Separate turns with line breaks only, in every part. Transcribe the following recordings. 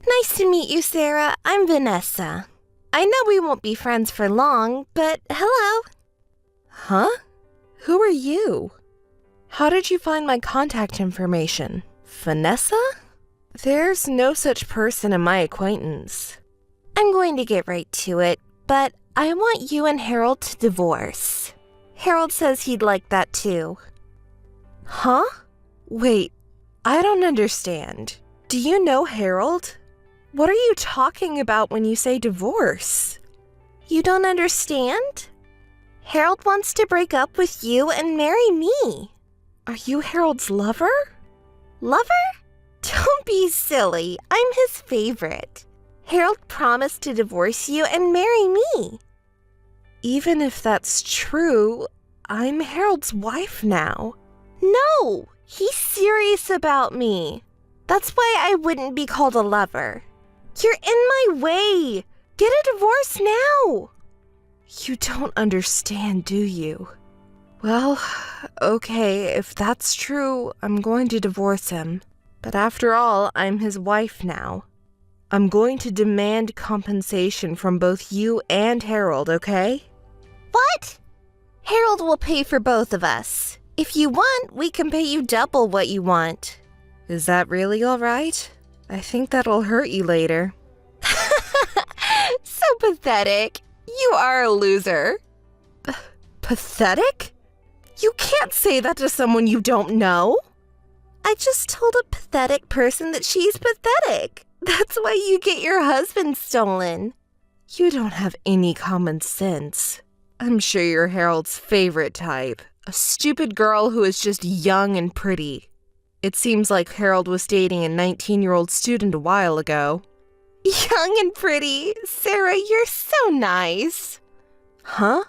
Nice to meet you, Sarah. I'm Vanessa. I know we won't be friends for long, but hello.
Huh? Who are you? How did you find my contact information? Vanessa? There's no such person in my acquaintance.
I'm going to get right to it, but I want you and Harold to divorce. Harold says he'd like that too.
Huh? Wait, I don't understand. Do you know Harold? What are you talking about when you say divorce?
You don't understand? Harold wants to break up with you and marry me.
Are you Harold's lover?
Lover? Don't be silly. I'm his favorite. Harold promised to divorce you and marry me.
Even if that's true, I'm Harold's wife now.
No, he's serious about me. That's why I wouldn't be called a lover. You're in my way. Get a divorce now.
You don't understand, do you? Well, okay, if that's true, I'm going to divorce him. But after all, I'm his wife now. I'm going to demand compensation from both you and Harold, okay?
What? Harold will pay for both of us. If you want, we can pay you double what you want.
Is that really all right? I think that'll hurt you later.
So pathetic. You are a loser.
Pathetic? You can't say that to someone you don't know.
I just told a pathetic person that she's pathetic. That's why you get your husband stolen.
You don't have any common sense. I'm sure you're Harold's favorite type. A stupid girl who is just young and pretty. It seems like Harold was dating a 19-year-old student a while ago.
Young and pretty? Sarah, you're so nice.
Huh?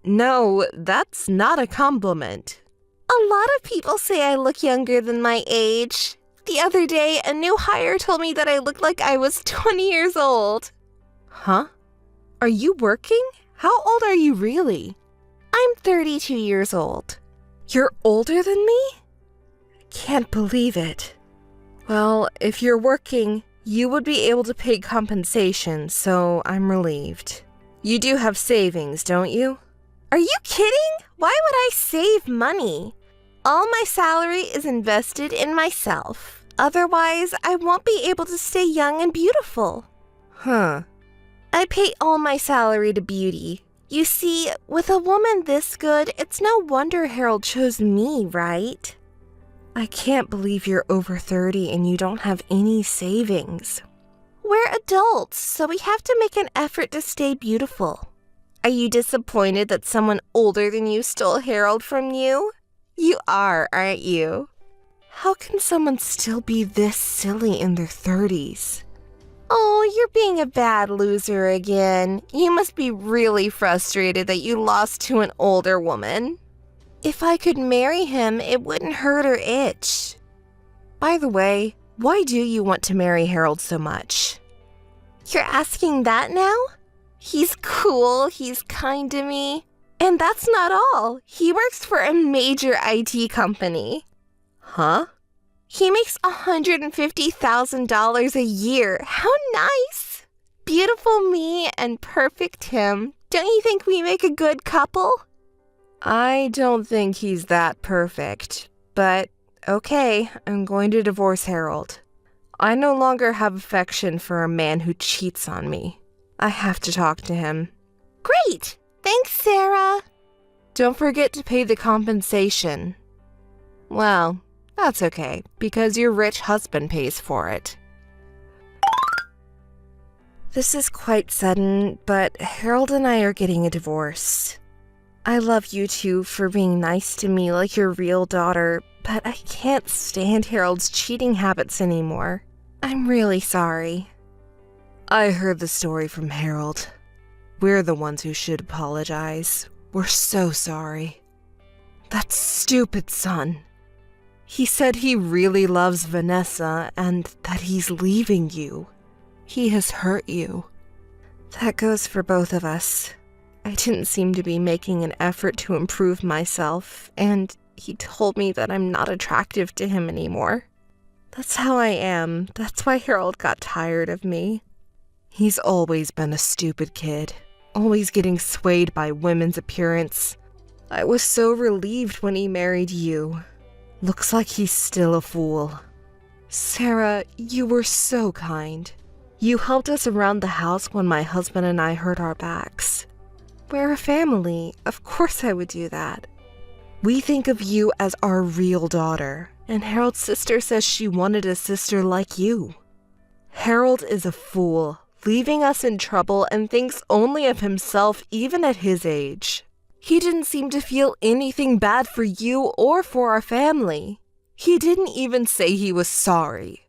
No, that's not a compliment.
A lot of people say I look younger than my age. The other day, a new hire told me that I looked like I was 20 years old.
Huh? Are you working? How old are you really?
I'm 32 years old.
You're older than me? I can't believe it. Well, if you're working, you would be able to pay compensation, so I'm relieved. You do have savings, don't you?
Are you kidding? Why would I save money? All my salary is invested in myself. Otherwise, I won't be able to stay young and beautiful.
Huh.
I pay all my salary to beauty. You see, with a woman this good, it's no wonder Harold chose me, right?
I can't believe you're over 30 and you don't have any savings.
We're adults, so we have to make an effort to stay beautiful. Are you disappointed that someone older than you stole Harold from you? You are, aren't you?
How can someone still be this silly in their 30s?
Oh, you're being a bad loser again. You must be really frustrated that you lost to an older woman. If I could marry him, it wouldn't hurt or itch.
By the way, why do you want to marry Harold so much?
You're asking that now? He's cool, he's kind to me. And that's not all. He works for a major IT company.
Huh?
He makes $150,000 a year. How nice! Beautiful me and perfect him. Don't you think we make a good couple?
I don't think he's that perfect, but okay, I'm going to divorce Harold. I no longer have affection for a man who cheats on me. I have to talk to him.
Great! Thanks, Sarah.
Don't forget to pay the compensation. Well, that's okay, because your rich husband pays for it. This is quite sudden, but Harold and I are getting a divorce. I love you two for being nice to me like your real daughter, but I can't stand Harold's cheating habits anymore. I'm really sorry. I heard the story from Harold. We're the ones who should apologize. We're so sorry. That stupid son. He said he really loves Vanessa and that he's leaving you. He has hurt you. That goes for both of us. I didn't seem to be making an effort to improve myself, and he told me that I'm not attractive to him anymore. That's how I am. That's why Harold got tired of me. He's always been a stupid kid, always getting swayed by women's appearance. I was so relieved when he married you. Looks like he's still a fool. Sarah, you were so kind. You helped us around the house when my husband and I hurt our backs. We're a family. Of course I would do that. We think of you as our real daughter, and Harold's sister says she wanted a sister like you. Harold is a fool, leaving us in trouble and thinks only of himself even at his age. He didn't seem to feel anything bad for you or for our family. He didn't even say he was sorry.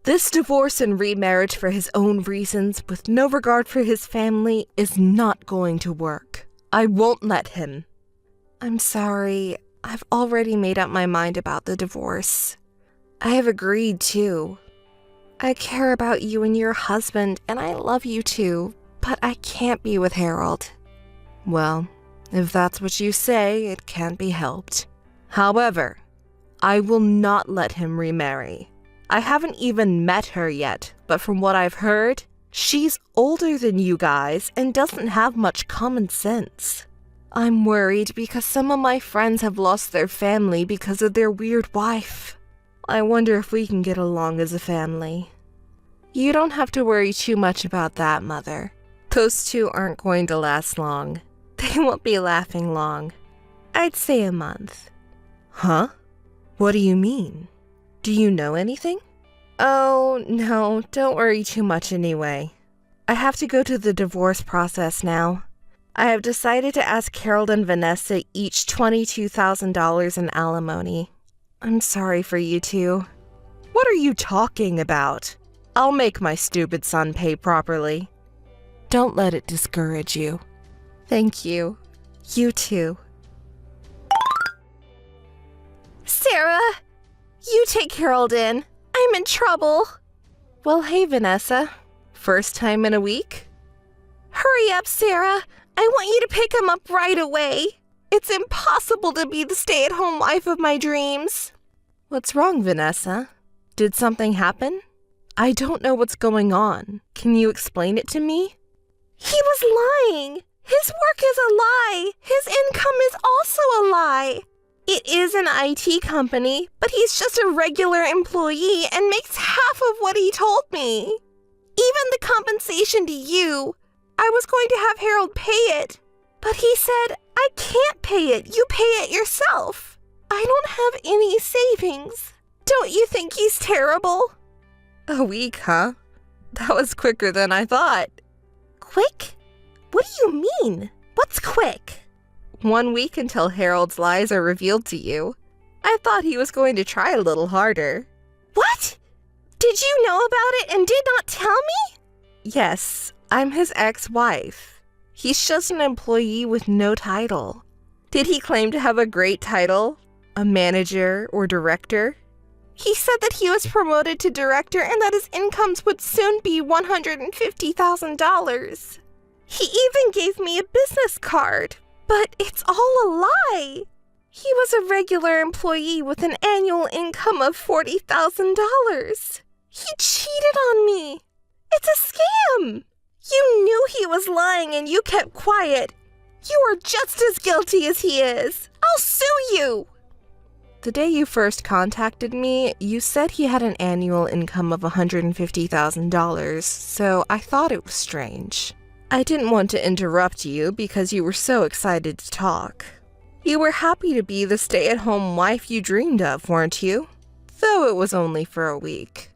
This divorce and remarriage for his own reasons, with no regard for his family, is not going to work. I won't let him. I'm sorry. I've already made up my mind about the divorce. I have agreed, too. I care about you and your husband, and I love you too, but I can't be with Harold. Well, if that's what you say, it can't be helped. However, I will not let him remarry. I haven't even met her yet, but from what I've heard, she's older than you guys and doesn't have much common sense. I'm worried because some of my friends have lost their family because of their weird wife. I wonder if we can get along as a family. You don't have to worry too much about that, Mother. Those two aren't going to last long. They won't be laughing long. I'd say a month. Huh? What do you mean? Do you know anything? Oh, no, don't worry too much anyway. I have to go to the divorce process now. I have decided to ask Harold and Vanessa each $22,000 in alimony. I'm sorry for you two. What are you talking about? I'll make my stupid son pay properly. Don't let it discourage you. Thank you. You too.
Sarah, you take Harold in. I'm in trouble.
Well, hey, Vanessa. First time in a week?
Hurry up, Sarah. I want you to pick him up right away. It's impossible to be the stay-at-home wife of my dreams.
What's wrong, Vanessa? Did something happen? I don't know what's going on. Can you explain it to me?
He was lying. His work is a lie. His income is also a lie. It is an IT company, but he's just a regular employee and makes half of what he told me. Even the compensation to you, I was going to have Harold pay it, but he said, I can't pay it. You pay it yourself. I don't have any savings. Don't you think he's terrible?
A week, huh? That was quicker than I thought.
Quick? What do you mean? What's quick?
1 week until Harold's lies are revealed to you. I thought he was going to try a little harder.
What? Did you know about it and did not tell me?
Yes, I'm his ex-wife. He's just an employee with no title. Did he claim to have a great title? A manager or director?
He said that he was promoted to director and that his incomes would soon be $150,000. He even gave me a business card, but it's all a lie. He was a regular employee with an annual income of $40,000. He cheated on me. It's a scam. You knew he was lying and you kept quiet. You are just as guilty as he is. I'll sue you.
The day you first contacted me, you said he had an annual income of $150,000, so I thought it was strange. I didn't want to interrupt you because you were so excited to talk. You were happy to be the stay-at-home wife you dreamed of, weren't you? Though it was only for a week.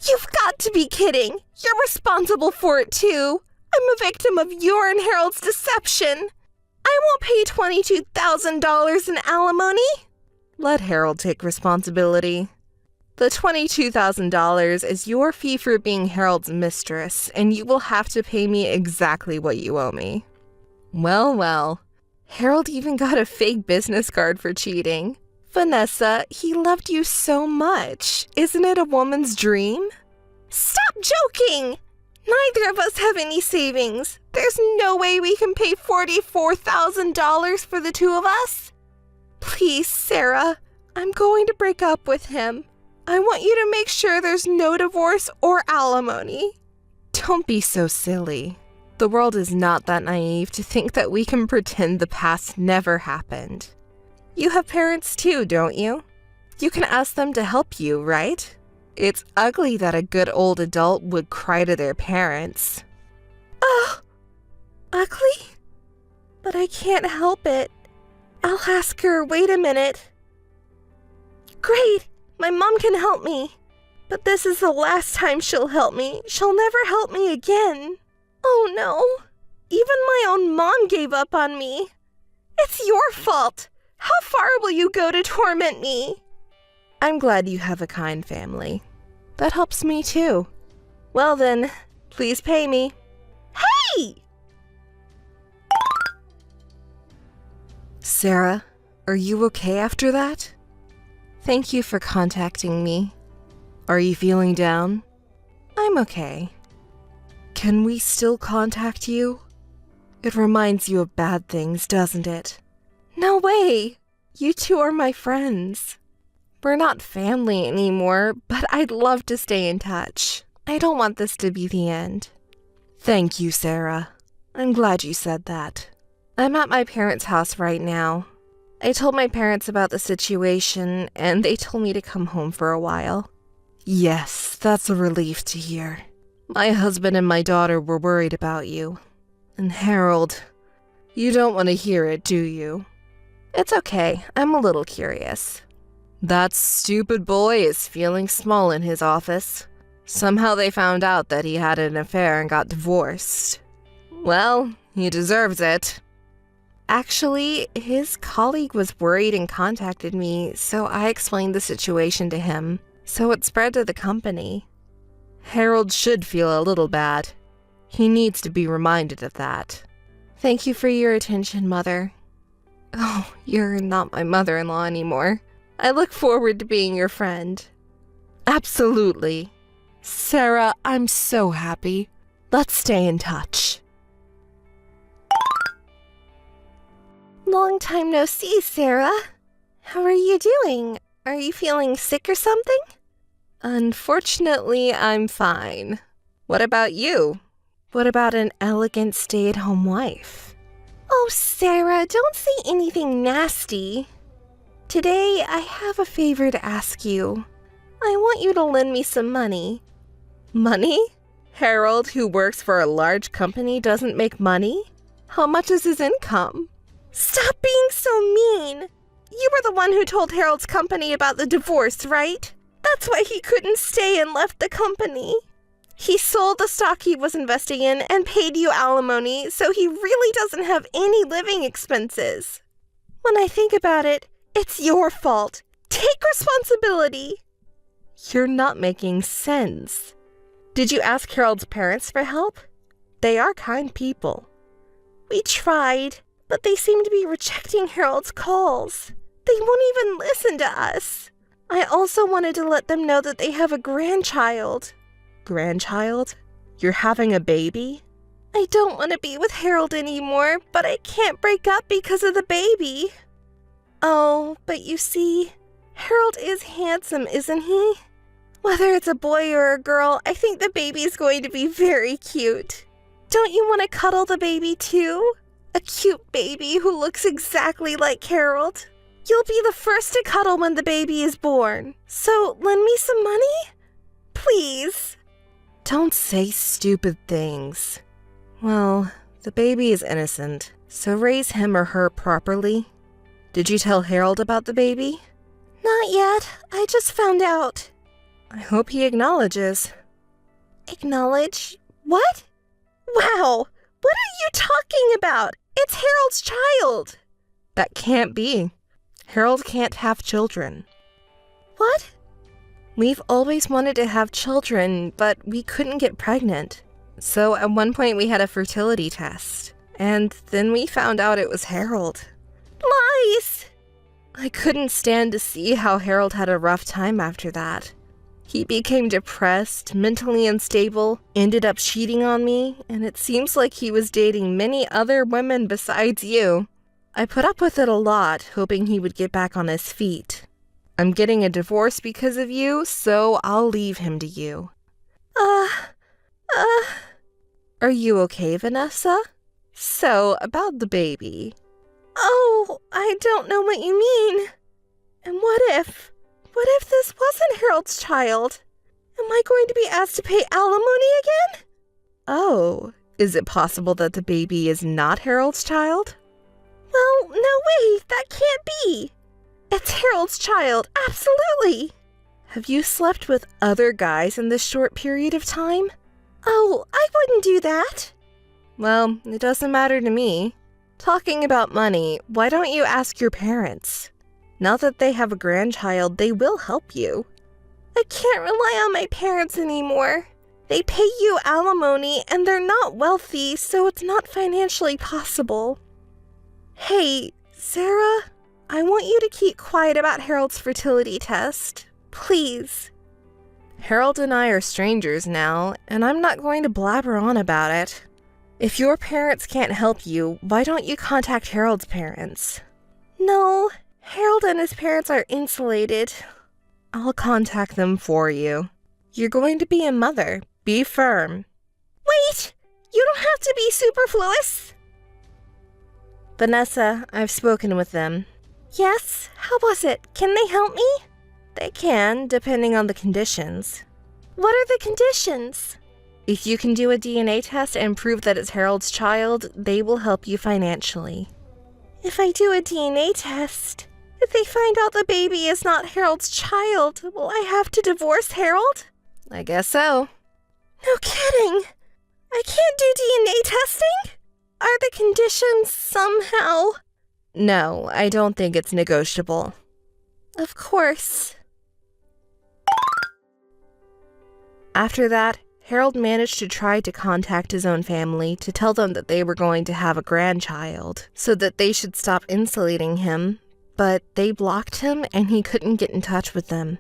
You've got to be kidding. You're responsible for it too. I'm a victim of your and Harold's deception. I won't pay $22,000 in alimony.
Let Harold take responsibility. The $22,000 is your fee for being Harold's mistress, and you will have to pay me exactly what you owe me. Well, well. Harold even got a fake business card for cheating. Vanessa, he loved you so much. Isn't it a woman's dream?
Stop joking! Neither of us have any savings. There's no way we can pay $44,000 for the two of us.
Please, Sarah, I'm going to break up with him.
I want you to make sure there's no divorce or alimony.
Don't be so silly. The world is not that naive to think that we can pretend the past never happened. You have parents too, don't you? You can ask them to help you, right? It's ugly that a good old adult would cry to their parents.
Oh, ugly? But I can't help it. I'll ask her. Wait a minute. Great, my mom can help me. But this is the last time she'll help me. She'll never help me again. Oh no, even my own mom gave up on me. It's your fault. How far will you go to torment me?
I'm glad you have a kind family. That helps me too. Well then, please pay me.
Hey!
Sarah, are you okay after that? Thank you for contacting me. Are you feeling down? I'm okay. Can we still contact you? It reminds you of bad things, doesn't it?
No way!
You two are my friends. We're not family anymore, but I'd love to stay in touch. I don't want this to be the end. Thank you, Sarah. I'm glad you said that. I'm at my parents' house right now. I told my parents about the situation, and they told me to come home for a while. Yes, that's a relief to hear. My husband and my daughter were worried about you. And Harold, you don't want to hear it, do you? It's okay, I'm a little curious. That stupid boy is feeling small in his office. Somehow they found out that he had an affair and got divorced. Well, he deserves it. Actually, his colleague was worried and contacted me, so I explained the situation to him, so it spread to the company. Harold should feel a little bad. He needs to be reminded of that. Thank you for your attention, Mother. Oh, you're not my mother-in-law anymore. I look forward to being your friend. Absolutely. Sarah, I'm so happy. Let's stay in touch.
Long time no see, Sarah. How are you doing? Are you feeling sick or something?
Unfortunately, I'm fine. What about you? What about an elegant stay-at-home wife?
Oh, Sarah, don't say anything nasty. Today, I have a favor to ask you. I want you to lend me some money.
Money? Harold, who works for a large company, doesn't make money? How much is his income?
Stop being so mean. You were the one who told Harold's company about the divorce, right? That's why he couldn't stay and left the company. He sold the stock he was investing in and paid you alimony, so he really doesn't have any living expenses. When I think about it, it's your fault. Take responsibility.
You're not making sense. Did you ask Harold's parents for help? They are kind people.
We tried, but they seem to be rejecting Harold's calls. They won't even listen to us. I also wanted to let them know that they have a grandchild.
Grandchild? You're having a baby?
I don't want to be with Harold anymore, but I can't break up because of the baby. Oh, but you see, Harold is handsome, isn't he? Whether it's a boy or a girl, I think the baby is going to be very cute. Don't you want to cuddle the baby too? A cute baby who looks exactly like Harold. You'll be the first to cuddle when the baby is born. So lend me some money? Please.
Don't say stupid things. Well, the baby is innocent, so raise him or her properly. Did you tell Harold about the baby?
Not yet. I just found out.
I hope he acknowledges.
Acknowledge? What? Wow! What are you talking about? It's Harold's child!
That can't be. Harold can't have children.
What?
We've always wanted to have children, but we couldn't get pregnant. So at one point we had a fertility test, and then we found out it was Harold.
Lies!
I couldn't stand to see how Harold had a rough time after that. He became depressed, mentally unstable, ended up cheating on me, and it seems like he was dating many other women besides you. I put up with it a lot, hoping he would get back on his feet. I'm getting a divorce because of you, so I'll leave him to you. Are you okay, Vanessa? So, about the baby. Oh, I don't know what you mean. And what if this wasn't Harold's child? Am I going to be asked to pay alimony again? Oh, is it possible that the baby is not Harold's child? Well, no way, that can't be. It's Harold's child, absolutely. Have you slept with other guys in this short period of time? Oh, I wouldn't do that. Well, it doesn't matter to me. Talking about money, why don't you ask your parents? Now that they have a grandchild, they will help you. I can't rely on my parents anymore. They pay you alimony and they're not wealthy, so it's not financially possible. Hey, Sarah, I want you to keep quiet about Harold's fertility test. Please. Harold and I are strangers now, and I'm not going to blabber on about it. If your parents can't help you, why don't you contact Harold's parents? No, Harold and his parents are insulated. I'll contact them for you. You're going to be a mother. Be firm. Wait! You don't have to be superfluous! Vanessa, I've spoken with them. Yes? How was it? Can they help me? They can, depending on the conditions. What are the conditions? If you can do a DNA test and prove that it's Harold's child, they will help you financially. If I do a DNA test, if they find out the baby is not Harold's child, will I have to divorce Harold? I guess so. No kidding! I can't do DNA testing? Are the conditions somehow? No, I don't think it's negotiable. Of course. After that, Harold managed to try to contact his own family to tell them that they were going to have a grandchild, so that they should stop insulating him, but they blocked him and he couldn't get in touch with them.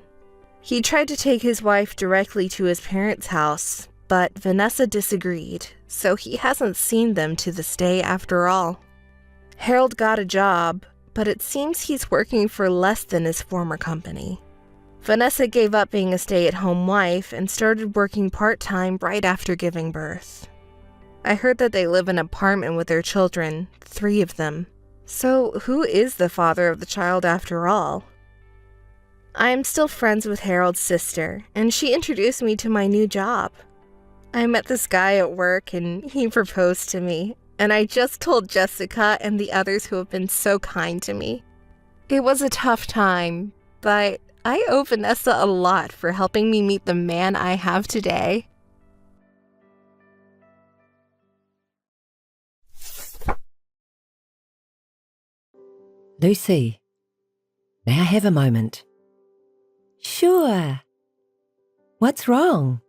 He tried to take his wife directly to his parents' house, but Vanessa disagreed, so he hasn't seen them to this day after all. Harold got a job, but it seems he's working for less than his former company. Vanessa gave up being a stay-at-home wife and started working part-time right after giving birth. I heard that they live in an apartment with their children, 3 of them. So who is the father of the child after all? I am still friends with Harold's sister, and she introduced me to my new job. I met this guy at work and he proposed to me, and I just told Jessica and the others who have been so kind to me. It was a tough time, but I owe Vanessa a lot for helping me meet the man I have today.
Lucy, may I have a moment? Sure. What's wrong?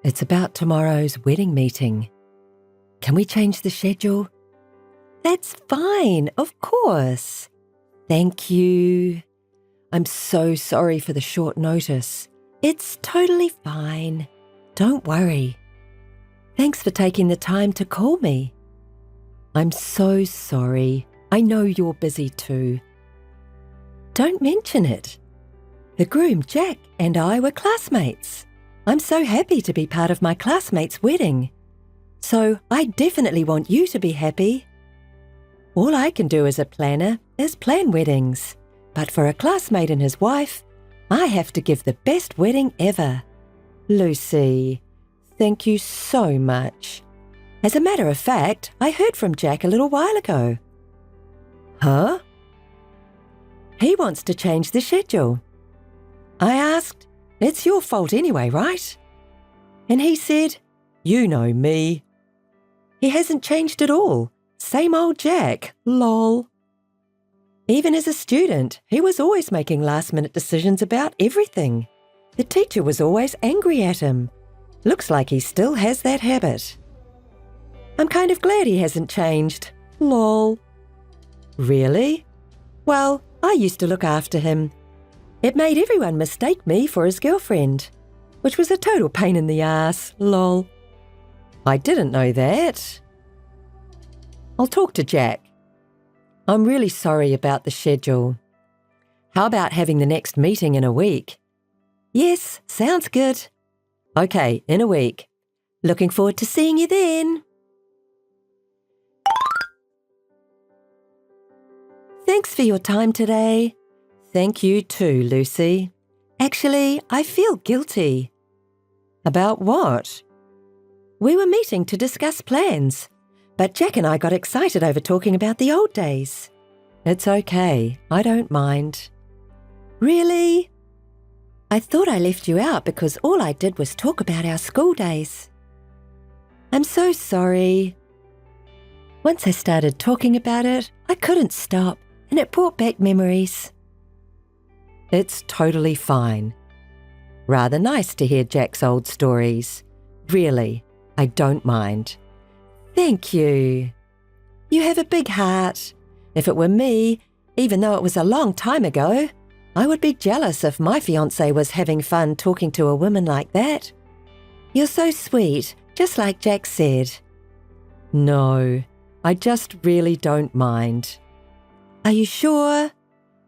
It's about tomorrow's wedding meeting. Can we change the schedule? That's fine, of course. Thank you. I'm so sorry for the short notice. It's totally fine. Don't worry. Thanks for taking the time to call me. I'm so sorry. I know you're busy too. Don't mention it. The groom, Jack, and I were classmates. I'm so happy to be part of my classmate's wedding. So I definitely want you to be happy. All I can do as a planner is plan weddings. But for a classmate and his wife, I have to give the best wedding ever. Lucy, thank you so much. As a matter of fact, I heard from Jack a little while ago. Huh? He wants to change the schedule. I asked, it's your fault anyway, right? And he said, you know me. He hasn't changed at all. Same old Jack, lol. Even as a student, he was always making last-minute decisions about everything. The teacher was always angry at him. Looks like he still has that habit. I'm kind of glad he hasn't changed. Lol. Really? Well, I used to look after him. It made everyone mistake me for his girlfriend, which was a total pain in the ass. Lol. I didn't know that. I'll talk to Jack. I'm really sorry about the schedule. How about having the next meeting in a week? Yes, sounds good. Okay, in a week. Looking forward to seeing you then. Thanks for your time today. Thank you too, Lucy. Actually, I feel guilty. About what? We were meeting to discuss plans, but Jack and I got excited over talking about the old days. It's okay, I don't mind. Really? I thought I left you out because all I did was talk about our school days. I'm so sorry. Once I started talking about it, I couldn't stop, and it brought back memories. It's totally fine. Rather nice to hear Jack's old stories. Really, I don't mind. Thank you. You have a big heart. If it were me, even though it was a long time ago, I would be jealous if my fiancé was having fun talking to a woman like that. You're so sweet, just like Jack said. No, I just really don't mind. Are you sure?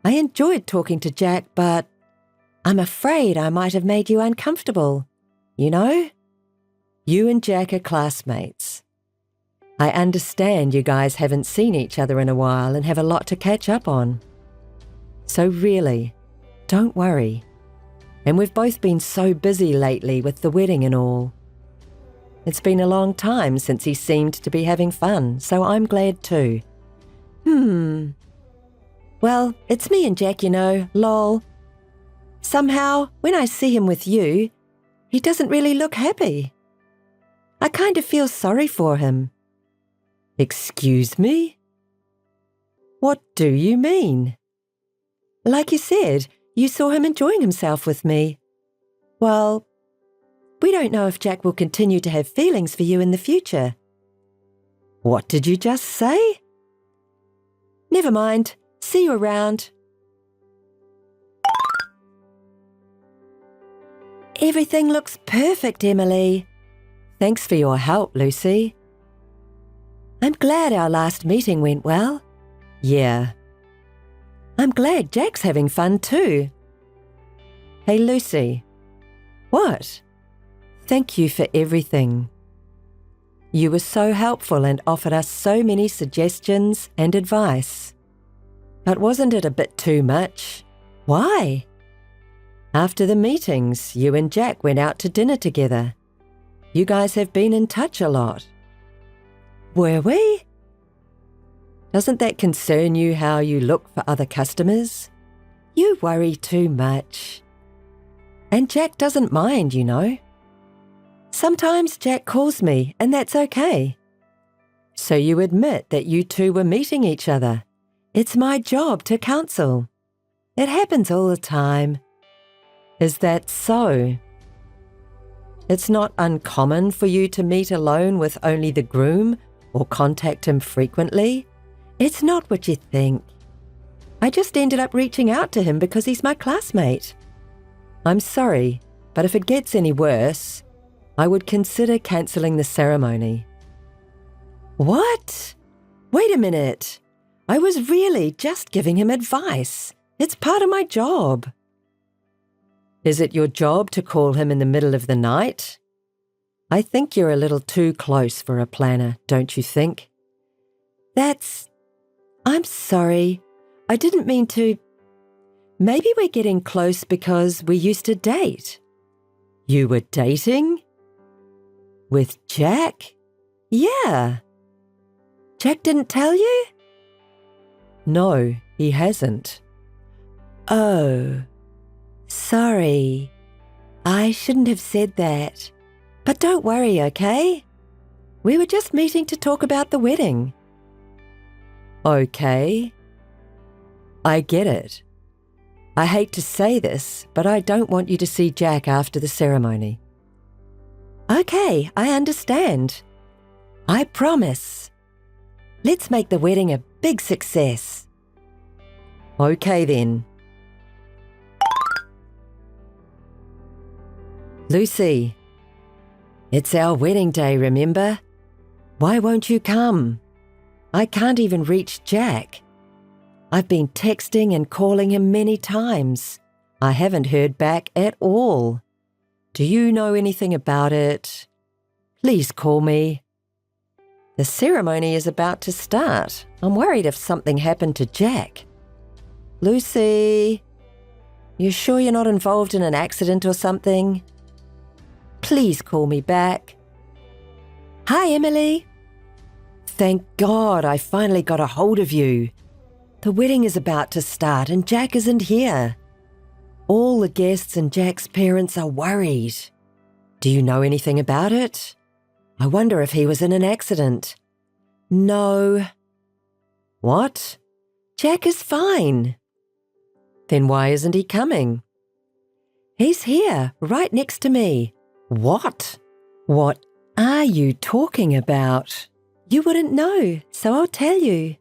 I enjoyed talking to Jack, but I'm afraid I might have made you uncomfortable. You know? You and Jack are classmates. I understand you guys haven't seen each other in a while and have a lot to catch up on. So really, don't worry. And we've both been so busy lately with the wedding and all. It's been a long time since he seemed to be having fun, so I'm glad too. Well, it's me and Jack, you know, lol. Somehow, when I see him with you, he doesn't really look happy. I kind of feel sorry for him. Excuse me? What do you mean? Like you said, you saw him enjoying himself with me. Well, we don't know if Jack will continue to have feelings for you in the future. What did you just say? Never mind. See you around. Everything looks perfect, Emily. Thanks for your help, Lucy. I'm glad our last meeting went well. Yeah. I'm glad Jack's having fun too. Hey, Lucy. What? Thank you for everything. You were so helpful and offered us so many suggestions and advice. But wasn't it a bit too much? Why? After the meetings, you and Jack went out to dinner together. You guys have been in touch a lot. Were we? Doesn't that concern you how you look for other customers? You worry too much. And Jack doesn't mind, you know. Sometimes Jack calls me, and that's okay. So you admit that you two were meeting each other. It's my job to counsel. It happens all the time. Is that so? It's not uncommon for you to meet alone with only the groom or contact him frequently. It's not what you think. I just ended up reaching out to him because he's my classmate. I'm sorry, but if it gets any worse, I would consider cancelling the ceremony. What? Wait a minute. I was really just giving him advice. It's part of my job. Is it your job to call him in the middle of the night? I think you're a little too close for a planner, don't you think? I'm sorry. I didn't mean to. Maybe we're getting close because we used to date. You were dating? With Jack? Yeah. Jack didn't tell you? No, he hasn't. Oh, sorry. I shouldn't have said that. But don't worry, okay? We were just meeting to talk about the wedding. Okay. I get it. I hate to say this, but I don't want you to see Jack after the ceremony. Okay, I understand. I promise. Let's make the wedding a big success. Okay then. Lucy, it's our wedding day, remember? Why won't you come? I can't even reach Jack. I've been texting and calling him many times. I haven't heard back at all. Do you know anything about it? Please call me. The ceremony is about to start. I'm worried if something happened to Jack. Lucy, you sure you're not involved in an accident or something? Please call me back. Hi, Emily. Thank God I finally got a hold of you. The wedding is about to start and Jack isn't here. All the guests and Jack's parents are worried. Do you know anything about it? I wonder if he was in an accident. No. What? Jack is fine. Then why isn't he coming? He's here, right next to me. What? What are you talking about? You wouldn't know, so I'll tell you.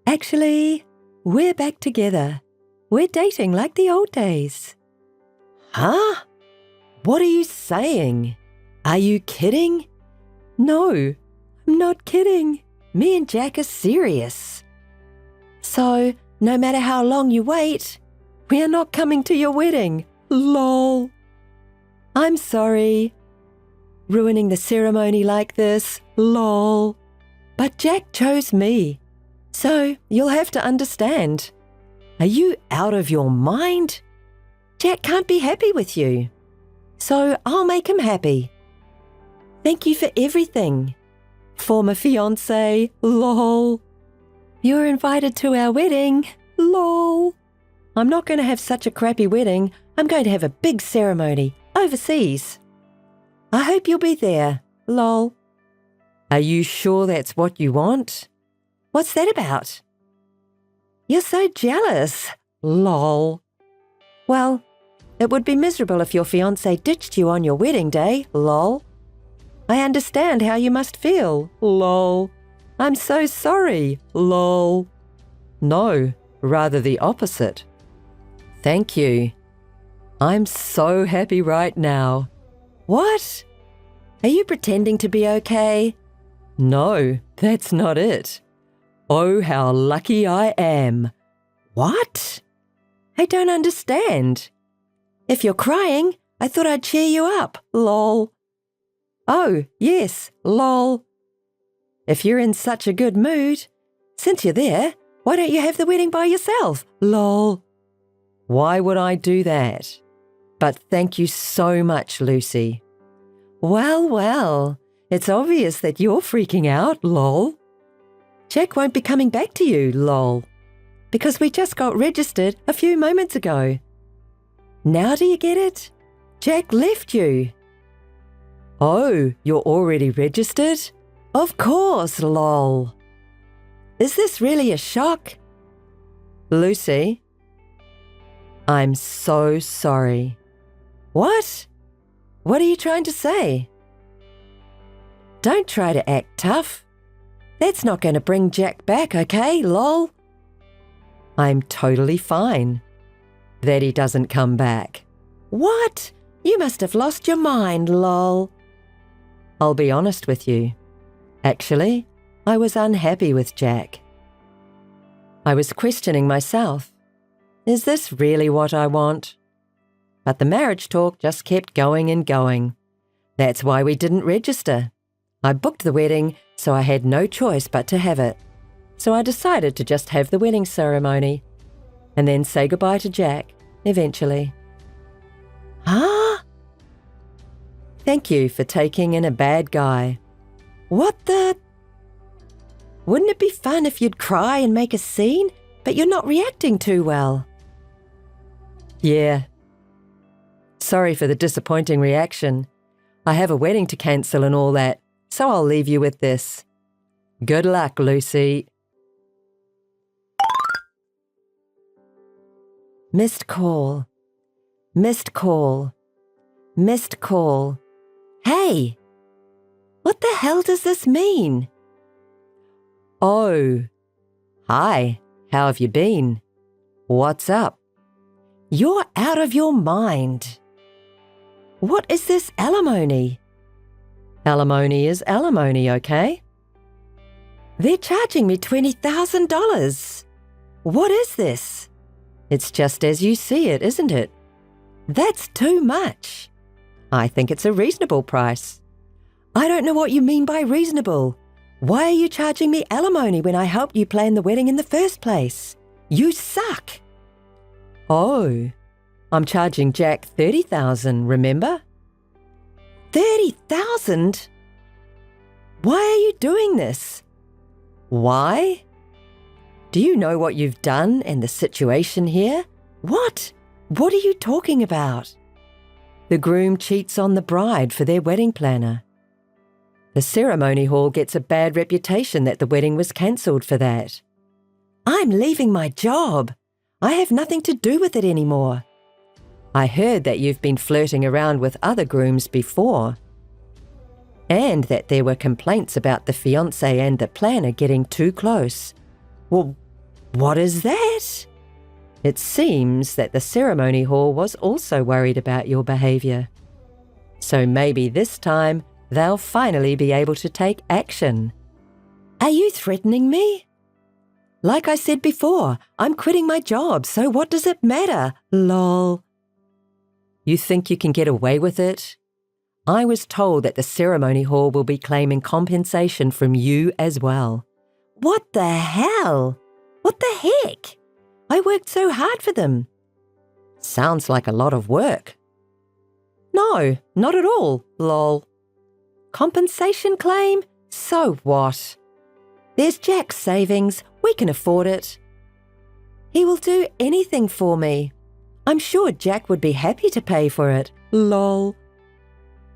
Actually, we're back together. We're dating like the old days. Huh? What are you saying? Are you kidding? No, I'm not kidding. Me and Jack are serious. So, no matter how long you wait, we are not coming to your wedding. Lol. I'm sorry. Ruining the ceremony like this. Lol. But Jack chose me. So, you'll have to understand. Are you out of your mind? Jack can't be happy with you. So, I'll make him happy. Thank you for everything. Former fiancé, lol. You're invited to our wedding, lol. I'm not going to have such a crappy wedding. I'm going to have a big ceremony, overseas. I hope you'll be there, lol. Are you sure that's what you want? What's that about? You're so jealous, lol. Well, it would be miserable if your fiancé ditched you on your wedding day, lol. I understand how you must feel, lol. I'm so sorry, lol. No, rather the opposite. Thank you. I'm so happy right now. What? Are you pretending to be okay? No, that's not it. Oh, how lucky I am. What? I don't understand. If you're crying, I thought I'd cheer you up, lol. Oh, yes, lol. If you're in such a good mood, since you're there, why don't you have the wedding by yourself, lol? Why would I do that? But thank you so much, Lucy. Well, it's obvious that you're freaking out, lol. Jack won't be coming back to you, lol, because we just got registered a few moments ago. Now do you get it? Jack left you. Oh, you're already registered? Of course, lol. Is this really a shock? Lucy, I'm so sorry. What? What are you trying to say? Don't try to act tough. That's not going to bring Jack back, okay, lol? I'm totally fine that he doesn't come back. What? You must have lost your mind, lol. I'll be honest with you. Actually, I was unhappy with Jack. I was questioning myself. Is this really what I want? But the marriage talk just kept going and going. That's why we didn't register. I booked the wedding, so I had no choice but to have it. So I decided to just have the wedding ceremony and then say goodbye to Jack, eventually. Huh? Thank you for taking in a bad guy. What the? Wouldn't it be fun if you'd cry and make a scene, but you're not reacting too well? Yeah. Sorry for the disappointing reaction. I have a wedding to cancel and all that, so I'll leave you with this. Good luck, Lucy. Missed call. Missed call. Missed call. Hey! What the hell does this mean? Oh. Hi, how have you been? What's up? You're out of your mind. What is this alimony? Alimony is alimony, okay? They're charging me $20,000. What is this? It's just as you see it, isn't it? That's too much. I think it's a reasonable price. I don't know what you mean by reasonable. Why are you charging me alimony when I helped you plan the wedding in the first place? You suck. Oh, I'm charging Jack $30,000, remember? $30,000? Why are you doing this? Why? Do you know what you've done and the situation here? What? What are you talking about? The groom cheats on the bride for their wedding planner. The ceremony hall gets a bad reputation that the wedding was cancelled for that. I'm leaving my job. I have nothing to do with it anymore. I heard that you've been flirting around with other grooms before, and that there were complaints about the fiancé and the planner getting too close. Well, what is that? It seems that the ceremony hall was also worried about your behaviour. So maybe this time they'll finally be able to take action. Are you threatening me? Like I said before, I'm quitting my job, so what does it matter? Lol. You think you can get away with it? I was told that the ceremony hall will be claiming compensation from you as well. What the hell? What the heck? I worked so hard for them. Sounds like a lot of work. No, not at all, lol. Compensation claim? So what? There's Jack's savings. We can afford it. He will do anything for me. I'm sure Jack would be happy to pay for it. Lol.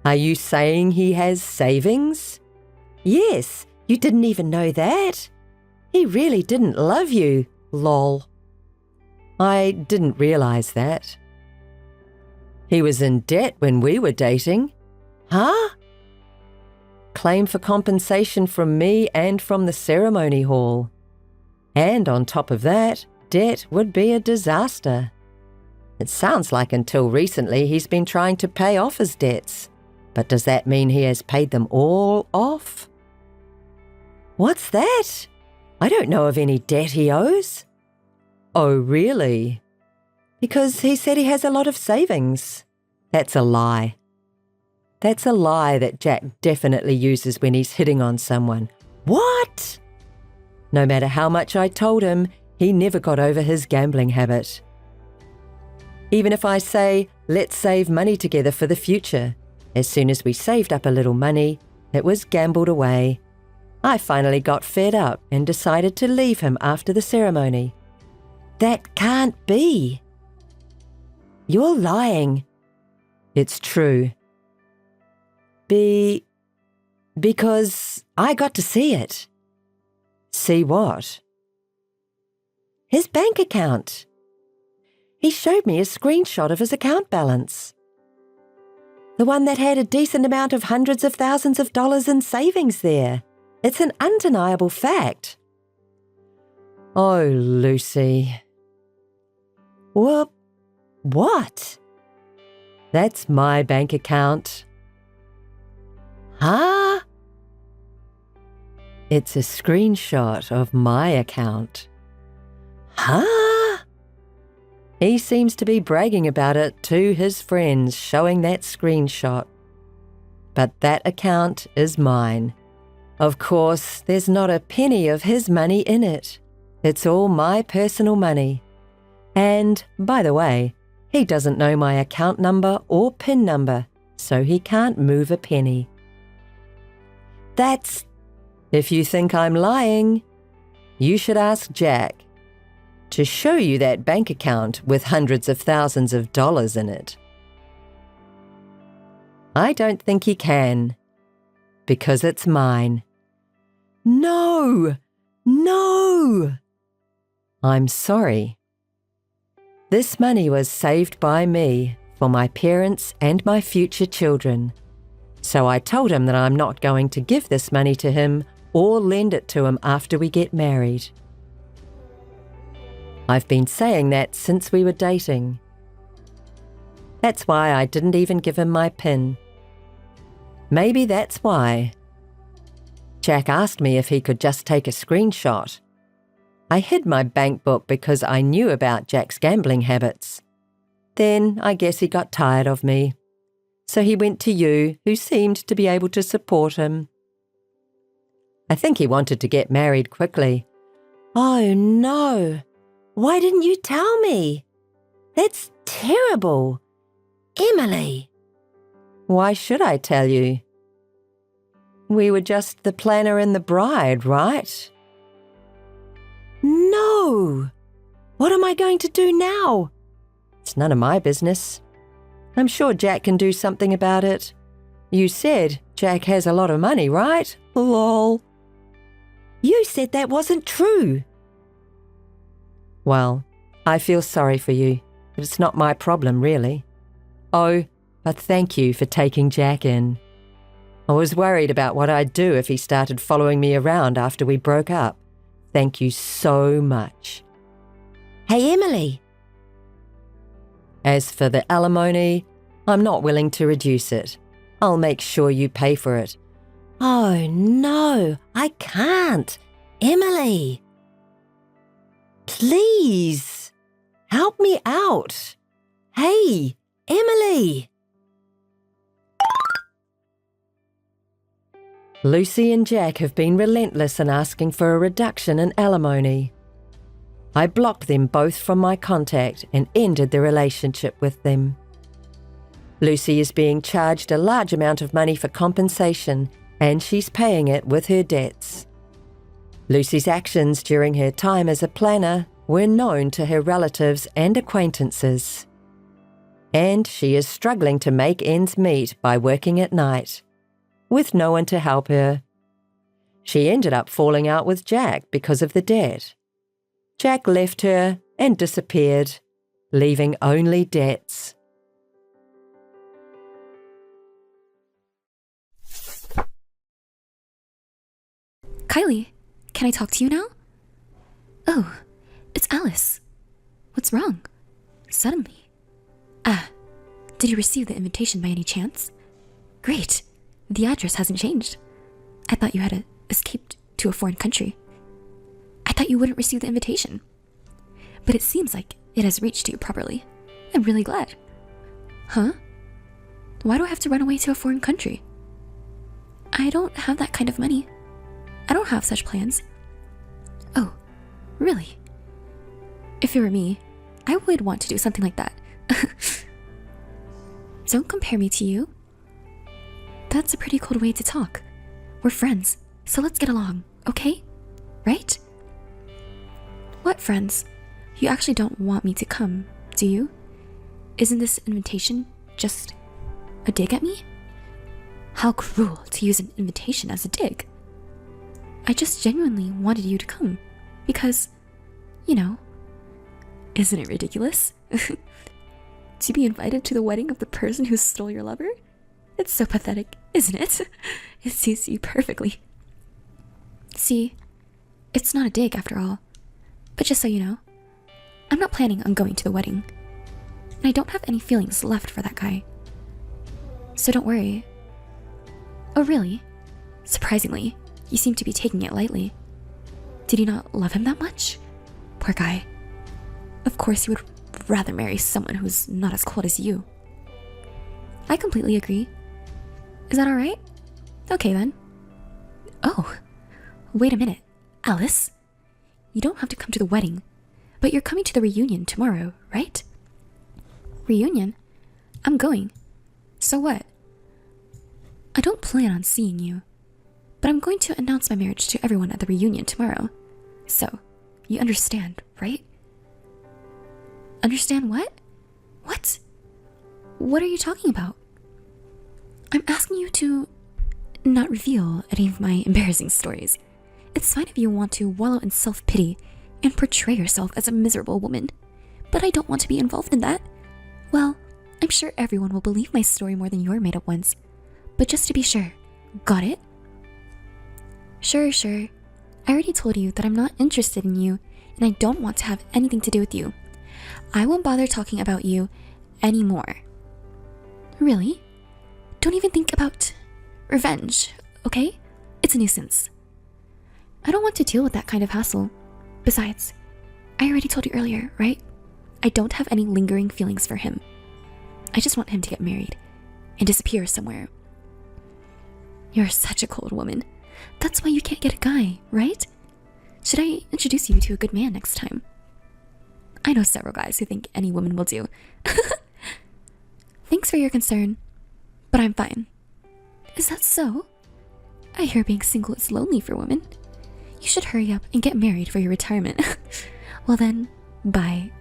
Are you saying he has savings? Yes, you didn't even know that. He really didn't love you. Lol. I didn't realize that. He was in debt when we were dating. Huh? Claim for compensation from me and from the ceremony hall. And on top of that, debt would be a disaster. It sounds like until recently he's been trying to pay off his debts. But does that mean he has paid them all off? What's that? I don't know of any debt he owes. Oh, really? Because he said he has a lot of savings. That's a lie. That's a lie that Jack definitely uses when he's hitting on someone. What? No matter how much I told him, he never got over his gambling habit. Even if I say, let's save money together for the future, as soon as we saved up a little money, it was gambled away. I finally got fed up and decided to leave him after the ceremony. That can't be. You're lying. It's true. Because I got to see it. See what? His bank account. He showed me a screenshot of his account balance. The one that had a decent amount of hundreds of thousands of dollars in savings there. It's an undeniable fact. Oh, Lucy. Well, what? That's my bank account. Huh? It's a screenshot of my account. Huh? He seems to be bragging about it to his friends, showing that screenshot. But that account is mine. Of course, there's not a penny of his money in it. It's all my personal money. And, by the way, he doesn't know my account number or PIN number, so he can't move a penny. If you think I'm lying, you should ask Jack to show you that bank account with hundreds of thousands of dollars in it. I don't think he can, because it's mine. No! I'm sorry. This money was saved by me for my parents and my future children. So I told him that I'm not going to give this money to him or lend it to him after we get married. I've been saying that since we were dating. That's why I didn't even give him my PIN. Maybe that's why. Jack asked me if he could just take a screenshot. I hid my bank book because I knew about Jack's gambling habits. Then I guess he got tired of me. So he went to you, who seemed to be able to support him. I think he wanted to get married quickly. Oh no! Why didn't you tell me? That's terrible. Emily! Why should I tell you? We were just the planner and the bride, right? No! What am I going to do now? It's none of my business. I'm sure Jack can do something about it. You said Jack has a lot of money, right? Lol. You said that wasn't true. Well, I feel sorry for you, but it's not my problem, really. Oh, but thank you for taking Jack in. I was worried about what I'd do if he started following me around after we broke up. Thank you so much. Hey, Emily. As for the alimony, I'm not willing to reduce it. I'll make sure you pay for it. Oh, no, I can't. Emily. Please, help me out. Hey, Emily. Lucy and Jack have been relentless in asking for a reduction in alimony. I blocked them both from my contact and ended the relationship with them. Lucy is being charged a large amount of money for compensation, and she's paying it with her debts. Lucy's actions during her time as a planner were known to her relatives and acquaintances. And she is struggling to make ends meet by working at night, with no one to help her. She ended up falling out with Jack because of the debt. Jack left her and disappeared, leaving only debts.
Kylie, can I talk to you now? Oh, it's Alice. What's wrong? Suddenly. Did you receive the invitation by any chance? Great. The address hasn't changed. I thought you had escaped to a foreign country. I thought you wouldn't receive the invitation. But it seems like it has reached you properly. I'm really glad. Huh? Why do I have to run away to a foreign country? I don't have that kind of money. I don't have such plans. Oh, really? If it were me, I would want to do something like that. Don't compare me to you. That's a pretty cold way to talk. We're friends, so let's get along, okay? Right? What friends? You actually don't want me to come, do you? Isn't this invitation just a dig at me? How cruel to use an invitation as a dig. I just genuinely wanted you to come because, you know, isn't it ridiculous? To be invited to the wedding of the person who stole your lover? It's so pathetic, isn't it? It suits you perfectly. See, it's not a dig after all. But just so you know, I'm not planning on going to the wedding. And I don't have any feelings left for that guy. So don't worry. Oh really? Surprisingly, you seem to be taking it lightly. Did you not love him that much? Poor guy. Of course you would rather marry someone who's not as cold as you. I completely agree. Is that alright? Okay then. Oh, wait a minute, Alice. You don't have to come to the wedding, but you're coming to the reunion tomorrow, right? Reunion? I'm going. So what? I don't plan on seeing you, but I'm going to announce my marriage to everyone at the reunion tomorrow. So, you understand, right? Understand what? What? What are you talking about? I'm asking you to not reveal any of my embarrassing stories. It's fine if you want to wallow in self-pity and portray yourself as a miserable woman, but I don't want to be involved in that. Well, I'm sure everyone will believe my story more than your made-up ones, but just to be sure, got it? Sure. I already told you that I'm not interested in you, and I don't want to have anything to do with you. I won't bother talking about you anymore. Really? Don't even think about revenge, okay? It's a nuisance. I don't want to deal with that kind of hassle. Besides, I already told you earlier, right? I don't have any lingering feelings for him. I just want him to get married and disappear somewhere. You're such a cold woman. That's why you can't get a guy, right? Should I introduce you to a good man next time? I know several guys who think any woman will do. Thanks for your concern, but I'm fine. Is that so? I hear being single is lonely for women. You should hurry up and get married for your retirement. Well then, bye.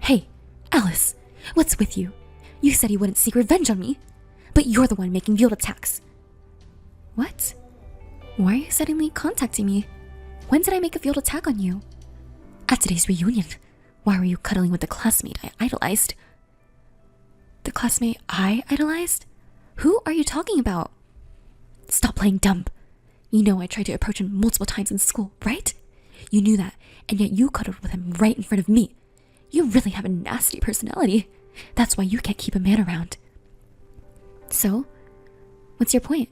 Hey, Alice, what's with you? You said you wouldn't seek revenge on me, but you're the one making veiled attacks. What? Why are you suddenly contacting me? When did I make a veiled attack on you? At today's reunion, why were you cuddling with the classmate I idolized? The classmate I idolized? Who are you talking about? Stop playing dumb. You know I tried to approach him multiple times in school, right? You knew that, and yet you cuddled with him right in front of me. You really have a nasty personality. That's why you can't keep a man around. So, what's your point?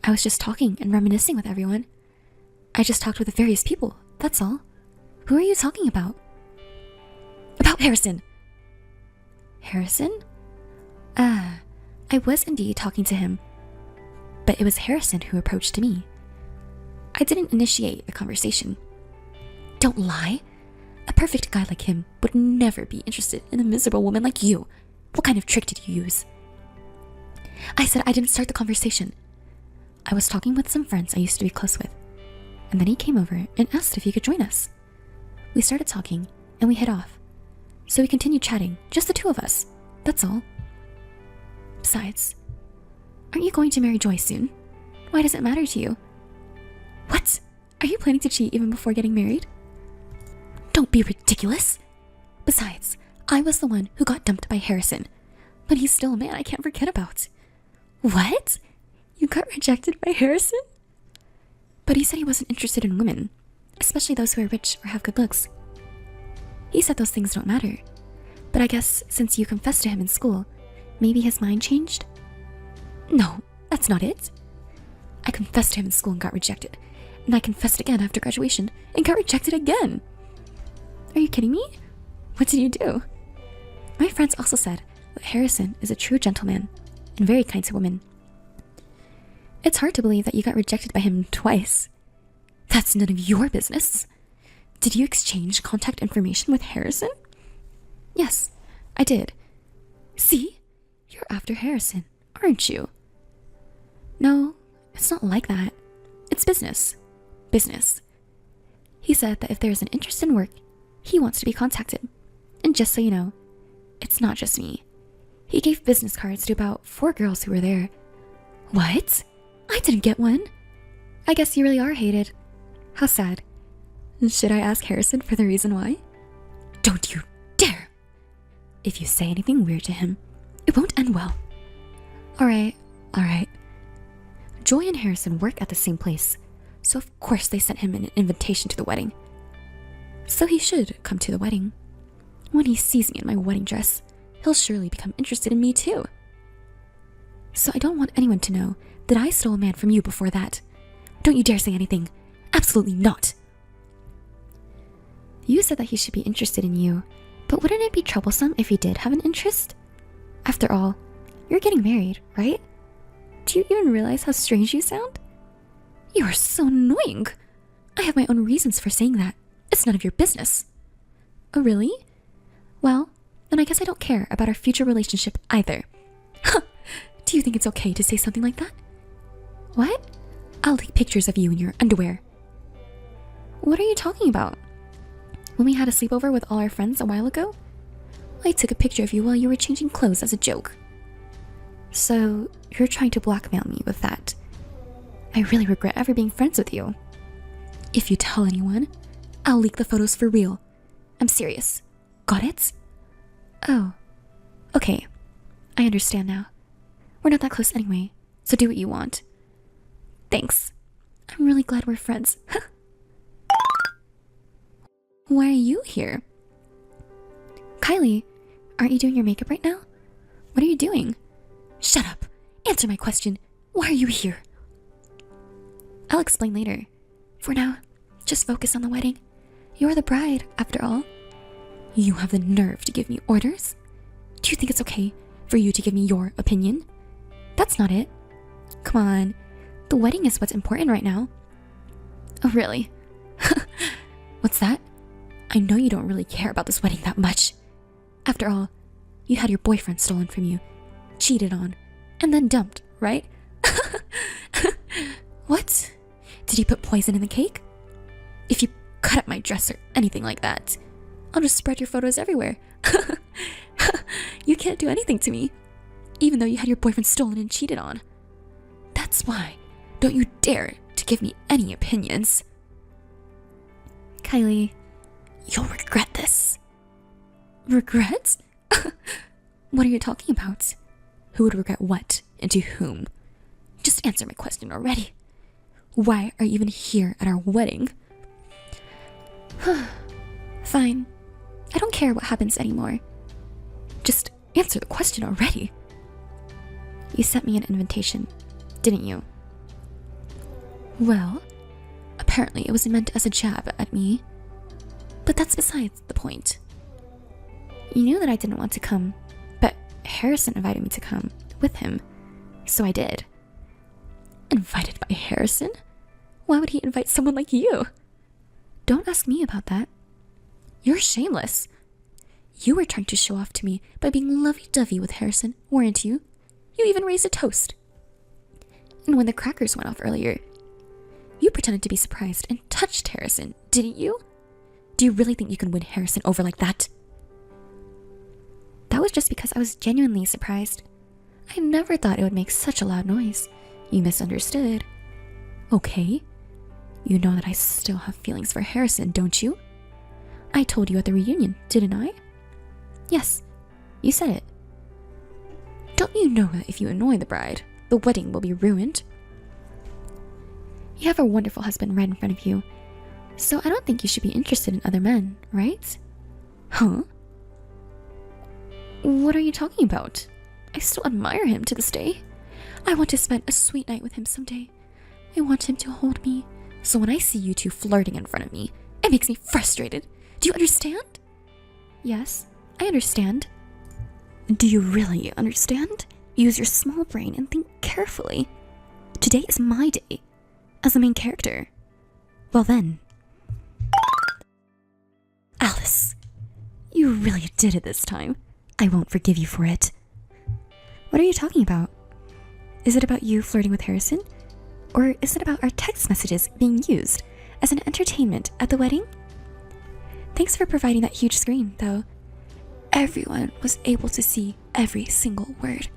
I was just talking and reminiscing with everyone. I just talked with various people, that's all. Who are you talking about? About Harrison. Harrison? I was indeed talking to him, but it was Harrison who approached me. I didn't initiate the conversation. Don't lie. A perfect guy like him would never be interested in a miserable woman like you. What kind of trick did you use? I said I didn't start the conversation. I was talking with some friends I used to be close with, and then he came over and asked if he could join us. We started talking, and we hit off. So we continued chatting, just the two of us. That's all. Besides, aren't you going to marry Joy soon? Why does it matter to you? What? Are you planning to cheat even before getting married? Don't be ridiculous. Besides, I was the one who got dumped by Harrison, but he's still a man I can't forget about. What? You got rejected by Harrison? But he said he wasn't interested in women, especially those who are rich or have good looks. He said those things don't matter, but I guess since you confessed to him in school, maybe his mind changed? No, that's not it. I confessed to him in school and got rejected, and I confessed again after graduation and got rejected again. Are you kidding me? What did you do? My friends also said that Harrison is a true gentleman and very kind to women. It's hard to believe that you got rejected by him twice. That's none of your business. Did you exchange contact information with Harrison? Yes, I did. See? You're after Harrison, aren't you? No, it's not like that. It's business. Business. He said that if there's an interest in work, he wants to be contacted. And just so you know, it's not just me. He gave business cards to about 4 girls who were there. What? I didn't get one. I guess you really are hated. How sad. Should I ask Harrison for the reason why? Don't you dare! If you say anything weird to him, it won't end well. Alright. Joy and Harrison work at the same place, so of course they sent him an invitation to the wedding. So he should come to the wedding. When he sees me in my wedding dress, he'll surely become interested in me too. So I don't want anyone to know that I stole a man from you before that. Don't you dare say anything. Absolutely not. You said that he should be interested in you, but wouldn't it be troublesome if he did have an interest? After all, you're getting married, right? Do you even realize how strange you sound? You are so annoying. I have my own reasons for saying that. It's none of your business. Oh, really? Well, then I guess I don't care about our future relationship either. Huh. Do you think it's okay to say something like that? What? I'll take pictures of you in your underwear. What are you talking about? When we had a sleepover with all our friends a while ago, I took a picture of you while you were changing clothes as a joke. So, you're trying to blackmail me with that. I really regret ever being friends with you. If you tell anyone, I'll leak the photos for real. I'm serious. Got it? Oh. Okay. I understand now. We're not that close anyway, so do what you want. Thanks. I'm really glad we're friends. Why are you here? Kylie, aren't you doing your makeup right now? What are you doing? Shut up. Answer my question. Why are you here? I'll explain later. For now, Just focus on the wedding. You're the bride, after all. You have the nerve to give me orders? Do you think it's okay for you to give me your opinion? That's not it. Come on. The wedding is what's important right now. Oh, really? What's that? I know you don't really care about this wedding that much. After all, you had your boyfriend stolen from you, cheated on, and then dumped, right? What? Did he put poison in the cake? If you cut up my dress or anything like that, I'll just spread your photos everywhere. You can't do anything to me, even though you had your boyfriend stolen and cheated on. That's why don't you dare to give me any opinions. Kylie, you'll regret this. Regret? What are you talking about? Who would regret what and to whom? Just answer my question already. Why are you even here at our wedding? Fine. I don't care what happens anymore. Just answer the question already. You sent me an invitation, didn't you? Well, apparently it was meant as a jab at me. But that's besides the point. You knew that I didn't want to come, but Harrison invited me to come with him, so I did. Invited by Harrison? Why would he invite someone like you? Don't ask me about that. You're shameless. You were trying to show off to me by being lovey-dovey with Harrison, weren't you? You even raised a toast. And when the crackers went off earlier, you pretended to be surprised and touched Harrison, didn't you? Do you really think you can win Harrison over like that? That was just because I was genuinely surprised. I never thought it would make such a loud noise. You misunderstood. Okay. You know that I still have feelings for Harrison, don't you? I told you at the reunion, didn't I? Yes, you said it. Don't you know that if you annoy the bride, the wedding will be ruined? You have a wonderful husband right in front of you, so I don't think you should be interested in other men, right? Huh? What are you talking about? I still admire him to this day. I want to spend a sweet night with him someday. I want him to hold me, so when I see you two flirting in front of me, it makes me frustrated. Do you understand? Yes, I understand. Do you really understand? Use your small brain and think carefully. Today is my day, as the main character. Well then. Alice, you really did it this time. I won't forgive you for it. What are you talking about? Is it about you flirting with Harrison? Or is it about our text messages being used as an entertainment at the wedding? Thanks for providing that huge screen, though. Everyone was able to see every single word.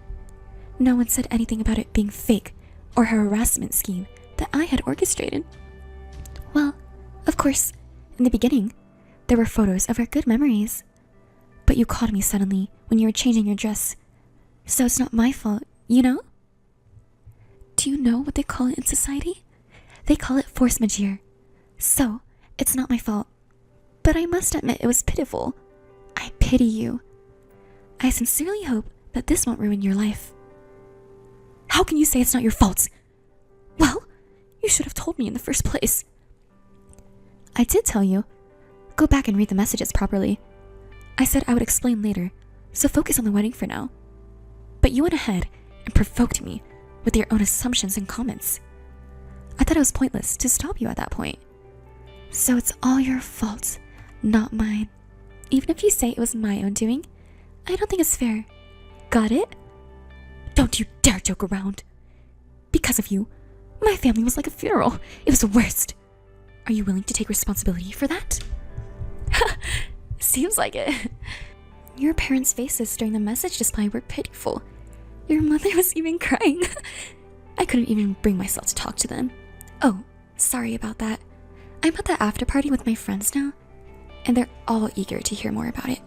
No one said anything about it being fake or a harassment scheme that I had orchestrated. Well, of course, in the beginning, there were photos of our good memories. But you called me suddenly when you were changing your dress. So it's not my fault, you know? Do you know what they call it in society? They call it force majeure. So, it's not my fault. But I must admit it was pitiful. I pity you. I sincerely hope that this won't ruin your life. How can you say it's not your fault? Well, you should have told me in the first place. I did tell you. Go back and read the messages properly. I said I would explain later, so focus on the wedding for now. But you went ahead and provoked me with your own assumptions and comments. I thought it was pointless to stop you at that point. So it's all your fault, not mine. Even if you say it was my own doing, I don't think it's fair. Got it? Don't you dare joke around. Because of you, my family was like a funeral. It was the worst. Are you willing to take responsibility for that? Seems like it. Your parents' faces during the message display were pitiful. Your mother was even crying. I couldn't even bring myself to talk to them. Oh, sorry about that. I'm at the after party with my friends now, and they're all eager to hear more about it.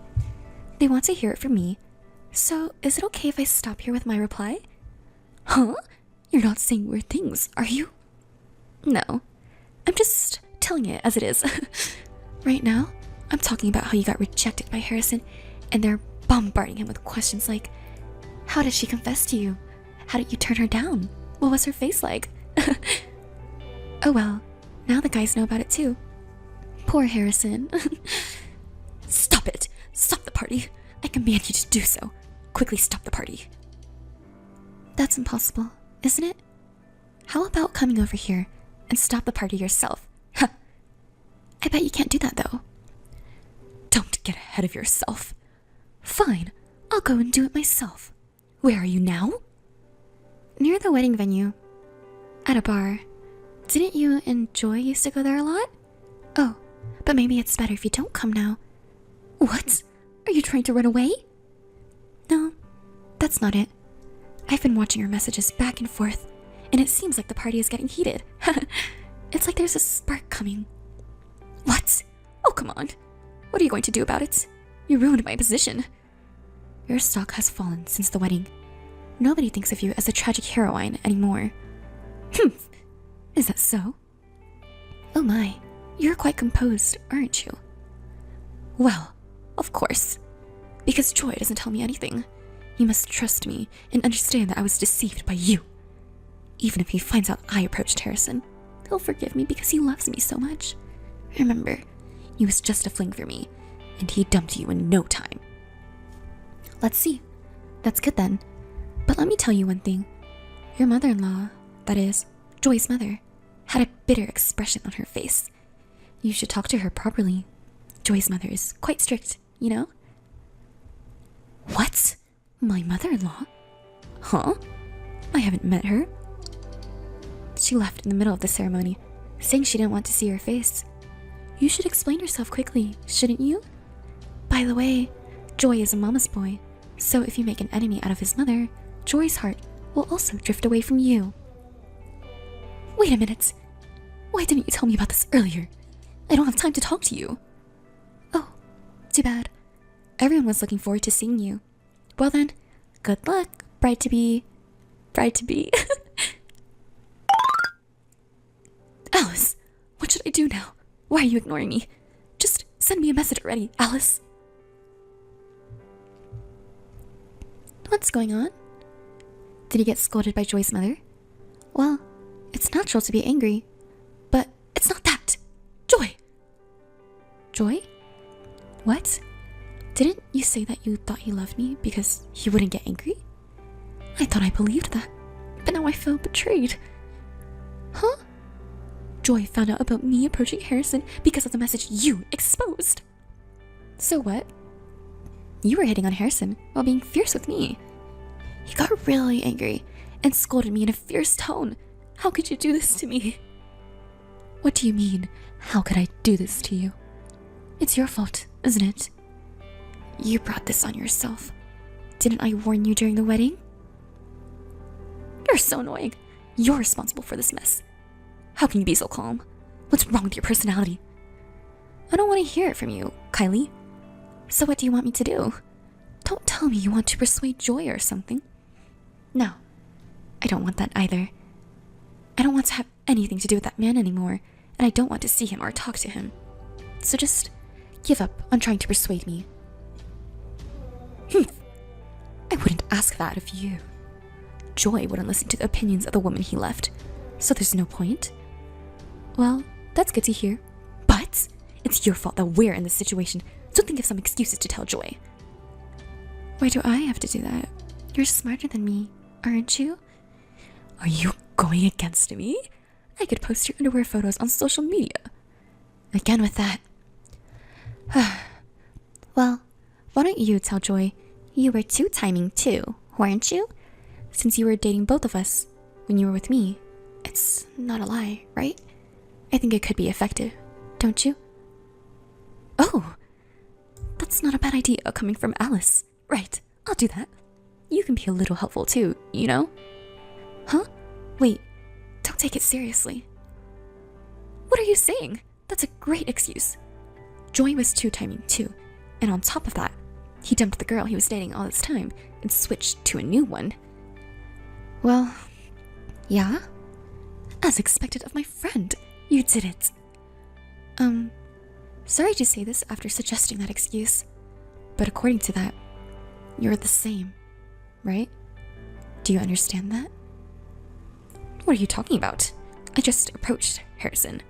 They want to hear it from me. So, is it okay if I stop here with my reply? Huh? You're not saying weird things, are you? No. I'm just telling it as it is. Right now, I'm talking about how you got rejected by Harrison, and they're bombarding him with questions like, how did she confess to you? How did you turn her down? What was her face like? Oh well, now the guys know about it too. Poor Harrison. Stop it! Stop the party! I command you to do so. Quickly stop the party. That's impossible, isn't it? How about coming over here and stop the party yourself? Huh. I bet you can't do that, though. Don't get ahead of yourself. Fine, I'll go and do it myself. Where are you now? Near the wedding venue. At a bar. Didn't you and Joy used to go there a lot? Oh, but maybe it's better if you don't come now. What? Are you trying to run away? No, that's not it. I've been watching your messages back and forth, and it seems like the party is getting heated. It's like there's a spark coming. What? Oh, come on. What are you going to do about it? You ruined my position. Your stock has fallen since the wedding. Nobody thinks of you as a tragic heroine anymore. Is that so? Oh my, you're quite composed, aren't you? Well, of course. Because Joy doesn't tell me anything. You must trust me and understand that I was deceived by you. Even if he finds out I approached Harrison, he'll forgive me because he loves me so much. Remember, he was just a fling for me, and he dumped you in no time. Let's see. That's good then. But let me tell you one thing. Your mother-in-law, that is, Joy's mother, had a bitter expression on her face. You should talk to her properly. Joy's mother is quite strict, you know? What? My mother-in-law? Huh? I haven't met her. She left in the middle of the ceremony, saying she didn't want to see her face. You should explain yourself quickly, shouldn't you? By the way, Joy is a mama's boy, so if you make an enemy out of his mother, Joy's heart will also drift away from you. Wait a minute. Why didn't you tell me about this earlier? I don't have time to talk to you. Oh, too bad. Everyone was looking forward to seeing you. Well then, good luck, bride-to-be. Bride-to-be. Alice, what should I do now? Why are you ignoring me? Just send me a message already, Alice. What's going on? Did he get scolded by Joy's mother? Well, it's natural to be angry, but it's not that. Joy! Joy? What? Didn't you say that you thought he loved me because he wouldn't get angry? I thought I believed that, but now I feel betrayed. Huh? Joy found out about me approaching Harrison because of the message you exposed. So what? You were hitting on Harrison while being fierce with me. He got really angry and scolded me in a fierce tone. How could you do this to me? What do you mean, how could I do this to you? It's your fault, isn't it? You brought this on yourself. Didn't I warn you during the wedding? You're so annoying. You're responsible for this mess. How can you be so calm? What's wrong with your personality? I don't want to hear it from you, Kylie. So what do you want me to do? Don't tell me you want to persuade Joy or something. No, I don't want that either. I don't want to have anything to do with that man anymore, and I don't want to see him or talk to him. So just give up on trying to persuade me. I wouldn't ask that of you. Joy wouldn't listen to the opinions of the woman he left, so there's no point. Well, that's good to hear. But it's your fault that we're in this situation, so think of some excuses to tell Joy. Why do I have to do that? You're smarter than me, aren't you? Are you going against me? I could post your underwear photos on social media. Again with that. Well, why don't you tell Joy you were two-timing too, weren't you? Since you were dating both of us when you were with me. It's not a lie, right? I think it could be effective, don't you? Oh, that's not a bad idea coming from Alice. Right, I'll do that. You can be a little helpful too, you know? Huh? Wait, don't take it seriously. What are you saying? That's a great excuse. Joy was two-timing too, and on top of that, he dumped the girl he was dating all this time and switched to a new one. Well, yeah? As expected of my friend, you did it. Sorry to say this after suggesting that excuse, but according to that, you're the same, right? Do you understand that? What are you talking about? I just approached Harrison.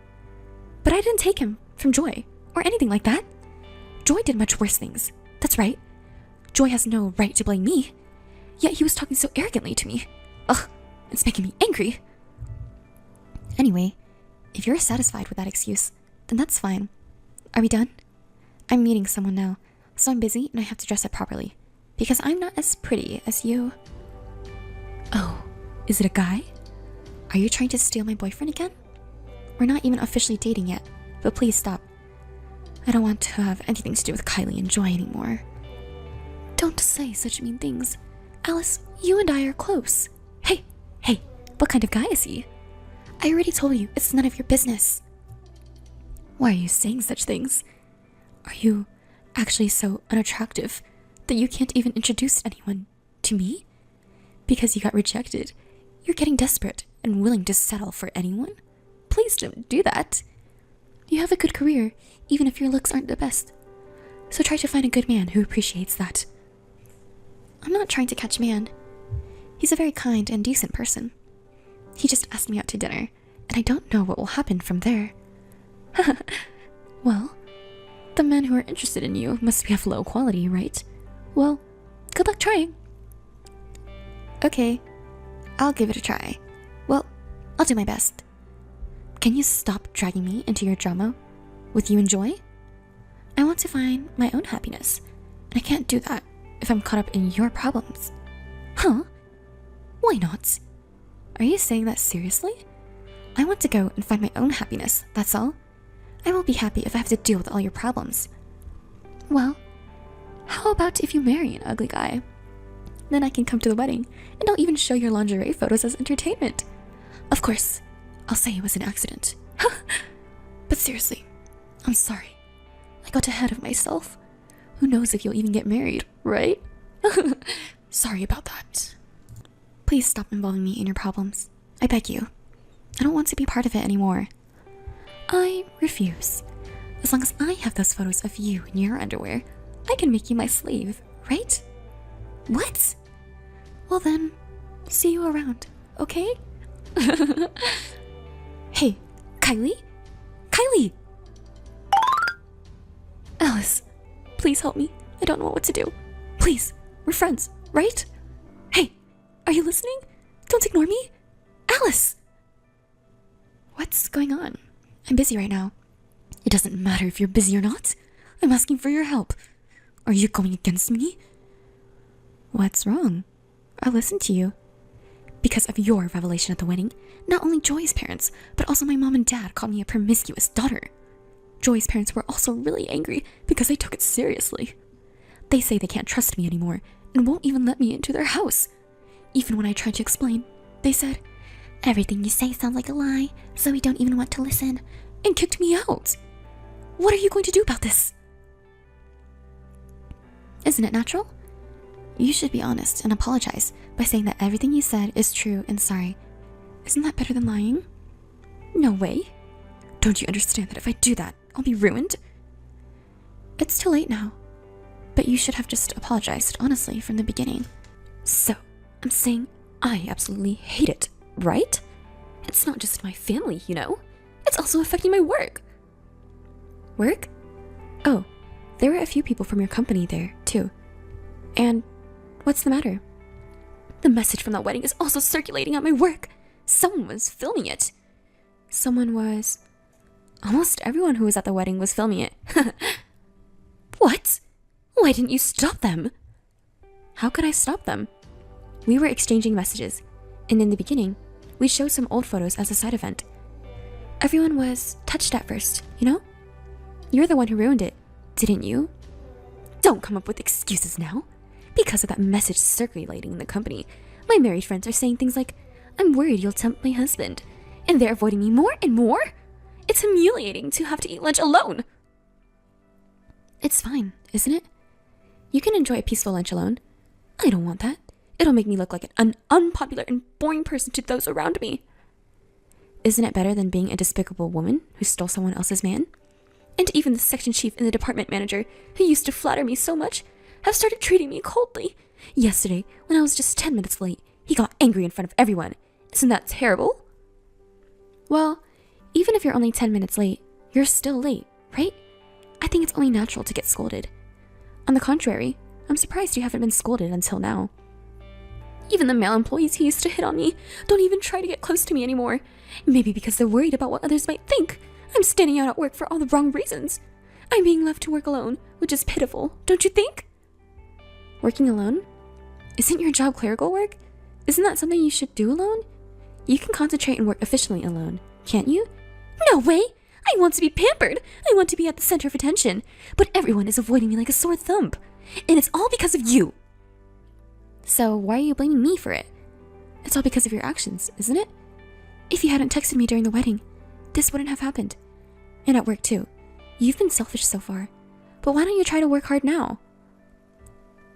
But I didn't take him from Joy or anything like that. Joy did much worse things. That's right. Joy has no right to blame me. Yet he was talking so arrogantly to me. Ugh, it's making me angry. Anyway, if you're satisfied with that excuse, then that's fine. Are we done? I'm meeting someone now, so I'm busy and I have to dress up properly. Because I'm not as pretty as you. Oh, is it a guy? Are you trying to steal my boyfriend again? We're not even officially dating yet, but please stop. I don't want to have anything to do with Kylie and Joy anymore. Don't say such mean things. Alice, you and I are close. Hey, what kind of guy is he? I already told you, it's none of your business. Why are you saying such things? Are you actually so unattractive that you can't even introduce anyone to me? Because you got rejected, you're getting desperate and willing to settle for anyone? Please don't do that. You have a good career, even if your looks aren't the best. So try to find a good man who appreciates that. I'm not trying to catch man. He's a very kind and decent person. He just asked me out to dinner, and I don't know what will happen from there. Well, the men who are interested in you must be of low quality, right? Well, good luck trying. Okay, I'll give it a try. Well, I'll do my best. Can you stop dragging me into your drama with you and Joy? I want to find my own happiness, and I can't do that if I'm caught up in your problems. Huh? Why not? Are you saying that seriously? I want to go and find my own happiness, that's all. I will be happy if I have to deal with all your problems. Well, how about if you marry an ugly guy? Then I can come to the wedding, and I'll even show your lingerie photos as entertainment. Of course, I'll say it was an accident. But seriously, I'm sorry. I got ahead of myself. Who knows if you'll even get married, right? Sorry about that. Please stop involving me in your problems. I beg you. I don't want to be part of it anymore. I refuse. As long as I have those photos of you in your underwear, I can make you my slave, right? What? Well then, see you around, okay? Hey, Kylie? Kylie! Alice, please help me. I don't know what to do. Please, we're friends, right? Hey, are you listening? Don't ignore me. Alice! What's going on? I'm busy right now. It doesn't matter if you're busy or not. I'm asking for your help. Are you going against me? What's wrong? I'll listen to you. Because of your revelation at the wedding, not only Joy's parents, but also my mom and dad called me a promiscuous daughter. Joy's parents were also really angry because I took it seriously. They say they can't trust me anymore and won't even let me into their house. Even when I tried to explain, they said, "Everything you say sounds like a lie, so we don't even want to listen," and kicked me out. What are you going to do about this? Isn't it natural? You should be honest and apologize by saying that everything you said is true and sorry. Isn't that better than lying? No way. Don't you understand that if I do that, I'll be ruined? It's too late now. But you should have just apologized honestly from the beginning. So, I'm saying I absolutely hate it, right? It's not just my family, you know? It's also affecting my work. Work? Oh, there were a few people from your company there, too. And what's the matter? The message from that wedding is also circulating at my work. Someone was filming it. Almost everyone who was at the wedding was filming it. What? Why didn't you stop them? How could I stop them? We were exchanging messages, and in the beginning, we showed some old photos as a side event. Everyone was touched at first, you know? You're the one who ruined it, didn't you? Don't come up with excuses now. Because of that message circulating in the company, my married friends are saying things like, "I'm worried you'll tempt my husband," and they're avoiding me more and more. It's humiliating to have to eat lunch alone. It's fine, isn't it? You can enjoy a peaceful lunch alone. I don't want that. It'll make me look like an unpopular and boring person to those around me. Isn't it better than being a despicable woman who stole someone else's man? And even the section chief and the department manager, who used to flatter me so much, have started treating me coldly. Yesterday, when I was just 10 minutes late, he got angry in front of everyone. Isn't that terrible? Well, even if you're only 10 minutes late, You're still late, right? I think it's only natural to get scolded. On the contrary, I'm surprised you haven't been scolded until now. Even the male employees who used to hit on me don't even try to get close to me anymore. Maybe because they're worried about what others might think. I'm standing out at work for all the wrong reasons. I'm being left to work alone, which is pitiful, don't you think? Working alone? Isn't your job clerical work? Isn't that something you should do alone? You can concentrate and work efficiently alone, can't you? No way! I want to be pampered! I want to be at the center of attention. But everyone is avoiding me like a sore thumb. And it's all because of you! So why are you blaming me for it? It's all because of your actions, isn't it? If you hadn't texted me during the wedding, this wouldn't have happened. And at work too. You've been selfish so far. But why don't you try to work hard now?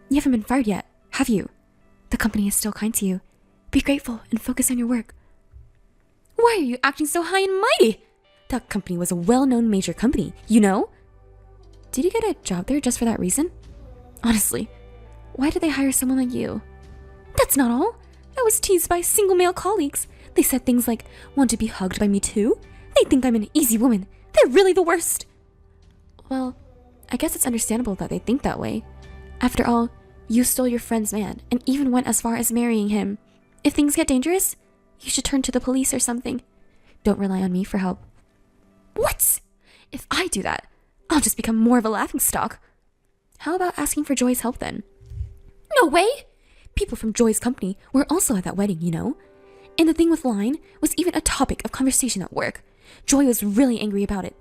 You haven't been fired yet, have you? The company is still kind to you. Be grateful and focus on your work. Why are you acting so high and mighty? That company was a well-known major company, you know? Did you get a job there just for that reason? Honestly, why did they hire someone like you? That's not all. I was teased by single male colleagues. They said things like, want to be hugged by me too? They think I'm an easy woman. They're really the worst. Well, I guess it's understandable that they think that way. After all, you stole your friend's man and even went as far as marrying him. If things get dangerous, you should turn to the police or something. Don't rely on me for help. What? If I do that, I'll just become more of a laughingstock. How about asking for Joy's help then? No way! People from Joy's company were also at that wedding, you know? And the thing with Line was even a topic of conversation at work. Joy was really angry about it.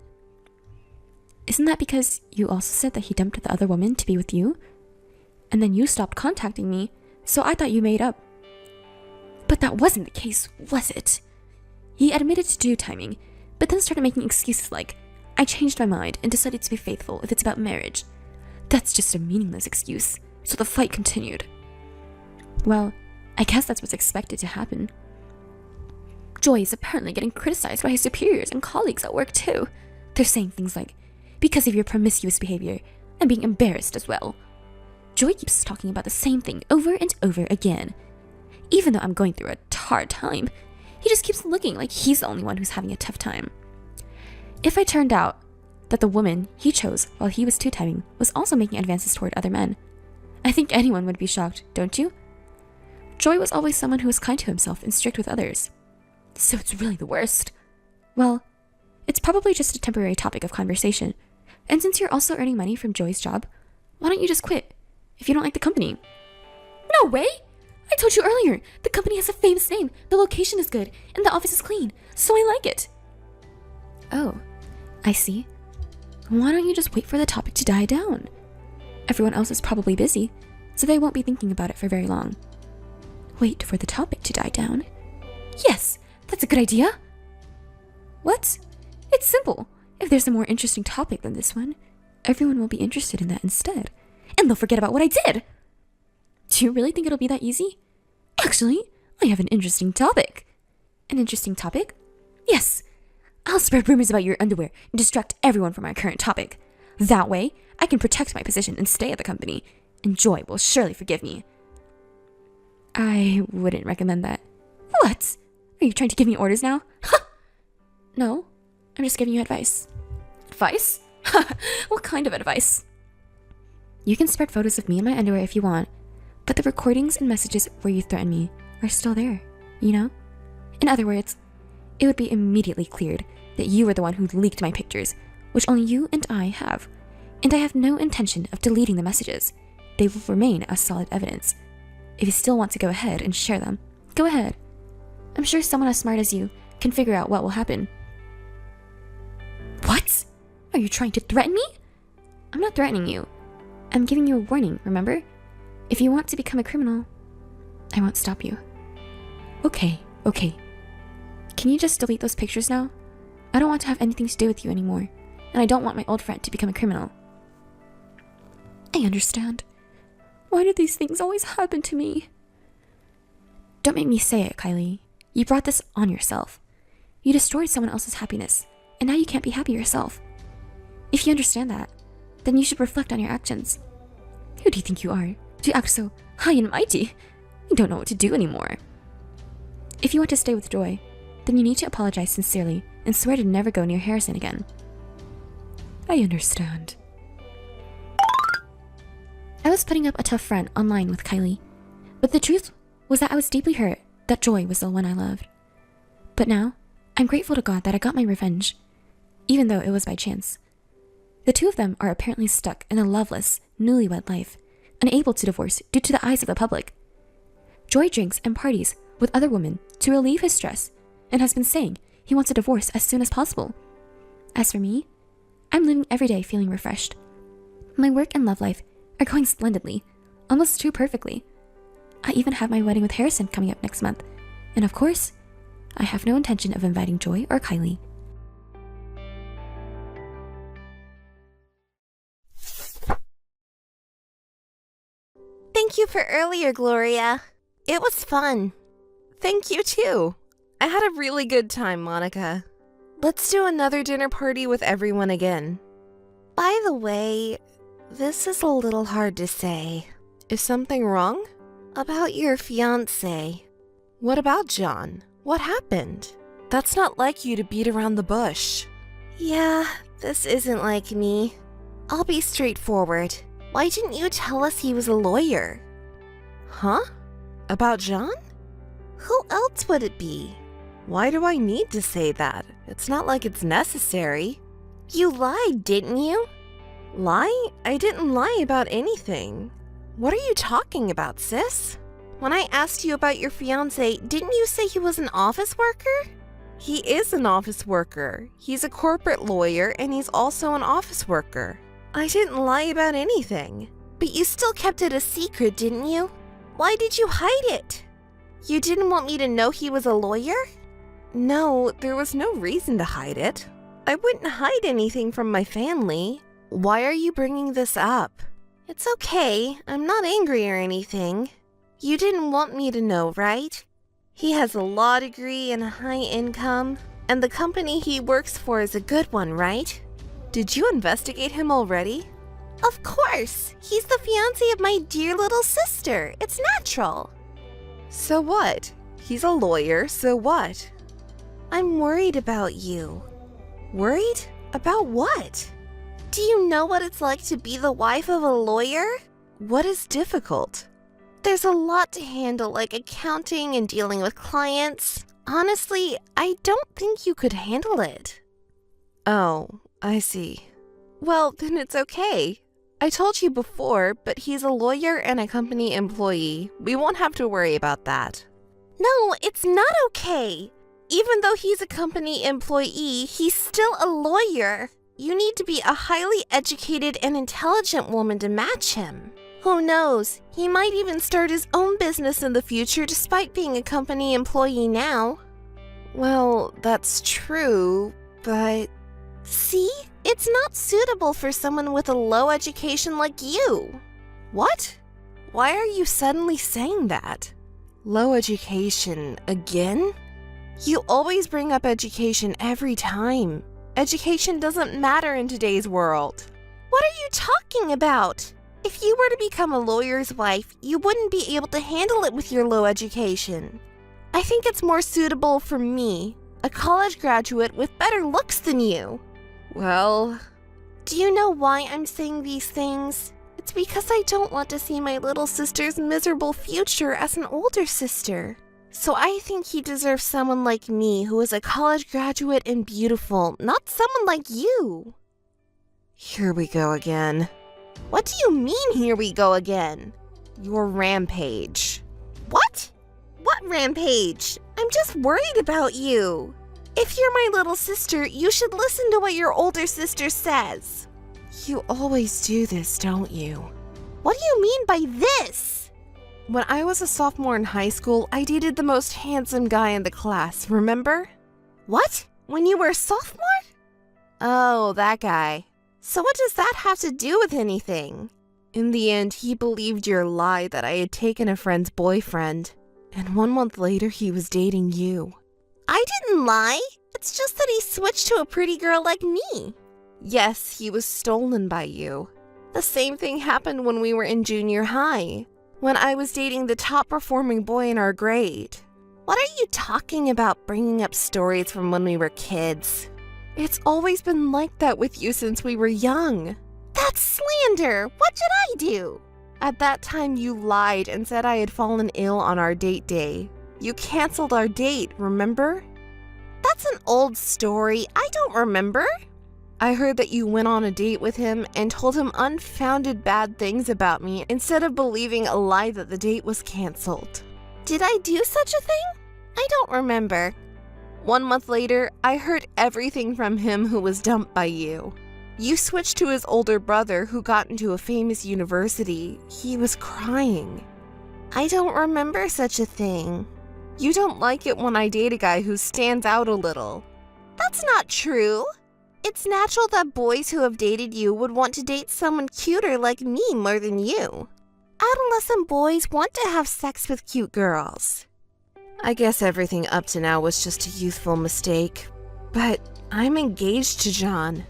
Isn't that because you also said that he dumped the other woman to be with you? And then you stopped contacting me, so I thought you made up. But that wasn't the case, was it? He admitted to do timing, but then started making excuses like, I changed my mind and decided to be faithful if it's about marriage. That's just a meaningless excuse, so the fight continued. Well, I guess that's what's expected to happen. Joy is apparently getting criticized by his superiors and colleagues at work too. They're saying things like, because of your promiscuous behavior, I'm being embarrassed as well. Joy keeps talking about the same thing over and over again. Even though I'm going through a hard time, he just keeps looking like he's the only one who's having a tough time. If it turned out that the woman he chose while he was two-timing was also making advances toward other men, I think anyone would be shocked, don't you? Joy was always someone who was kind to himself and strict with others. So it's really the worst. Well, it's probably just a temporary topic of conversation. And since you're also earning money from Joy's job, why don't you just quit if you don't like the company? No way! I told you earlier, the company has a famous name, the location is good, and the office is clean, so I like it. Oh, I see. Why don't you just wait for the topic to die down? Everyone else is probably busy, so they won't be thinking about it for very long. Wait for the topic to die down? Yes, that's a good idea. What? It's simple. If there's a more interesting topic than this one, everyone will be interested in that instead, and they'll forget about what I did. Do you really think it'll be that easy? Actually, I have an interesting topic. An interesting topic? Yes. I'll spread rumors about your underwear and distract everyone from our current topic. That way, I can protect my position and stay at the company, and Joy will surely forgive me. I wouldn't recommend that. What? Are you trying to give me orders now? No, I'm just giving you advice. Advice? What kind of advice? You can spread photos of me in my underwear if you want, but the recordings and messages where you threaten me are still there, you know? In other words, it would be immediately cleared that you were the one who leaked my pictures, which only you and I have. And I have no intention of deleting the messages. They will remain as solid evidence. If you still want to go ahead and share them, go ahead. I'm sure someone as smart as you can figure out what will happen. What? Are you trying to threaten me? I'm not threatening you. I'm giving you a warning, remember? If you want to become a criminal, I won't stop you. Okay. Can you just delete those pictures now? I don't want to have anything to do with you anymore, and I don't want my old friend to become a criminal. I understand. Why do these things always happen to me? Don't make me say it, Kylie. You brought this on yourself. You destroyed someone else's happiness, and now you can't be happy yourself. If you understand that, then you should reflect on your actions. Who do you think you are to act so high and mighty? You don't know what to do anymore. If you want to stay with Joy, then you need to apologize sincerely and swear to never go near Harrison again. I understand. I was putting up a tough front online with Kylie, but the truth was that I was deeply hurt that Joy was the one I loved. But now, I'm grateful to God that I got my revenge, even though it was by chance. The two of them are apparently stuck in a loveless, newlywed life, unable to divorce due to the eyes of the public. Joy drinks and parties with other women to relieve his stress and has been saying he wants a divorce as soon as possible. As for me, I'm living every day feeling refreshed. My work and love life are going splendidly, almost too perfectly. I even have my wedding with Harrison coming up next month, and of course, I have no intention of inviting Joy or Kylie.
Thank you for earlier, Gloria. It was fun.
Thank you too. I had a really good time, Monica. Let's do another dinner party with everyone again.
By the way, this is a little hard to say.
Is something wrong?
About your fiancé.
What about John? What happened? That's not like you to beat around the bush.
Yeah, this isn't like me. I'll be straightforward. Why didn't you tell us he was a lawyer?
Huh? About John?
Who else would it be?
Why do I need to say that? It's not like it's necessary.
You lied, didn't you?
Lie? I didn't lie about anything. What are you talking about, sis?
When I asked you about your fiancé, didn't you say he was an office worker?
He is an office worker. He's a corporate lawyer and he's also an office worker. I didn't lie about anything.
But you still kept it a secret, didn't you? Why did you hide it? You didn't want me to know he was a lawyer?
No, there was no reason to hide it. I wouldn't hide anything from my family. Why are you bringing this up?
It's okay. I'm not angry or anything. You didn't want me to know, right? He has a law degree and a high income, and the company he works for is a good one, right?
Did you investigate him already?
Of course! He's the fiancé of my dear little sister. It's natural.
So what? He's a lawyer, so what?
I'm worried about you.
Worried? About what?
Do you know what it's like to be the wife of a lawyer?
What is difficult?
There's a lot to handle, like accounting and dealing with clients. Honestly, I don't think you could handle it.
Oh, I see. Well, then it's okay. I told you before, but he's a lawyer and a company employee. We won't have to worry about that.
No, it's not okay. Even though he's a company employee, he's still a lawyer. You need to be a highly educated and intelligent woman to match him. Who knows? He might even start his own business in the future despite being a company employee now.
Well, that's true, but...
See? It's not suitable for someone with a low education like you.
What? Why are you suddenly saying that? Low education again? You always bring up education every time. Education doesn't matter in today's world.
What are you talking about? If you were to become a lawyer's wife, you wouldn't be able to handle it with your low education. I think it's more suitable for me, a college graduate with better looks than you.
Well...
Do you know why I'm saying these things? It's because I don't want to see my little sister's miserable future as an older sister. So I think he deserves someone like me who is a college graduate and beautiful, not someone like you.
Here we go again.
What do you mean, here we go again?
Your rampage.
What? What rampage? I'm just worried about you. If you're my little sister, you should listen to what your older sister says.
You always do this, don't you?
What do you mean by this?
When I was a sophomore in high school, I dated the most handsome guy in the class, remember?
What? When you were a sophomore?
Oh, that guy.
So what does that have to do with anything?
In the end, he believed your lie that I had taken a friend's boyfriend. And 1 month later, he was dating you.
I didn't lie. It's just that he switched to a pretty girl like me.
Yes, he was stolen by you. The same thing happened when we were in junior high, when I was dating the top performing boy in our grade.
What are you talking about, bringing up stories from when we were kids?
It's always been like that with you since we were young.
That's slander! What did I do?
At that time, you lied and said I had fallen ill on our date day. You canceled our date, remember?
That's an old story. I don't remember.
I heard that you went on a date with him and told him unfounded bad things about me instead of believing a lie that the date was canceled.
Did I do such a thing? I don't remember.
1 month later, I heard everything from him who was dumped by you. You switched to his older brother who got into a famous university. He was crying.
I don't remember such a thing.
You don't like it when I date a guy who stands out a little.
That's not true. It's natural that boys who have dated you would want to date someone cuter like me more than you. Adolescent boys want to have sex with cute girls.
I guess everything up to now was just a youthful mistake. But I'm engaged to John.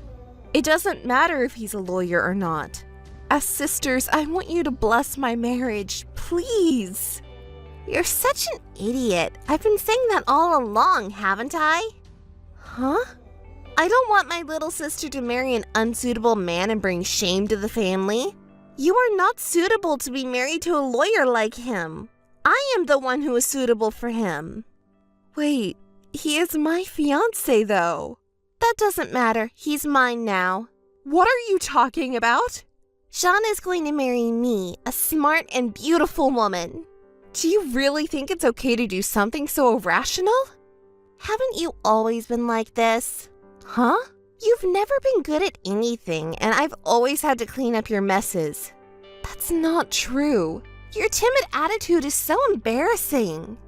It doesn't matter if he's a lawyer or not. As sisters, I want you to bless my marriage, please.
You're such an idiot. I've been saying that all along, haven't I?
Huh?
I don't want my little sister to marry an unsuitable man and bring shame to the family. You are not suitable to be married to a lawyer like him. I am the one who is suitable for him.
Wait, he is my fiancé though.
That doesn't matter. He's mine now.
What are you talking about?
Jean is going to marry me, a smart and beautiful woman.
Do you really think it's okay to do something so irrational?
Haven't you always been like this?
Huh?
You've never been good at anything, and I've always had to clean up your messes.
That's not true.
Your timid attitude is so embarrassing.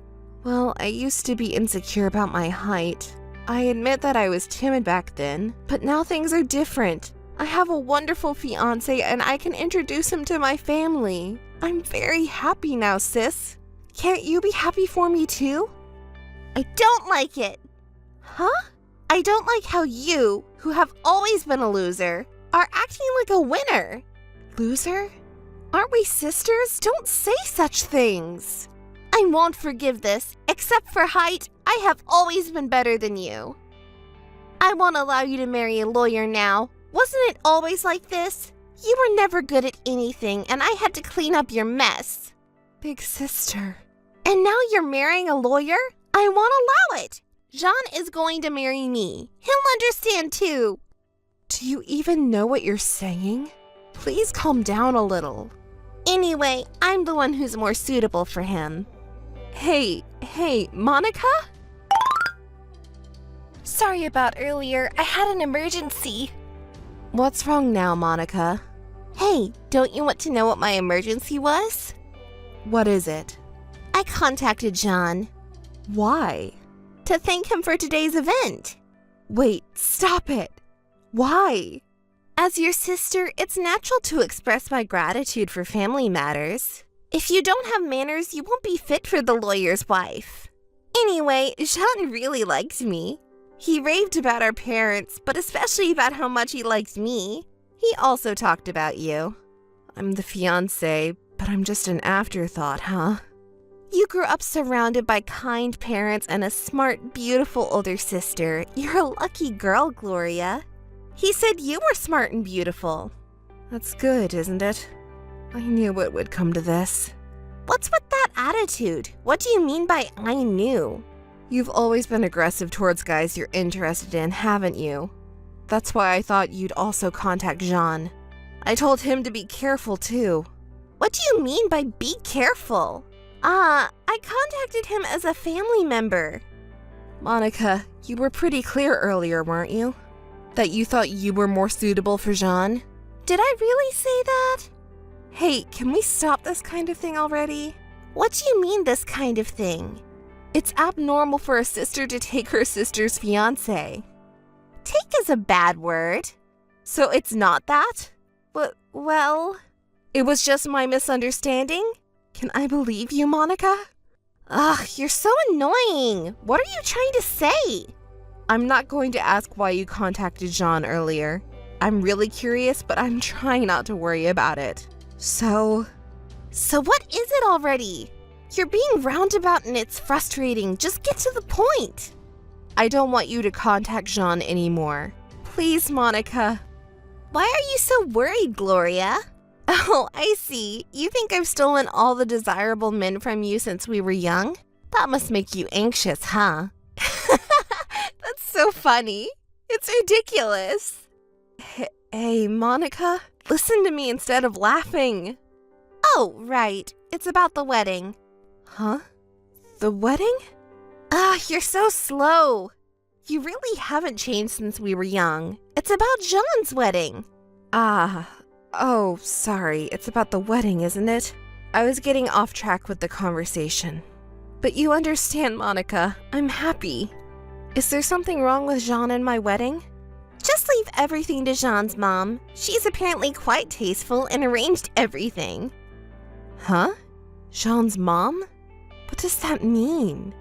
Well, I used to be insecure about my height. I admit that I was timid back then, but now things are different. I have a wonderful fiancé and I can introduce him to my family. I'm very happy now, sis. Can't you be happy for me too?
I don't like it.
Huh?
I don't like how you, who have always been a loser, are acting like a winner.
Loser? Aren't we sisters? Don't say such things.
I won't forgive this. Except for height, I have always been better than you. I won't allow you to marry a lawyer now. Wasn't it always like this? You were never good at anything, and I had to clean up your mess.
Big sister.
And now you're marrying a lawyer? I won't allow it. Jean is going to marry me. He'll understand too.
Do you even know what you're saying? Please calm down a little.
Anyway, I'm the one who's more suitable for him.
Hey, Monica?
Sorry about earlier. I had an emergency.
What's wrong now, Monica?
Hey, don't you want to know what my emergency was?
What is it?
I contacted Jean.
Why?
To thank him for today's event.
Wait, stop it. Why?
As your sister, it's natural to express my gratitude for family matters. If you don't have manners, you won't be fit for the lawyer's wife. Anyway, Jean really liked me. He raved about our parents, but especially about how much he liked me. He also talked about you.
I'm the fiancé, but I'm just an afterthought, huh?
You grew up surrounded by kind parents and a smart, beautiful older sister. You're a lucky girl, Gloria. He said you were smart and beautiful.
That's good, isn't it? I knew it would come to this.
What's with that attitude? What do you mean by I knew?
You've always been aggressive towards guys you're interested in, haven't you? That's why I thought you'd also contact Jean. I told him to be careful too.
What do you mean by be careful? I contacted him as a family member.
Monica, you were pretty clear earlier, weren't you? That you thought you were more suitable for Jean?
Did I really say that?
Hey, can we stop this kind of thing already?
What do you mean, this kind of thing?
It's abnormal for a sister to take her sister's fiancé.
Take is a bad word.
So it's not that?
Well...
It was just my misunderstanding? Can I believe you, Monica?
Ugh, you're so annoying. What are you trying to say?
I'm not going to ask why you contacted Jean earlier. I'm really curious, but I'm trying not to worry about it. So
what is it already? You're being roundabout and it's frustrating. Just get to the point.
I don't want you to contact Jean anymore. Please, Monica.
Why are you so worried, Gloria? Oh, I see. You think I've stolen all the desirable men from you since we were young? That must make you anxious, huh? That's so funny. It's ridiculous.
Hey, Monica, listen to me instead of laughing.
Oh, right. It's about the wedding.
Huh? The wedding?
You're so slow. You really haven't changed since we were young. It's about Jean's wedding.
Oh, sorry. It's about the wedding, isn't it? I was getting off track with the conversation. But you understand, Monica. I'm happy. Is there something wrong with Jean and my wedding?
Just leave everything to Jean's mom. She's apparently quite tasteful and arranged everything.
Huh? Jean's mom? What does that mean?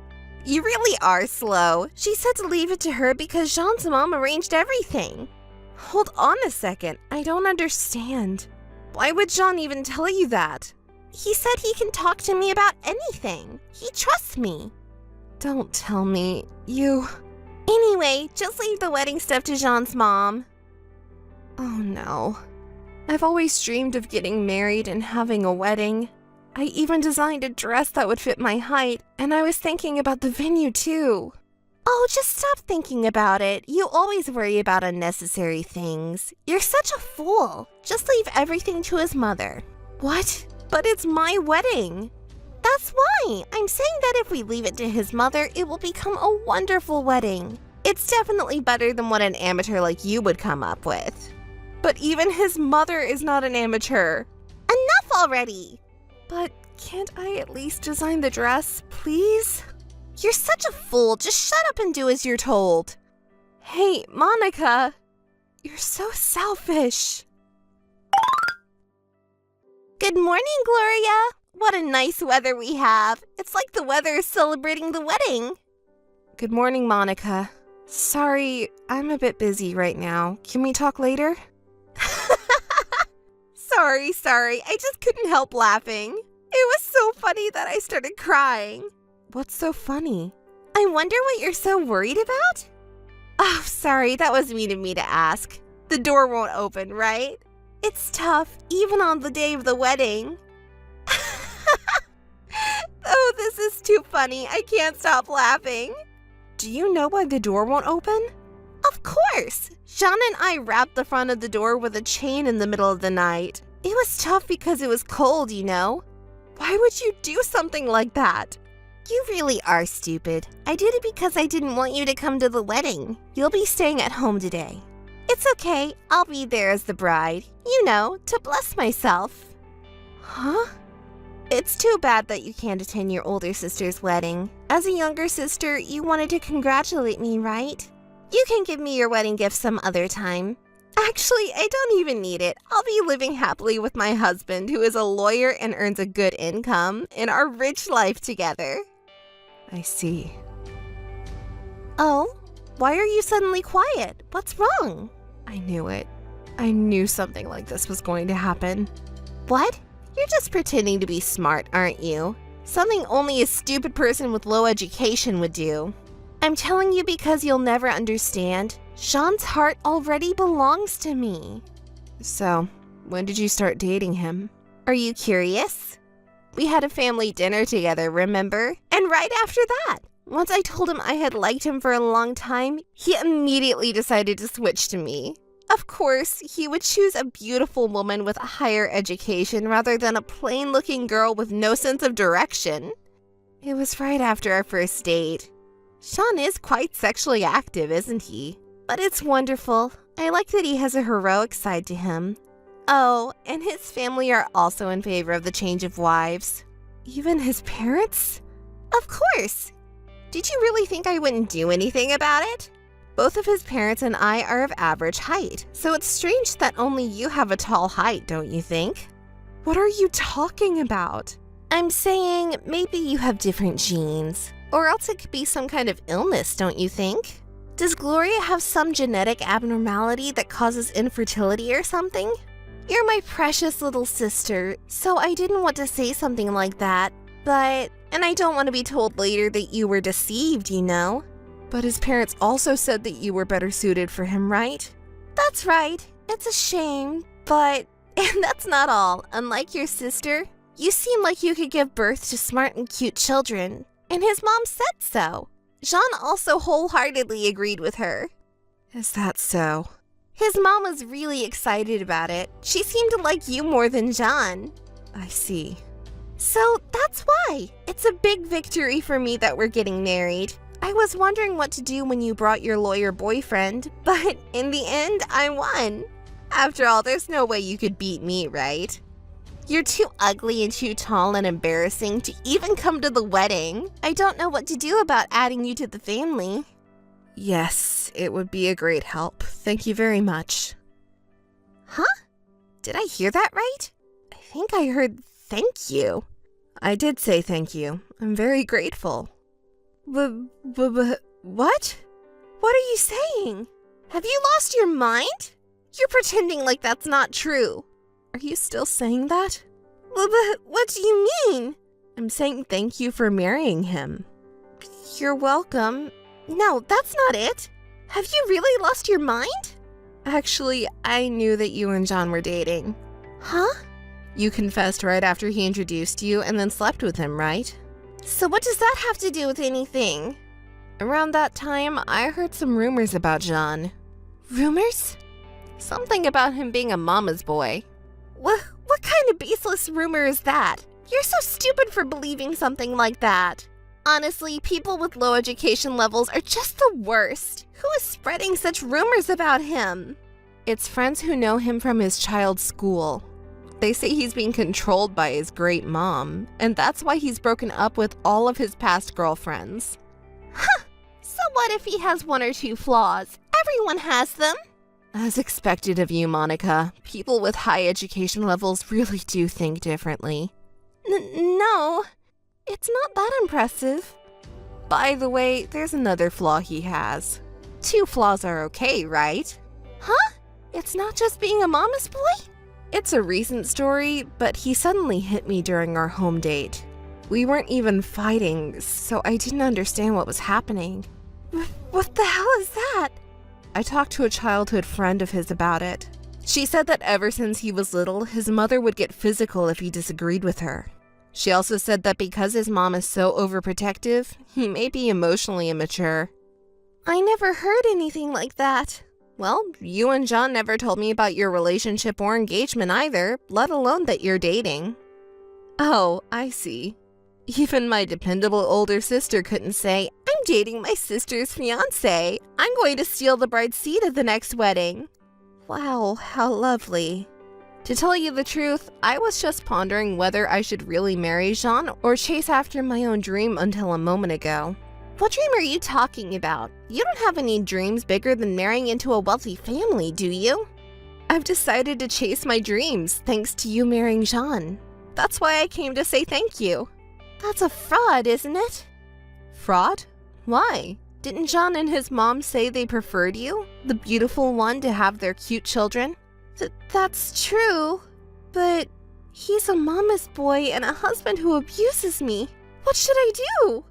You really are slow. She said to leave it to her because Jean's mom arranged everything.
Hold on a second. I don't understand. Why would Jean even tell you that?
He said he can talk to me about anything. He trusts me.
Don't tell me. You...
Anyway, just leave the wedding stuff to Jean's mom.
Oh no. I've always dreamed of getting married and having a wedding. I even designed a dress that would fit my height, and I was thinking about the venue too.
Oh, just stop thinking about it. You always worry about unnecessary things. You're such a fool. Just leave everything to his mother.
What?
But it's my wedding. That's why. I'm saying that if we leave it to his mother, it will become a wonderful wedding. It's definitely better than what an amateur like you would come up with.
But even his mother is not an amateur.
Enough already.
But can't I at least design the dress, please?
You're such a fool. Just shut up and do as you're told.
Hey, Monica. You're so selfish.
Good morning, Gloria. What a nice weather we have. It's like the weather is celebrating the wedding.
Good morning, Monica. Sorry, I'm a bit busy right now. Can we talk later?
Sorry. I just couldn't help laughing. It was so funny that I started crying.
What's so funny?
I wonder what you're so worried about? Oh, sorry, that was mean of me to ask. The door won't open, right? It's tough, even on the day of the wedding. Oh, this is too funny. I can't stop laughing.
Do you know why the door won't open?
Of course. Jean and I wrapped the front of the door with a chain in the middle of the night. It was tough because it was cold, you know.
Why would you do something like that?
You really are stupid. I did it because I didn't want you to come to the wedding. You'll be staying at home today. It's okay. I'll be there as the bride. You know, to bless myself.
Huh?
It's too bad that you can't attend your older sister's wedding. As a younger sister, you wanted to congratulate me, right? You can give me your wedding gift some other time. Actually, I don't even need it. I'll be living happily with my husband, who is a lawyer and earns a good income, in our rich life together.
I see.
Oh, why are you suddenly quiet? What's wrong?
I knew it. I knew something like this was going to happen.
What? You're just pretending to be smart, aren't you? Something only a stupid person with low education would do. I'm telling you because you'll never understand. Jean's heart already belongs to me.
So, when did you start dating him?
Are you curious? We had a family dinner together, remember? And right after that, once I told him I had liked him for a long time, he immediately decided to switch to me. Of course, he would choose a beautiful woman with a higher education rather than a plain-looking girl with no sense of direction. It was right after our first date. Jean is quite sexually active, isn't he? But it's wonderful. I like that he has a heroic side to him. Oh, and his family are also in favor of the change of wives.
Even his parents?
Of course. Did you really think I wouldn't do anything about it? Both of his parents and I are of average height, so it's strange that only you have a tall height, don't you think?
What are you talking about?
I'm saying maybe you have different genes, or else it could be some kind of illness, don't you think? Does Gloria have some genetic abnormality that causes infertility or something? You're my precious little sister, so I didn't want to say something like that, and I don't want to be told later that you were deceived, you know?
But his parents also said that you were better suited for him, right?
That's right. It's a shame, but and that's not all. Unlike your sister, you seem like you could give birth to smart and cute children, and his mom said so. Jean also wholeheartedly agreed with her.
Is that so?
His mom was really excited about it. She seemed to like you more than Jean.
I see.
So that's why. It's a big victory for me that we're getting married. I was wondering what to do when you brought your lawyer boyfriend, but in the end, I won. After all, there's no way you could beat me, right? You're too ugly and too tall and embarrassing to even come to the wedding. I don't know what to do about adding you to the family.
Yes, it would be a great help. Thank you very much.
Huh? Did I hear that right? I think I heard thank you.
I did say thank you. I'm very grateful. What?
What are you saying? Have you lost your mind? You're pretending like that's not true.
Are you still saying that?
What do you mean?
I'm saying thank you for marrying him.
You're welcome. No, that's not it. Have you really lost your mind?
Actually, I knew that you and John were dating.
Huh?
You confessed right after he introduced you and then slept with him, right?
So what does that have to do with anything?
Around that time, I heard some rumors about John.
Rumors?
Something about him being a mama's boy.
What kind of baseless rumor is that? You're so stupid for believing something like that. Honestly, people with low education levels are just the worst. Who is spreading such rumors about him?
It's friends who know him from his child's school. They say he's being controlled by his great mom, and that's why he's broken up with all of his past girlfriends.
Huh! So what if he has one or two flaws? Everyone has them.
As expected of you, Monica, people with high education levels really do think differently.
No, it's not that impressive.
By the way, there's another flaw he has. 2 flaws are okay, right?
Huh? It's not just being a mama's boy?
It's a recent story, but he suddenly hit me during our home date. We weren't even fighting, so I didn't understand what was happening.
What the hell is that?
I talked to a childhood friend of his about it. She said that ever since he was little, his mother would get physical if he disagreed with her. She also said that because his mom is so overprotective, he may be emotionally immature.
I never heard anything like that.
Well, you and John never told me about your relationship or engagement either, let alone that you're dating. Oh, I see. Even my dependable older sister couldn't say, I'm dating my sister's fiancé. I'm going to steal the bride's seat at the next wedding. Wow, how lovely. To tell you the truth, I was just pondering whether I should really marry Jean or chase after my own dream until a moment ago.
What dream are you talking about? You don't have any dreams bigger than marrying into a wealthy family, do you?
I've decided to chase my dreams thanks to you marrying Jean. That's why I came to say thank you.
That's a fraud, isn't it?
Fraud? Why? Didn't Jean and his mom say they preferred you, the beautiful one, to have their cute children?
That's true, but he's a mama's boy and a husband who abuses me. What should I do?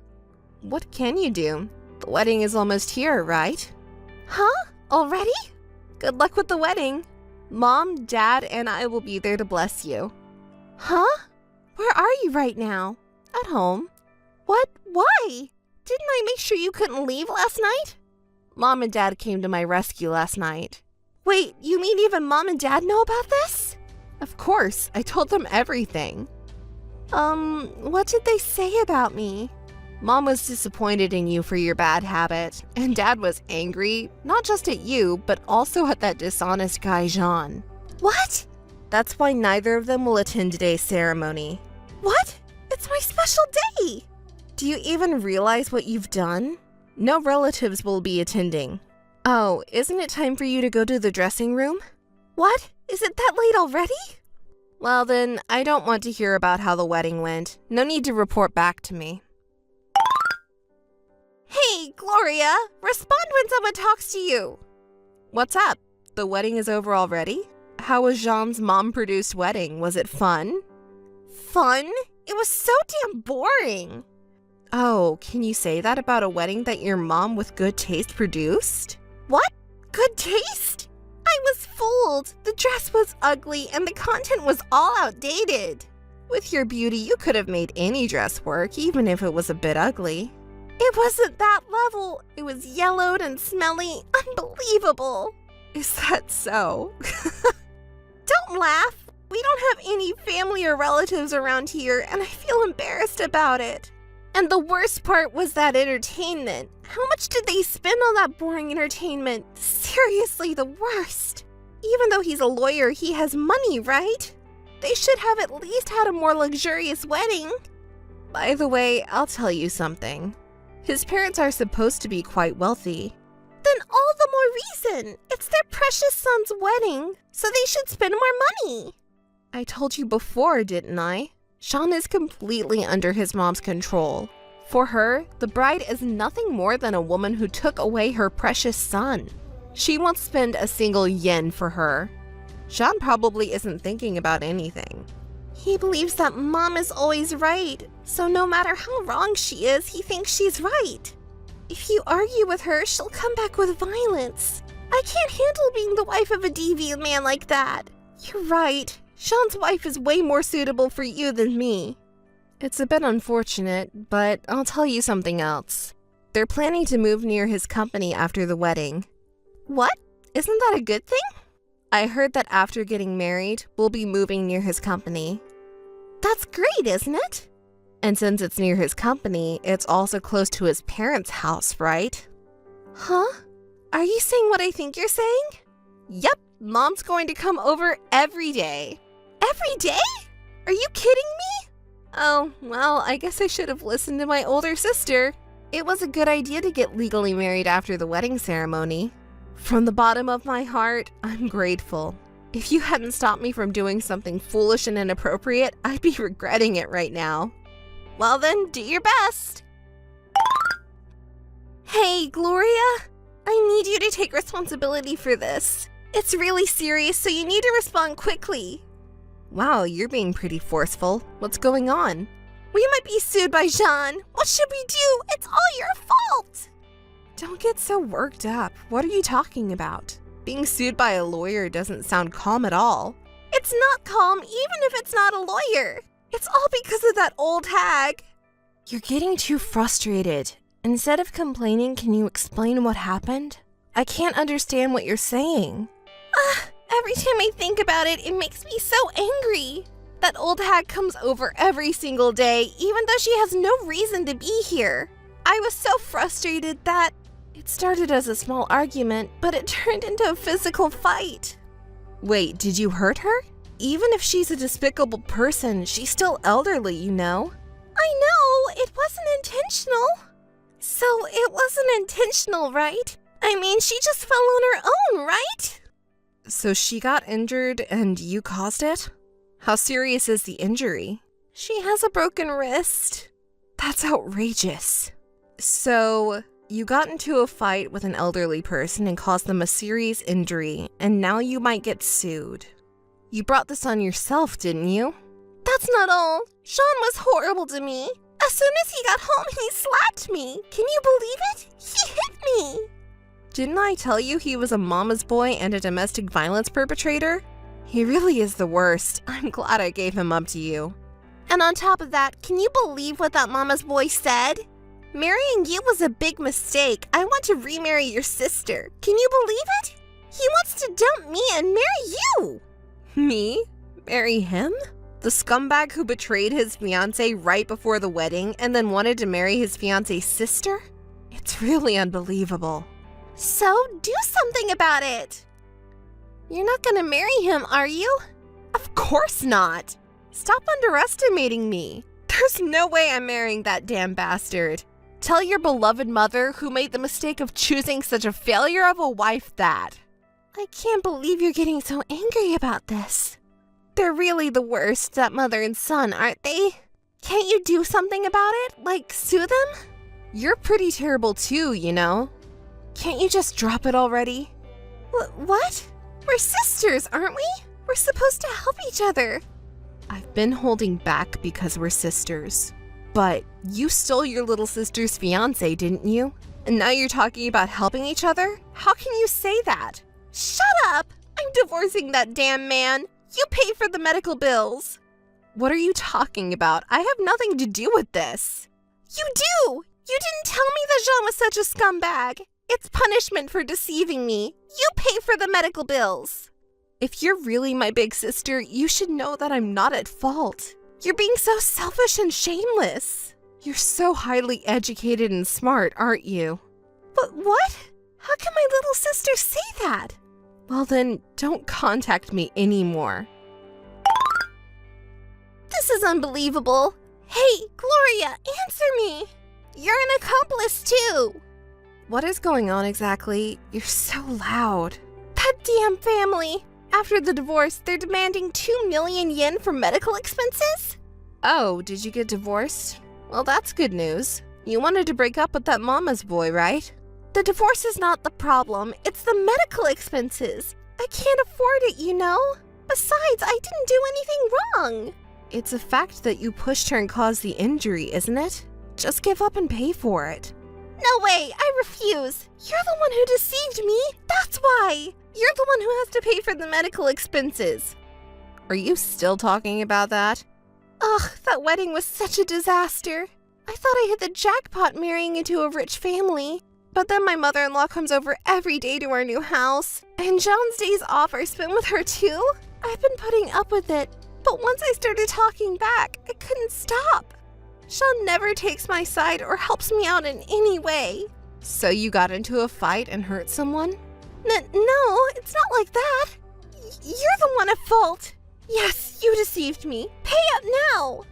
What can you do? The wedding is almost here, right?
Huh? Already?
Good luck with the wedding. Mom, Dad, and I will be there to bless you.
Huh? Where are you right now?
At home.
What? Why? Didn't I make sure you couldn't leave last night?
Mom and Dad came to my rescue last night.
Wait, you mean even Mom and Dad know about this?
Of course, I told them everything.
What did they say about me?
Mom was disappointed in you for your bad habit, and Dad was angry, not just at you, but also at that dishonest guy, Jean.
What?
That's why neither of them will attend today's ceremony.
What? It's my special day!
Do you even realize what you've done? No relatives will be attending. Oh, isn't it time for you to go to the dressing room?
What? Is it that late already?
Well then, I don't want to hear about how the wedding went. No need to report back to me.
Hey, Gloria! Respond when someone talks to you!
What's up? The wedding is over already? How was Jean's mom-produced wedding? Was it fun?
Fun? It was so damn boring.
Oh, can you say that about a wedding that your mom with good taste produced? What? Good taste? I was fooled. The dress was ugly and the content was all outdated. With your beauty, you could have made any dress work, even if it was a bit ugly. It wasn't that level. It was yellowed and smelly. Unbelievable. Is that so? Don't laugh. We don't have any family or relatives around here, and I feel embarrassed about it. And the worst part was that entertainment. How much did they spend on that boring entertainment? Seriously, the worst. Even though he's a lawyer, he has money, right? They should have at least had a more luxurious wedding. By the way, I'll tell you something. His parents are supposed to be quite wealthy. Then all the more reason. It's their precious son's wedding, so they should spend more money. I told you before, didn't I? Sean is completely under his mom's control. For her, the bride is nothing more than a woman who took away her precious son. She won't spend a single yen for her. Sean probably isn't thinking about anything. He believes that mom is always right, so no matter how wrong she is, he thinks she's right. If you argue with her, she'll come back with violence. I can't handle being the wife of a deviant man like that. You're right. Sean's wife is way more suitable for you than me. It's a bit unfortunate, but I'll tell you something else. They're planning to move near his company after the wedding. What? Isn't that a good thing? I heard that after getting married, we'll be moving near his company. That's great, isn't it? And since it's near his company, it's also close to his parents' house, right? Huh? Are you saying what I think you're saying? Yep, Mom's going to come over every day. Every day? Are you kidding me? Oh, well, I guess I should have listened to my older sister. It was a good idea to get legally married after the wedding ceremony. From the bottom of my heart, I'm grateful. If you hadn't stopped me from doing something foolish and inappropriate, I'd be regretting it right now. Well then, do your best. Hey, Gloria. I need you to take responsibility for this. It's really serious, so you need to respond quickly. Wow, you're being pretty forceful. What's going on? We might be sued by Jean. What should we do? It's all your fault. Don't get so worked up. What are you talking about? Being sued by a lawyer doesn't sound calm at all. It's not calm, even if it's not a lawyer. It's all because of that old hag. You're getting too frustrated. Instead of complaining, can you explain what happened? I can't understand what you're saying. Every time I think about it, it makes me so angry. That old hag comes over every single day, even though she has no reason to be here. I was so frustrated that it started as a small argument, but it turned into a physical fight. Wait, did you hurt her? Even if she's a despicable person, she's still elderly, you know? I know, it wasn't intentional. So it wasn't intentional, right? I mean, she just fell on her own, right? So she got injured and you caused it? How serious is the injury? She has a broken wrist. That's outrageous. So you got into a fight with an elderly person and caused them a serious injury, and now you might get sued. You brought this on yourself, didn't you? That's not all. Sean was horrible to me. As soon as he got home, he slapped me. Can you believe it? He hit me. Didn't I tell you he was a mama's boy and a domestic violence perpetrator? He really is the worst. I'm glad I gave him up to you. And on top of that, can you believe what that mama's boy said? Marrying you was a big mistake. I want to remarry your sister. Can you believe it? He wants to dump me and marry you. Me? Marry him? The scumbag who betrayed his fiancée right before the wedding and then wanted to marry his fiancée's sister? It's really unbelievable. So, do something about it. You're not gonna marry him, are you? Of course not. Stop underestimating me. There's no way I'm marrying that damn bastard. Tell your beloved mother who made the mistake of choosing such a failure of a wife that. I can't believe you're getting so angry about this. They're really the worst, that mother and son, aren't they? Can't you do something about it? Like, sue them? You're pretty terrible too, you know. Can't you just drop it already? What? We're sisters, aren't we? We're supposed to help each other. I've been holding back because we're sisters. But you stole your little sister's fiancé, didn't you? And now you're talking about helping each other? How can you say that?
Shut up! I'm divorcing that damn man. You pay for the medical bills.
What are you talking about? I have nothing to do with this.
You do! You didn't tell me that Jean was such a scumbag. It's punishment for deceiving me. You pay for the medical bills.
If you're really my big sister, you should know that I'm not at fault. You're being so selfish and shameless. You're so highly educated and smart, aren't you?
But what? How can my little sister say that?
Well then, don't contact me anymore.
This is unbelievable. Hey, Gloria, answer me. You're an accomplice too.
What is going on exactly? You're so loud.
That damn family. After the divorce, they're demanding 2 million yen for medical expenses?
Oh, did you get divorced? Well, that's good news. You wanted to break up with that mama's boy, right?
The divorce is not the problem. It's the medical expenses. I can't afford it, you know? Besides, I didn't do anything wrong.
It's a fact that you pushed her and caused the injury, isn't it? Just give up and pay for it.
No way, I refuse. You're the one who deceived me. That's why. You're the one who has to pay for the medical expenses.
Are you still talking about that?
Ugh, that wedding was such a disaster. I thought I hit the jackpot marrying into a rich family. But then my mother-in-law comes over every day to our new house. And Joan's days off are spent with her too. I've been putting up with it. But once I started talking back, I couldn't stop. Sean never takes my side or helps me out in any way.
So you got into a fight and hurt someone?
No, it's not like that. You're the one at fault. Yes, you deceived me. Pay up now.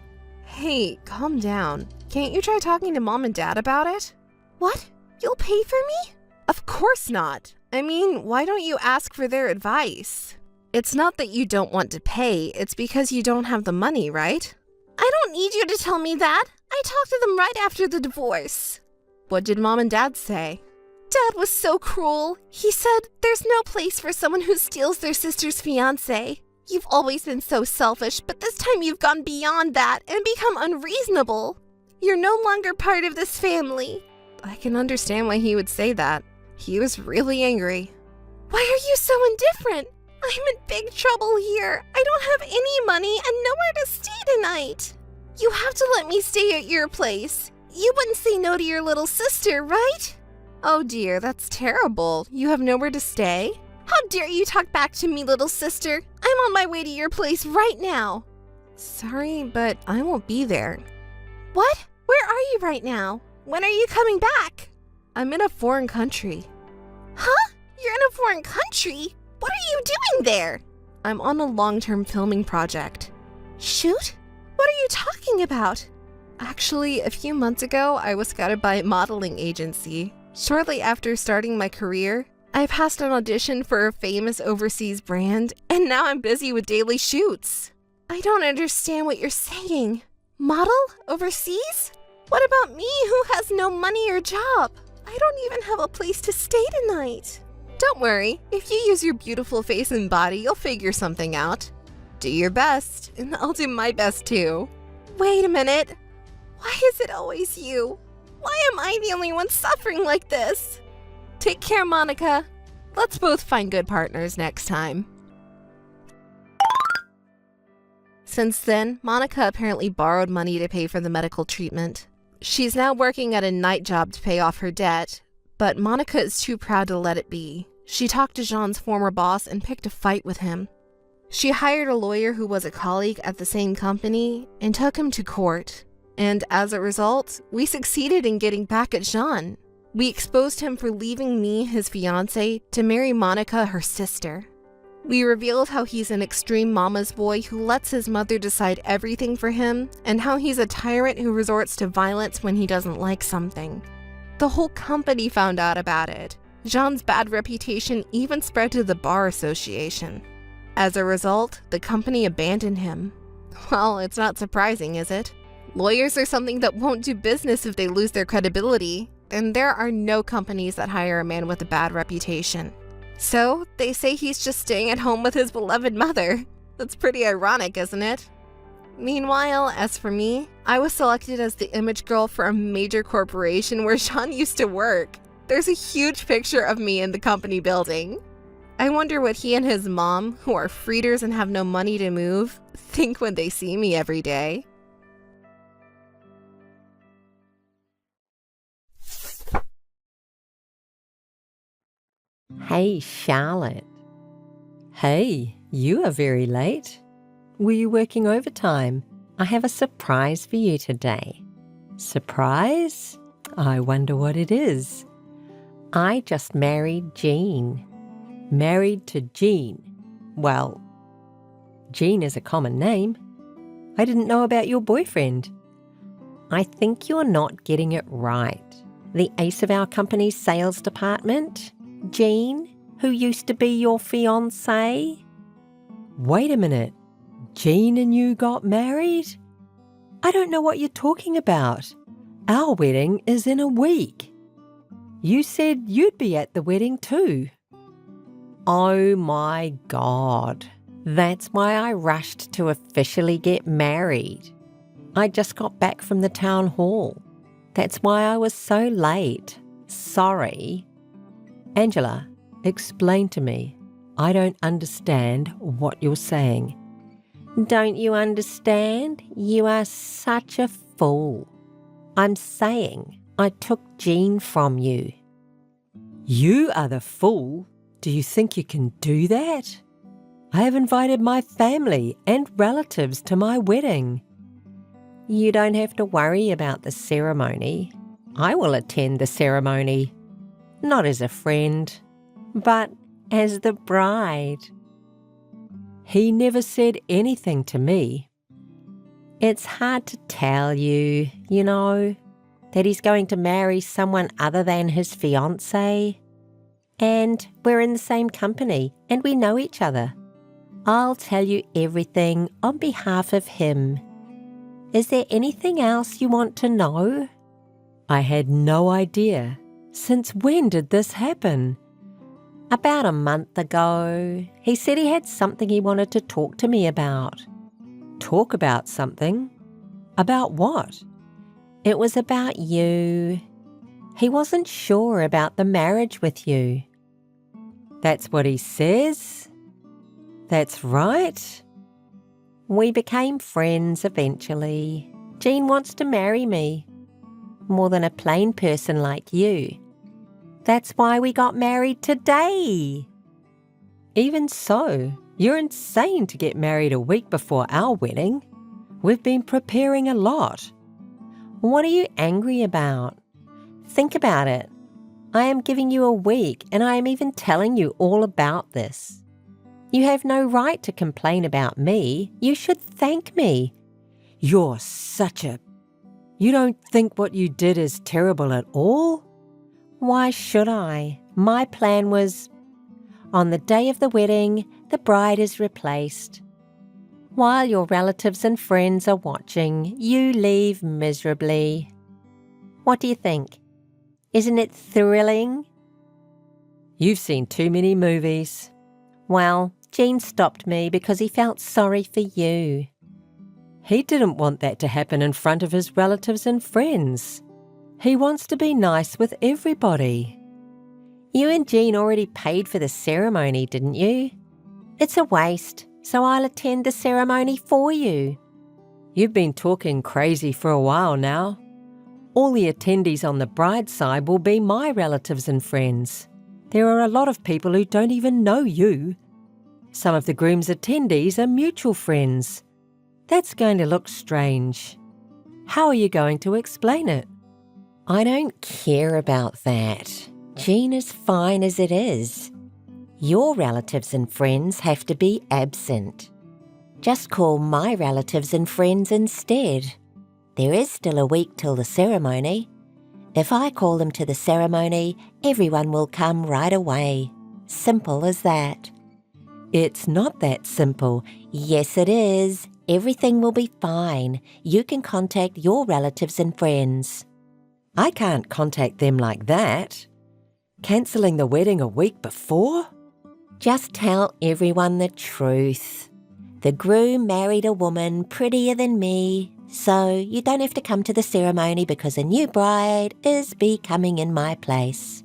Hey, calm down. Can't you try talking to mom and dad about it?
What? You'll pay for me?
Of course not. I mean, why don't you ask for their advice? It's not that you don't want to pay, it's because you don't have the money, right?
I don't need you to tell me that. I talked to them right after the divorce.
What did mom and dad say?
Dad was so cruel. He said, there's no place for someone who steals their sister's fiancé. You've always been so selfish, but this time you've gone beyond that and become unreasonable. You're no longer part of this family.
I can understand why he would say that. He was really angry.
Why are you so indifferent? I'm in big trouble here. I don't have any money and nowhere to stay tonight. You have to let me stay at your place. You wouldn't say no to your little sister, right?
Oh dear, that's terrible. You have nowhere to stay?
How dare you talk back to me, little sister? I'm on my way to your place right now.
Sorry, but I won't be there.
What? Where are you right now? When are you coming back?
I'm in a foreign country.
Huh? You're in a foreign country? What are you doing there?
I'm on a long-term filming project.
Shoot? What are you talking about?
Actually, a few months ago, I was scouted by a modeling agency. Shortly after starting my career, I passed an audition for a famous overseas brand, and now I'm busy with daily shoots.
I don't understand what you're saying. Model? Overseas? What about me who has no money or job? I don't even have a place to stay tonight.
Don't worry, if you use your beautiful face and body, you'll figure something out. Do your best, and I'll do my best too.
Wait a minute. Why is it always you? Why am I the only one suffering like this?
Take care, Monica. Let's both find good partners next time. Since then, Monica apparently borrowed money to pay for the medical treatment. She's now working at a night job to pay off her debt, but Monica is too proud to let it be. She talked to Jean's former boss and picked a fight with him. She hired a lawyer who was a colleague at the same company and took him to court. And as a result, we succeeded in getting back at Jean. We exposed him for leaving me, his fiancée, to marry Monica, her sister. We revealed how he's an extreme mama's boy who lets his mother decide everything for him, and how he's a tyrant who resorts to violence when he doesn't like something. The whole company found out about it. Jean's bad reputation even spread to the bar association. As a result, the company abandoned him. Well, it's not surprising, is it? Lawyers are something that won't do business if they lose their credibility, and there are no companies that hire a man with a bad reputation. So, they say he's just staying at home with his beloved mother. That's pretty ironic, isn't it? Meanwhile, as for me, I was selected as the image girl for a major corporation where Sean used to work. There's a huge picture of me in the company building. I wonder what he and his mom, who are freeders and have no money to move, think when they see me every day.
Hey, Charlotte. Hey, you are very late. Were you working overtime? I have a surprise for you today. Surprise? I wonder what it is. I just married Jean. Married to Jean. Well, Jean is a common name. I didn't know about your boyfriend. I think you're not getting it right. The ace of our company's sales department, Jean, who used to be your fiancé. Wait a minute. Jean and you got married? I don't know what you're talking about. Our wedding is in a week. You said you'd be at the wedding too. Oh my God. That's why I rushed to officially get married. I just got back from the town hall. That's why I was so late. Sorry. Angela, explain to me. I don't understand what you're saying. Don't you understand? You are such a fool. I'm saying I took Jean from you. You are the fool? Do you think you can do that? I have invited my family and relatives to my wedding. You don't have to worry about the ceremony. I will attend the ceremony. Not as a friend, but as the bride. He never said anything to me. It's hard to tell you, that he's going to marry someone other than his fiancée. And we're in the same company and we know each other. I'll tell you everything on behalf of him. Is there anything else you want to know? I had no idea. Since when did this happen? About a month ago. He said he had something he wanted to talk to me about. Talk about something? About what? It was about you. He wasn't sure about the marriage with you. That's what he says? That's right. We became friends eventually. Jean wants to marry me. More than a plain person like you. That's why we got married today. Even so, you're insane to get married a week before our wedding. We've been preparing a lot. What are you angry about? Think about it. I am giving you a week and I am even telling you all about this. You have no right to complain about me. You should thank me. You're such a... You don't think what you did is terrible at all? Why should I? My plan was, on the day of the wedding, the bride is replaced. While your relatives and friends are watching, you leave miserably. What do you think? Isn't it thrilling? You've seen too many movies. Well, Jean stopped me because he felt sorry for you. He didn't want that to happen in front of his relatives and friends. He wants to be nice with everybody. You and Jean already paid for the ceremony, didn't you? It's a waste, so I'll attend the ceremony for you. You've been talking crazy for a while now. All the attendees on the bride's side will be my relatives and friends. There are a lot of people who don't even know you. Some of the groom's attendees are mutual friends. That's going to look strange. How are you going to explain it? I don't care about that. Jean is fine as it is. Your relatives and friends have to be absent. Just call my relatives and friends instead. There is still a week till the ceremony. If I call them to the ceremony, everyone will come right away. Simple as that. It's not that simple. Yes, it is. Everything will be fine. You can contact your relatives and friends. I can't contact them like that. Cancelling the wedding a week before? Just tell everyone the truth.
The groom married a woman prettier than me, so you don't have to come to the ceremony because a new bride is becoming in my place.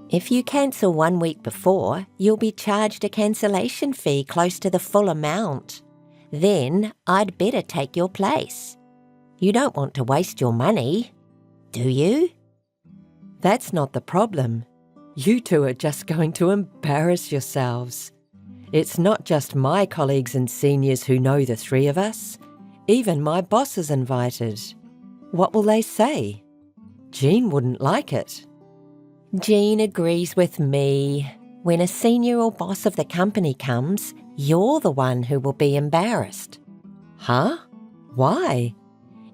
If you cancel 1 week before, you'll be charged a cancellation fee close to the full amount. Then I'd better take your place. You don't want to waste your money, do you?
That's not the problem. You two are just going to embarrass yourselves. It's not just my colleagues and seniors who know the three of us. Even my boss is invited. What will they say? Jean wouldn't like it.
Jean agrees with me. When a senior or boss of the company comes, you're the one who will be embarrassed.
Huh? Why?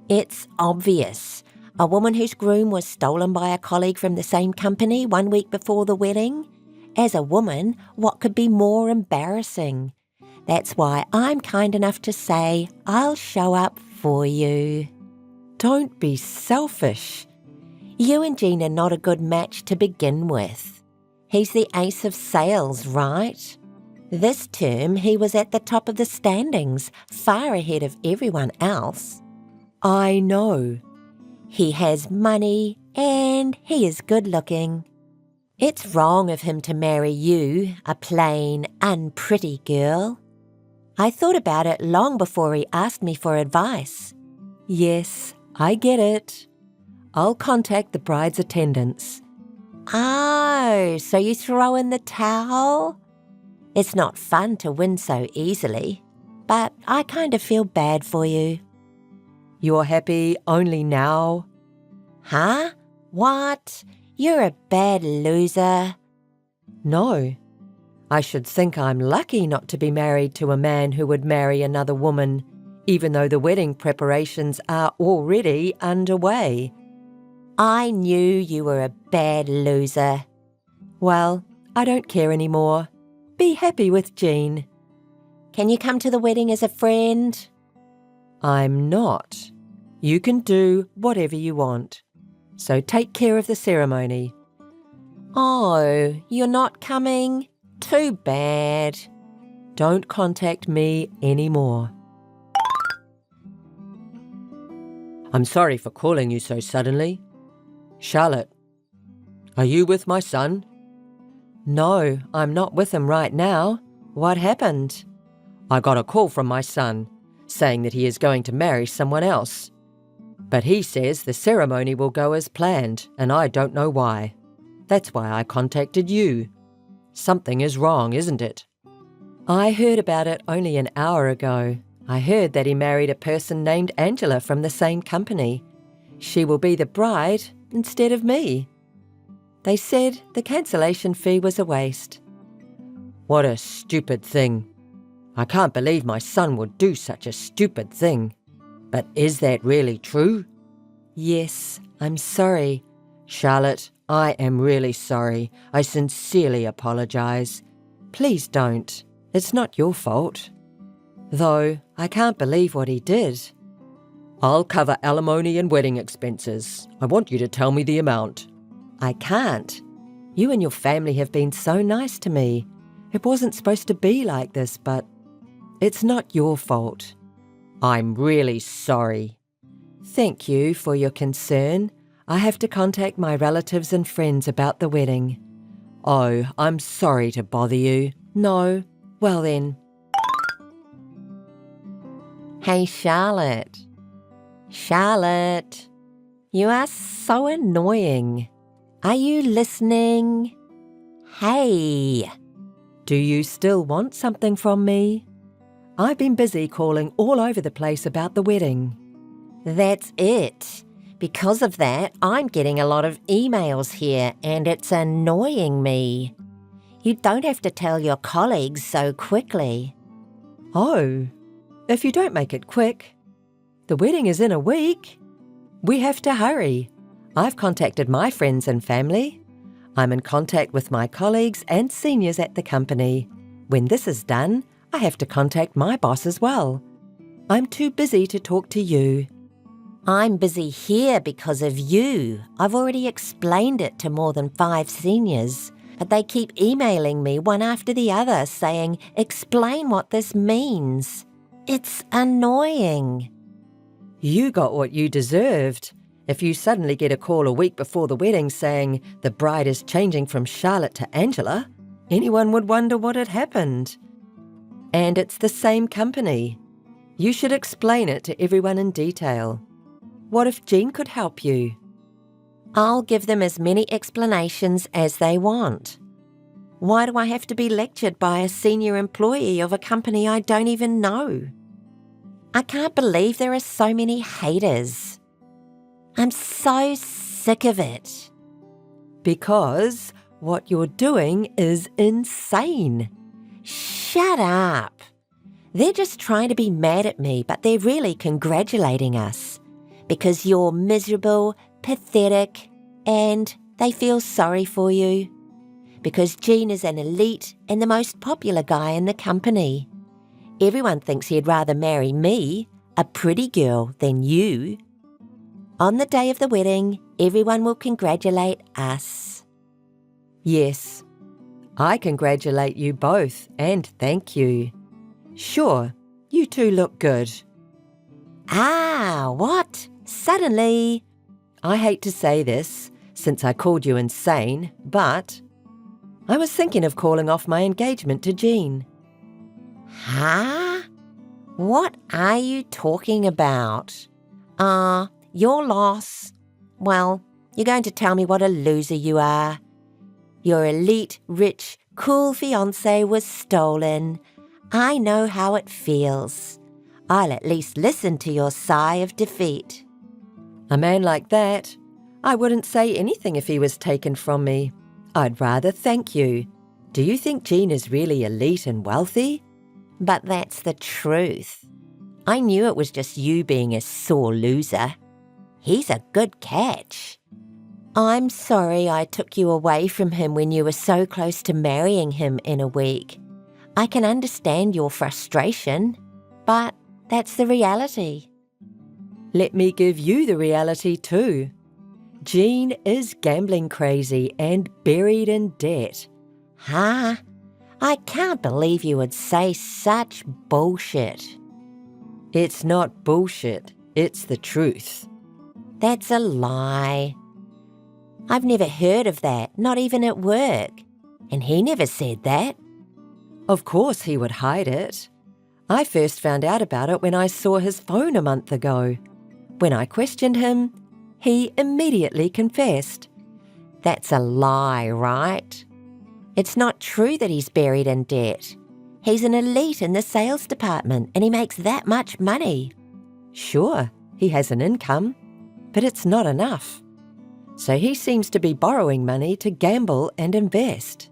It's obvious. A woman whose groom was stolen by a colleague from the same company 1 week before the wedding. As a woman, what could be more embarrassing? That's why I'm kind enough to say I'll show up for you.
Don't be selfish.
You and Jean are not a good match to begin with. He's the ace of sales, right? This term he was at the top of the standings, far ahead of everyone else.
I know.
He has money and he is good looking. It's wrong of him to marry you, a plain, unpretty girl. I thought about it long before he asked me for advice.
Yes, I get it. I'll contact the bride's attendants.
Oh, so you throw in the towel? It's not fun to win so easily, but I kind of feel bad for you.
You're happy only now?
Huh? What? You're a bad loser.
No. I should think I'm lucky not to be married to a man who would marry another woman, even though the wedding preparations are already underway.
I knew you were a bad loser.
Well, I don't care anymore. Be happy with Jean.
Can you come to the wedding as a friend?
I'm not. You can do whatever you want. So take care of the ceremony.
Oh, you're not coming? Too bad.
Don't contact me anymore. I'm sorry for calling you so suddenly. Charlotte, are you with my son? No, I'm not with him right now. What happened? I got a call from my son, saying that he is going to marry someone else. But he says the ceremony will go as planned, and I don't know why. That's why I contacted you. Something is wrong, isn't it? I heard about it only an hour ago. I heard that he married a person named Angela from the same company. She will be the bride instead of me. They said the cancellation fee was a waste. What a stupid thing. I can't believe my son would do such a stupid thing. But is that really true? Yes, I'm sorry. Charlotte, I am really sorry. I sincerely apologize. Please don't. It's not your fault. Though, I can't believe what he did. I'll cover alimony and wedding expenses. I want you to tell me the amount. I can't. You and your family have been so nice to me. It wasn't supposed to be like this, but it's not your fault. I'm really sorry. Thank you for your concern. I have to contact my relatives and friends about the wedding. Oh, I'm sorry to bother you. No? Well then.
Hey, Charlotte. Charlotte, you are so annoying. Are you listening? Hey.
Do you still want something from me? I've been busy calling all over the place about the wedding.
That's it. Because of that, I'm getting a lot of emails here and it's annoying me. You don't have to tell your colleagues so quickly.
Oh, if you don't make it quick. The wedding is in a week. We have to hurry. I've contacted my friends and family. I'm in contact with my colleagues and seniors at the company. When this is done, I have to contact my boss as well. I'm too busy to talk to you.
I'm busy here because of you. I've already explained it to more than 5 seniors. but they keep emailing me one after the other saying, "Explain what this means." It's annoying.
You got what you deserved. If you suddenly get a call a week before the wedding saying the bride is changing from Charlotte to Angela, anyone would wonder what had happened. And it's the same company. You should explain it to everyone in detail. What if Jean could help you?
I'll give them as many explanations as they want. Why do I have to be lectured by a senior employee of a company I don't even know? I can't believe there are so many haters. I'm so sick of it.
Because what you're doing is insane.
Shut up. They're just trying to be mad at me, but they're really congratulating us because you're miserable, pathetic, and they feel sorry for you. Because Jean is an elite and the most popular guy in the company. Everyone thinks he'd rather marry me, a pretty girl, than you. On the day of the wedding, everyone will congratulate us.
Yes, I congratulate you both and thank you. Sure, you two look good.
Ah, what? Suddenly?
I hate to say this, since I called you insane, but I was thinking of calling off my engagement to Jean.
Huh? What are you talking about? Your loss. Well, you're going to tell me what a loser you are. Your elite, rich, cool fiancé was stolen. I know how it feels. I'll at least listen to your sigh of defeat.
A man like that, I wouldn't say anything if he was taken from me. I'd rather thank you. Do you think Jean is really elite and wealthy?
But that's the truth. I knew it was just you being a sore loser. He's a good catch. I'm sorry I took you away from him when you were so close to marrying him in a week. I can understand your frustration, but that's the reality.
Let me give you the reality too. Jean is gambling crazy and buried in debt.
Huh? I can't believe you would say such bullshit.
It's not bullshit, it's the truth.
That's a lie. I've never heard of that, not even at work. And he never said that.
Of course he would hide it. I first found out about it when I saw his phone a month ago. When I questioned him, he immediately confessed.
That's a lie, right? It's not true that he's buried in debt. He's an elite in the sales department and he makes that much money.
Sure, he has an income, but it's not enough. So he seems to be borrowing money to gamble and invest.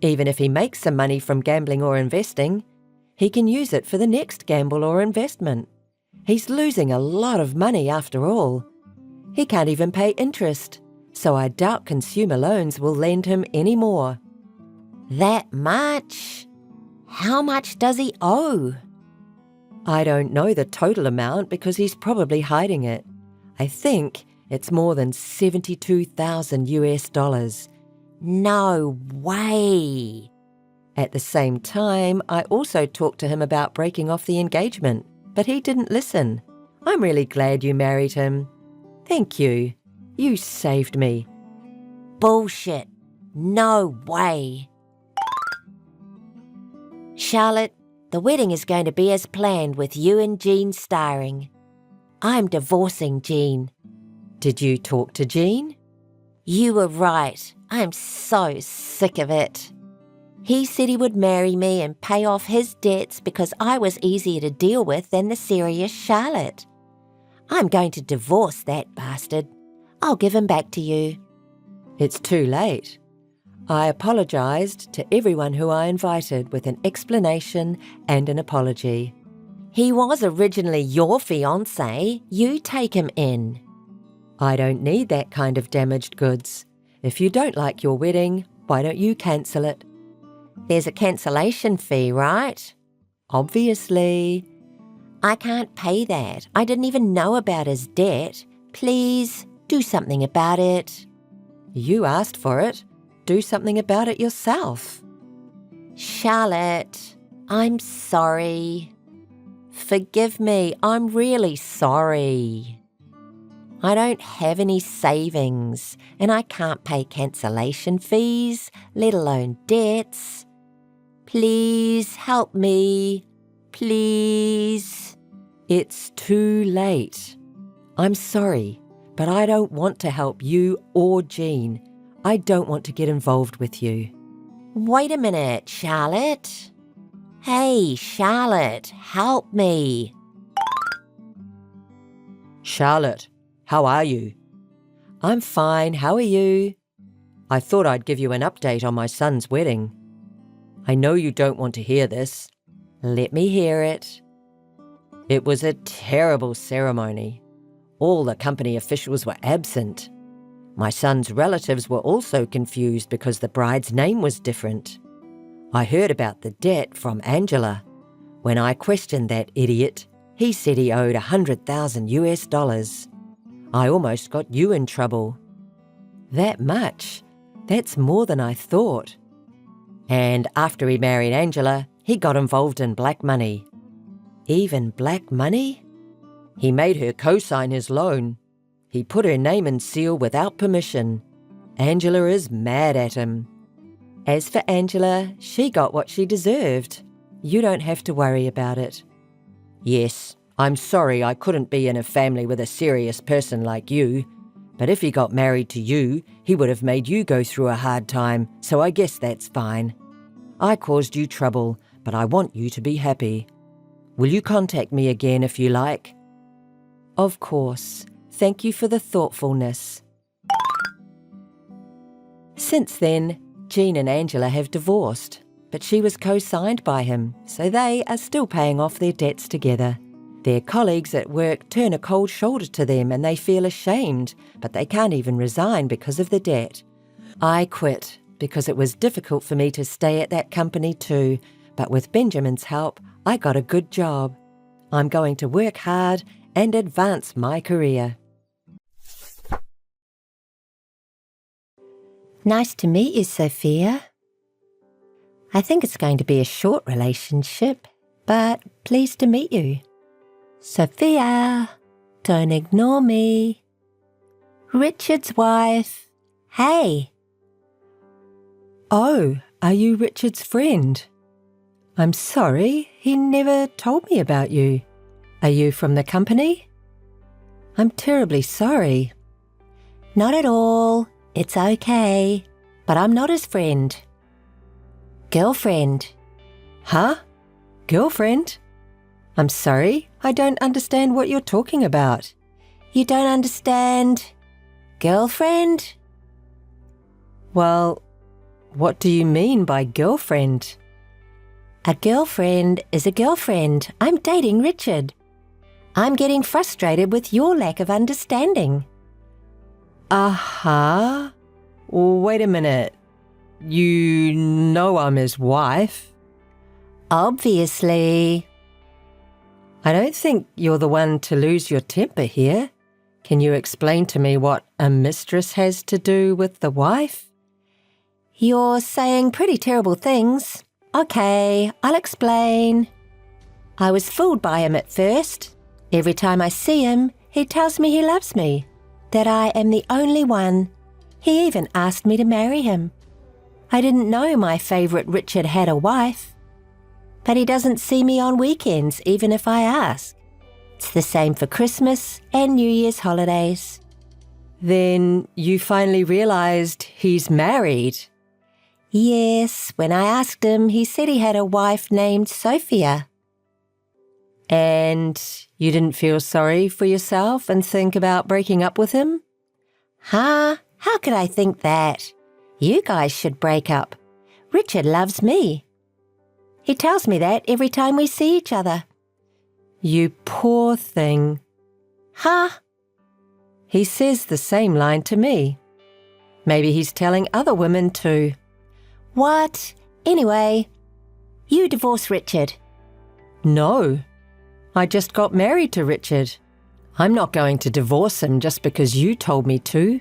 Even if he makes some money from gambling or investing, he can use it for the next gamble or investment. He's losing a lot of money after all. He can't even pay interest, so I doubt consumer loans will lend him any more.
That much? How much does he owe?
I don't know the total amount because he's probably hiding it. I think it's more than $72,000.
No way.
At the same time, I also talked to him about breaking off the engagement, but he didn't listen. I'm really glad you married him. Thank you. You saved me.
Bullshit. No way. Charlotte, the wedding is going to be as planned with you and Jean starring. I'm divorcing Jean.
Did you talk to Jean?
You were right. I'm so sick of it. He said he would marry me and pay off his debts because I was easier to deal with than the serious Charlotte. I'm going to divorce that bastard. I'll give him back to you.
It's too late. I apologised to everyone who I invited with an explanation and an apology.
He was originally your fiancé. You take him in.
I don't need that kind of damaged goods. If you don't like your wedding, why don't you cancel it?
There's a cancellation fee, right?
Obviously.
I can't pay that. I didn't even know about his debt. Please, do something about it.
You asked for it. do something about it yourself.
Charlotte, I'm sorry. Forgive me, I'm really sorry. I don't have any savings and I can't pay cancellation fees, let alone debts. Please help me. Please.
It's too late. I'm sorry, but I don't want to help you or Jean. I don't want to get involved with you.
Wait a minute, Charlotte. Hey, Charlotte, help me.
Charlotte, how are you? I'm fine, how are you? I thought I'd give you an update on my son's wedding. I know you don't want to hear this. Let me hear it. It was a terrible ceremony. All the company officials were absent. My son's relatives were also confused because the bride's name was different. I heard about the debt from Angela. When I questioned that idiot, he said he owed $100,000. I almost got you in trouble. That much? That's more than I thought. And after he married Angela, he got involved in black money. Even black money? He made her co-sign his loan. He put her name and seal without permission. Angela is mad at him. As for Angela, she got what she deserved. You don't have to worry about it. Yes, I'm sorry I couldn't be in a family with a serious person like you. But if he got married to you, he would have made you go through a hard time, so I guess that's fine. I caused you trouble, but I want you to be happy. Will you contact me again if you like? Of course. Thank you for the thoughtfulness. Since then, Jean and Angela have divorced, but she was co-signed by him, so they are still paying off their debts together. Their colleagues at work turn a cold shoulder to them and they feel ashamed, but they can't even resign because of the debt. I quit because it was difficult for me to stay at that company too, but with Benjamin's help, I got a good job. I'm going to work hard and advance my career.
Nice to meet you, Sophia. I think it's going to be a short relationship, but pleased to meet you. Sophia, don't ignore me. Richard's wife. Hey.
Oh, are you Richard's friend? I'm sorry, he never told me about you. Are you from the company? I'm terribly sorry.
Not at all. It's okay. But I'm not his friend. Girlfriend.
Huh? Girlfriend? I'm sorry, I don't understand what you're talking about.
You don't understand? Girlfriend?
Well, what do you mean by girlfriend?
A girlfriend is a girlfriend. I'm dating Richard. I'm getting frustrated with your lack of understanding.
Uh-huh. Wait a minute. You know I'm his wife.
Obviously.
I don't think you're the one to lose your temper here. Can you explain to me what a mistress has to do with the wife?
You're saying pretty terrible things. Okay, I'll explain. I was fooled by him at first. Every time I see him, he tells me he loves me, that I am the only one. He even asked me to marry him. I didn't know my favourite Richard had a wife. But he doesn't see me on weekends, even if I ask. It's the same for Christmas and New Year's holidays.
Then you finally realised he's married?
Yes, when I asked him, he said he had a wife named Sophia.
And you didn't feel sorry for yourself and think about breaking up with him?
Huh? How could I think that? You guys should break up. Richard loves me. He tells me that every time we see each other.
You poor thing.
Huh?
He says the same line to me. Maybe he's telling other women too.
What? Anyway, you divorce Richard.
No. I just got married to Richard. I'm not going to divorce him just because you told me to.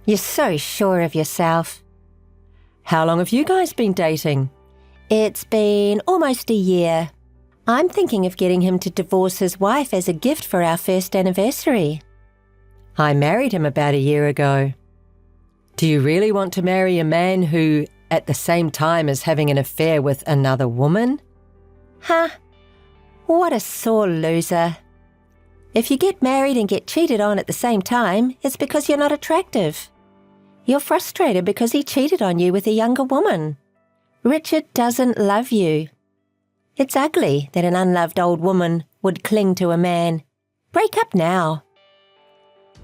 You're so sure of yourself.
How long have you guys been dating?
It's been almost a year. I'm thinking of getting him to divorce his wife as a gift for our first anniversary.
I married him about a year ago. Do you really want to marry a man who, at the same time, is having an affair with another woman?
Huh? What a sore loser. If you get married and get cheated on at the same time, it's because you're not attractive. You're frustrated because he cheated on you with a younger woman. Richard doesn't love you. It's ugly that an unloved old woman would cling to a man. Break up now.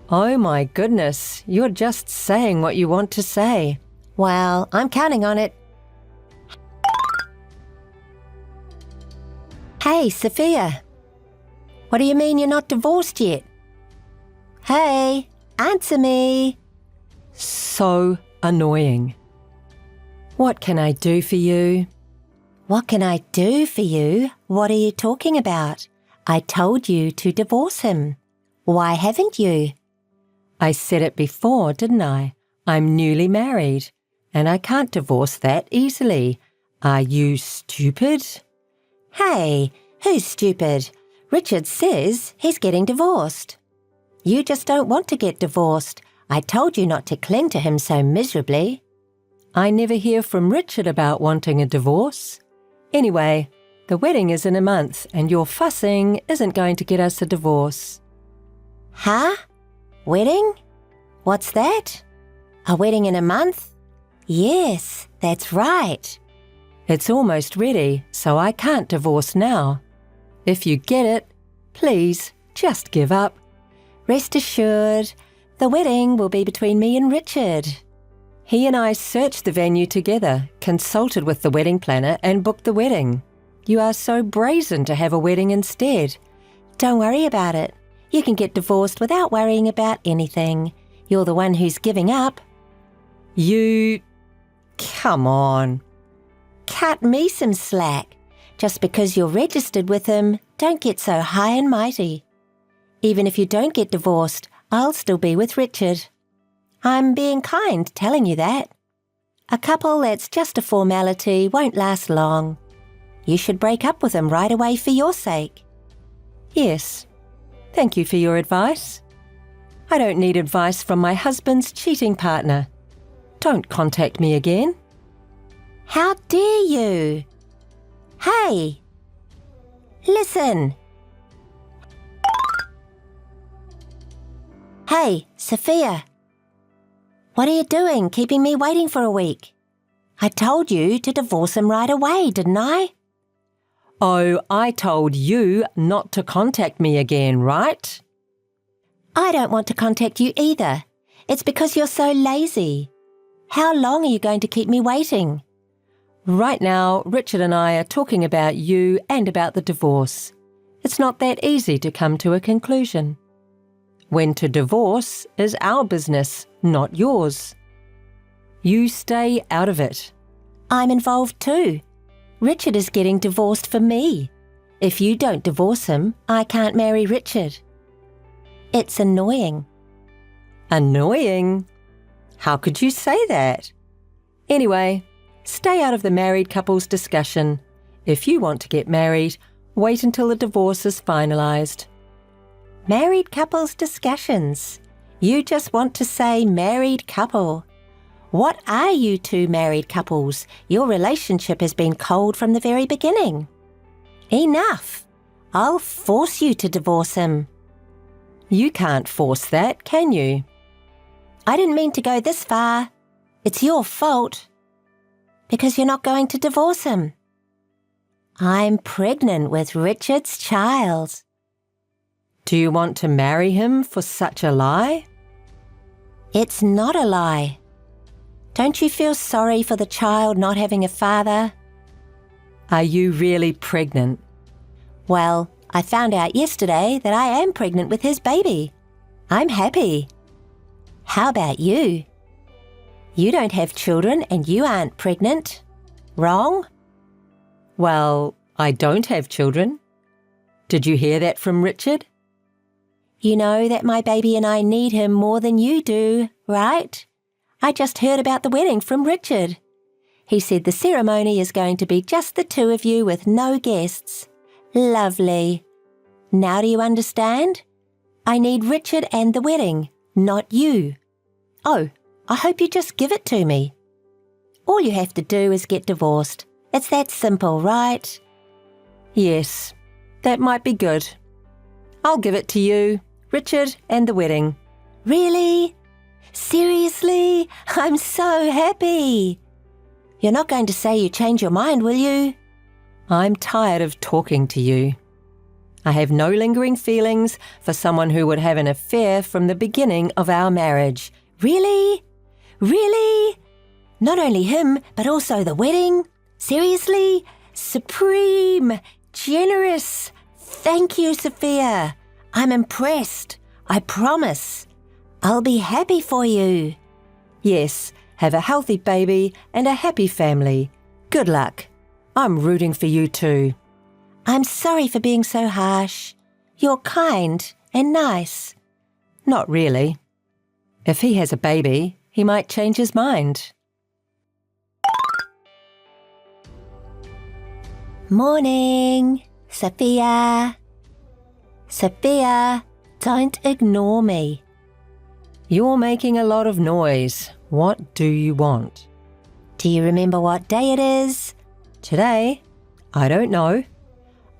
Oh my goodness, you're just saying what you want to say.
Well, I'm counting on it. Hey, Sophia. What do you mean you're not divorced yet? Hey, answer me.
So annoying. What can I do for you?
What can I do for you? What are you talking about? I told you to divorce him. Why haven't you?
I said it before, didn't I? I'm newly married, and I can't divorce that easily. Are you stupid?
Hey, who's stupid? Richard says he's getting divorced. You just don't want to get divorced. I told you not to cling to him so miserably.
I never hear from Richard about wanting a divorce. Anyway, the wedding is in a month, and your fussing isn't going to get us a divorce.
Huh? Wedding? What's that? A wedding in a month? Yes, that's right.
It's almost ready, so I can't divorce now. If you get it, please just give up.
Rest assured, the wedding will be between me and Richard.
He and I searched the venue together, consulted with the wedding planner, and booked the wedding. You are so brazen to have a wedding instead.
Don't worry about it. You can get divorced without worrying about anything. You're the one who's giving up.
You... Come on.
Cut me some slack. Just because you're registered with him, don't get so high and mighty. Even if you don't get divorced, I'll still be with Richard. I'm being kind telling you that. A couple that's just a formality won't last long. You should break up with him right away for your sake.
Yes. Thank you for your advice. I don't need advice from my husband's cheating partner. Don't contact me again.
How dare you? Hey! Listen! Hey, Sophia! What are you doing, keeping me waiting for a week? I told you to divorce him right away, didn't I?
Oh, I told you not to contact me again, right?
I don't want to contact you either. It's because you're so lazy. How long are you going to keep me waiting?
Right now, Richard and I are talking about you and about the divorce. It's not that easy to come to a conclusion. When to divorce is our business, not yours. You stay out of it.
I'm involved too. Richard is getting divorced for me. If you don't divorce him, I can't marry Richard. It's annoying.
Annoying? How could you say that? Anyway, stay out of the married couple's discussion. If you want to get married, wait until the divorce is finalised.
Married couples discussions. You just want to say married couple. What are you two married couples? Your relationship has been cold from the very beginning. Enough. I'll force you to divorce him.
You can't force that, can you?
I didn't mean to go this far. It's your fault. Because you're not going to divorce him. I'm pregnant with Richard's child.
Do you want to marry him for such a lie?
It's not a lie. Don't you feel sorry for the child not having a father?
Are you really pregnant?
Well, I found out yesterday that I am pregnant with his baby. I'm happy. How about you? You don't have children and you aren't pregnant. Wrong?
Well, I don't have children. Did you hear that from Richard?
You know that my baby and I need him more than you do, right? I just heard about the wedding from Richard. He said the ceremony is going to be just the two of you with no guests. Lovely. Now do you understand? I need Richard and the wedding, not you. Oh, I hope you just give it to me. All you have to do is get divorced. It's that simple, right?
Yes, that might be good. I'll give it to you, Richard and the wedding.
Really? Seriously? I'm so happy. You're not going to say you change your mind, will you?
I'm tired of talking to you. I have no lingering feelings for someone who would have an affair from the beginning of our marriage.
Really? Really? Not only him, but also the wedding? Seriously? Supreme. Generous. Thank you, Sophia. I'm impressed. I promise. I'll be happy for you.
Yes, have a healthy baby and a happy family. Good luck. I'm rooting for you too.
I'm sorry for being so harsh. You're kind and nice.
Not really. If he has a baby, he might change his mind.
Morning, Sophia. Sophia, don't ignore me.
You're making a lot of noise. What do you want?
Do you remember what day it is?
Today? I don't know.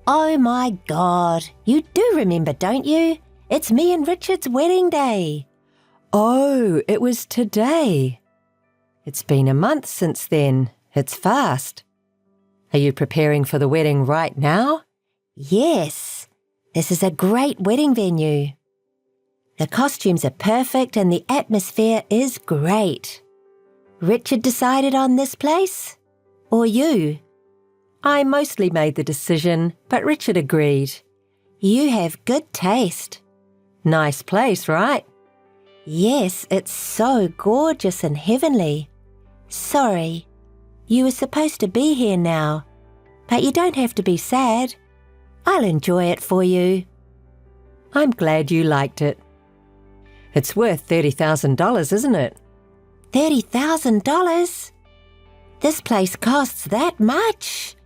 Oh my God, you do remember, don't you? It's me and Richard's wedding day.
Oh, it was today. It's been a month since then. It's fast. Are you preparing for the wedding right now?
Yes, this is a great wedding venue. The costumes are perfect and the atmosphere is great. Richard decided on this place? Or you?
I mostly made the decision, but Richard agreed.
You have good taste.
Nice place, right?
Yes, it's so gorgeous and heavenly. Sorry, you were supposed to be here now, but you don't have to be sad. I'll enjoy it for you.
I'm glad you liked it. It's worth $30,000, isn't it?
$30,000? This place costs that much?